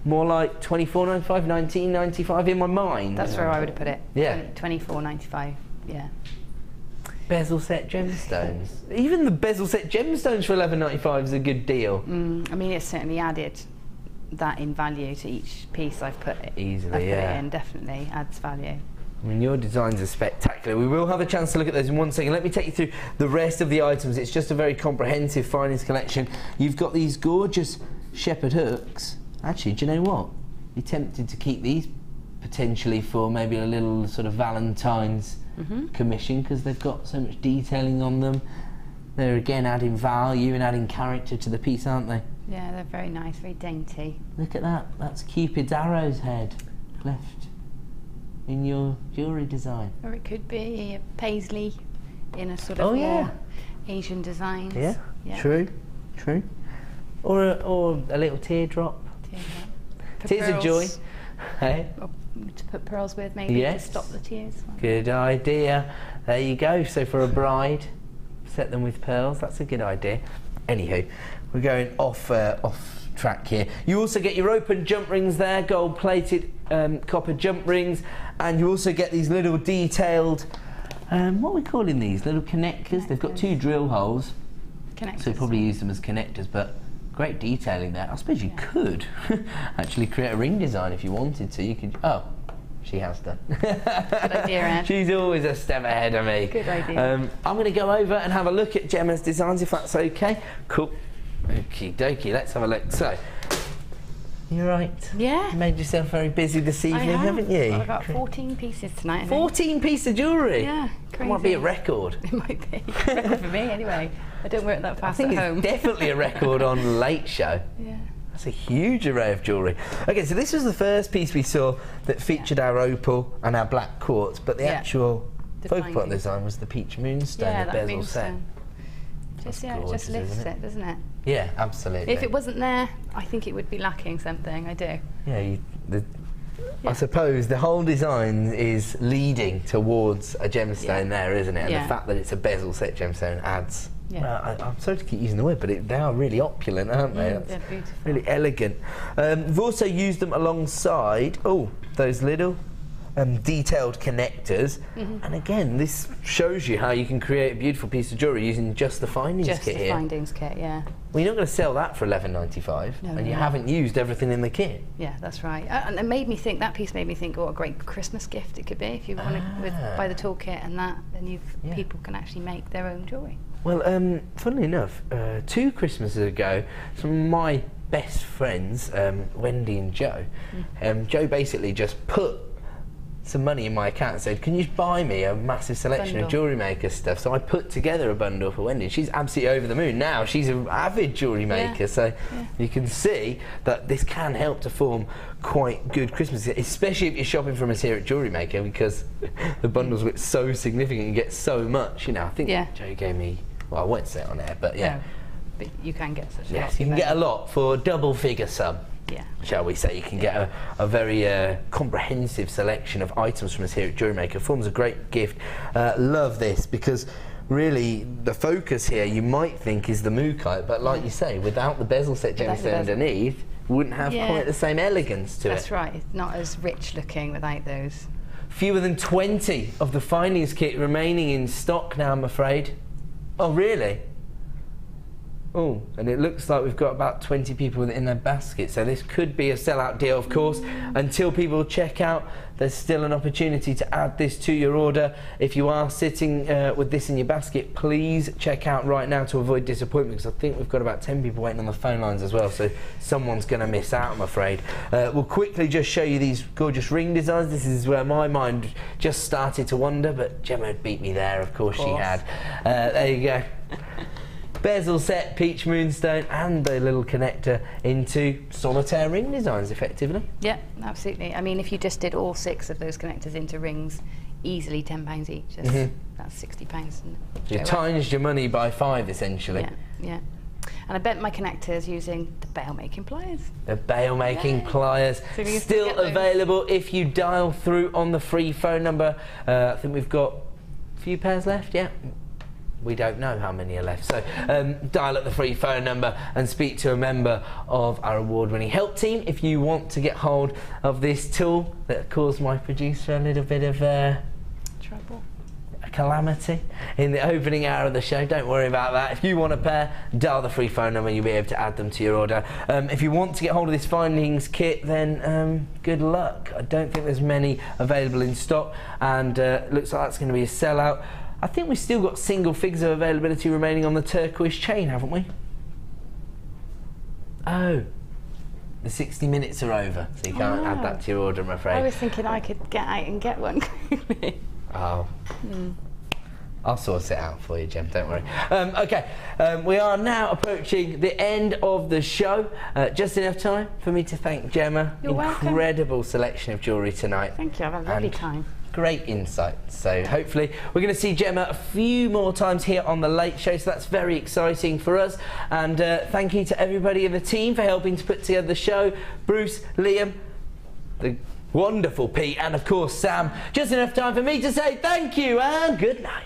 more like $24.95, $19.95 in my mind. That's where I would have put it. Yeah. $24.95. Yeah. Bezel set gemstones. Even the bezel set gemstones for $11.95 is a good deal. I mean, it's certainly added that in value to each piece I've put it. Easily, it in, definitely adds value. I mean, your designs are spectacular. We will have a chance to look at those in one second. Let me take you through the rest of the items. It's just a very comprehensive finest collection. You've got these gorgeous shepherd hooks. Actually, do you know what? You're tempted to keep these potentially for maybe a little sort of Valentine's commission, because they've got so much detailing on them. They're again adding value and adding character to the piece, aren't they? Yeah, they're very nice, very dainty. Look at that. That's Cupid's arrow's head left in your jewellery design. Or it could be a paisley in a sort of more Asian designs. Yeah, true. Or a little teardrop. Tears of joy. Hey? Or to put pearls with, maybe, to stop the tears. Good idea. There you go. So for a bride, set them with pearls. That's a good idea. Anywho, we're going off track here. You also get your open jump rings there, gold-plated copper jump rings, and you also get these little detailed, what are we calling these? Little connectors. They've got 2 drill holes. Connectors. So you probably use them as connectors, but great detailing there. I suppose you could actually create a ring design if you wanted to. You could. Oh, she has done. Good idea, Ed. She's always a step ahead of me. Good idea. I'm going to go over and have a look at Gemma's designs, if that's okay. Cool. Okie dokie, let's have a look. So, you right? Yeah. You made yourself very busy this evening, haven't you? Well, I've got 14 pieces tonight. 14 pieces of jewellery? Yeah, crazy. That might be a record. It might be. Record for me, anyway. I don't work that fast at home. I think it's definitely a record on Late Show. Yeah. That's a huge array of jewellery. Okay, so this was the first piece we saw that featured our opal and our black quartz, but the actual focal point design was the peach moonstone, the bezel set. Just, it just lifts it, doesn't it? Yeah, absolutely. If it wasn't there, I think it would be lacking something. I do. Yeah, I suppose the whole design is leading towards a gemstone there, isn't it? And the fact that it's a bezel set gemstone adds. Well, I'm sorry to keep using the word, but they are really opulent, aren't they? They're beautiful. Really elegant. We've also used them alongside, those little detailed connectors. And again, this shows you how you can create a beautiful piece of jewellery using just the findings kit here. Just the findings kit, yeah. Well, you're not going to sell that for $11.95, and you haven't used everything in the kit. Yeah, that's right. And it made me think, that piece made me think, what a great Christmas gift it could be if you want to buy the toolkit and that, then people can actually make their own jewellery. Well, funnily enough, 2 Christmases ago, some of my best friends, Wendy and Joe, Joe basically just put some money in my account and said, can you buy me a massive selection of JewelleryMaker stuff? So I put together a bundle for Wendy. She's absolutely over the moon now. She's an avid jewellery maker, so you can see that this can help to form quite good Christmas, especially if you're shopping from us here at JewelleryMaker, because the bundles look so significant, you get so much. You know, I think Joe gave me, well, I won't say it on air, but yeah. No, but you can get such a lot. Yes, you can get a lot for a double-figure sum. Yeah. Shall we say. You can get a very comprehensive selection of items from us here at JewelleryMaker. Forms a great gift. Love this, because really the focus here you might think is the Mookite, but like you say, without the bezel set gemstone underneath, wouldn't have quite the same elegance to it. That's right, it's not as rich looking without those. Fewer than 20 of the findings kit remaining in stock now, I'm afraid. Oh, really? Oh, and it looks like we've got about 20 people in their basket, so this could be a sellout deal, of course. Until people check out, there's still an opportunity to add this to your order. If you are sitting with this in your basket, please check out right now to avoid disappointment, because I think we've got about 10 people waiting on the phone lines as well, so someone's going to miss out, I'm afraid. We'll quickly just show you these gorgeous ring designs. This is where my mind just started to wander, but Gemma had beat me there, of course she had. There you go. Bezel set, peach moonstone, and a little connector into solitaire ring designs, effectively. Yeah, absolutely. I mean, if you just did all 6 of those connectors into rings, easily £10 each. That's £60. You times your money by 5, essentially. Yeah. And I bet my connectors using the bail making pliers. The bail making pliers, So still available if you dial through on the free phone number. I think we've got a few pairs left, We don't know how many are left, so dial at the free phone number and speak to a member of our award-winning help team if you want to get hold of this tool that caused my producer a little bit of trouble, a calamity in the opening hour of the show. Don't worry about that. If you want a pair, dial the free phone number, you'll be able to add them to your order. If you want to get hold of this findings kit, then good luck. I don't think there's many available in stock, and looks like that's going to be a sellout. I think we've still got single figures of availability remaining on the turquoise chain, haven't we? Oh, the 60 minutes are over, so you can't add that to your order, I'm afraid. I was thinking I could get out and get one. Oh. I'll sort it out for you, Gem, don't worry. Okay, we are now approaching the end of the show. Just enough time for me to thank Gemma. You're welcome. Incredible selection of jewellery tonight. Thank you, I've had a lovely time. Great insight. So hopefully we're going to see Gemma a few more times here on The Late Show, so that's very exciting for us. And thank you to everybody in the team for helping to put together the show. Bruce, Liam, the wonderful Pete, and of course Sam. Just enough time for me to say thank you and good night.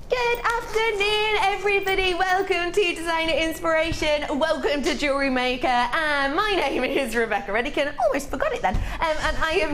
Good afternoon, everybody. Welcome to Designer Inspiration. Welcome to JewelleryMaker. And my name is Rebecca Redican. Almost forgot it then. And I am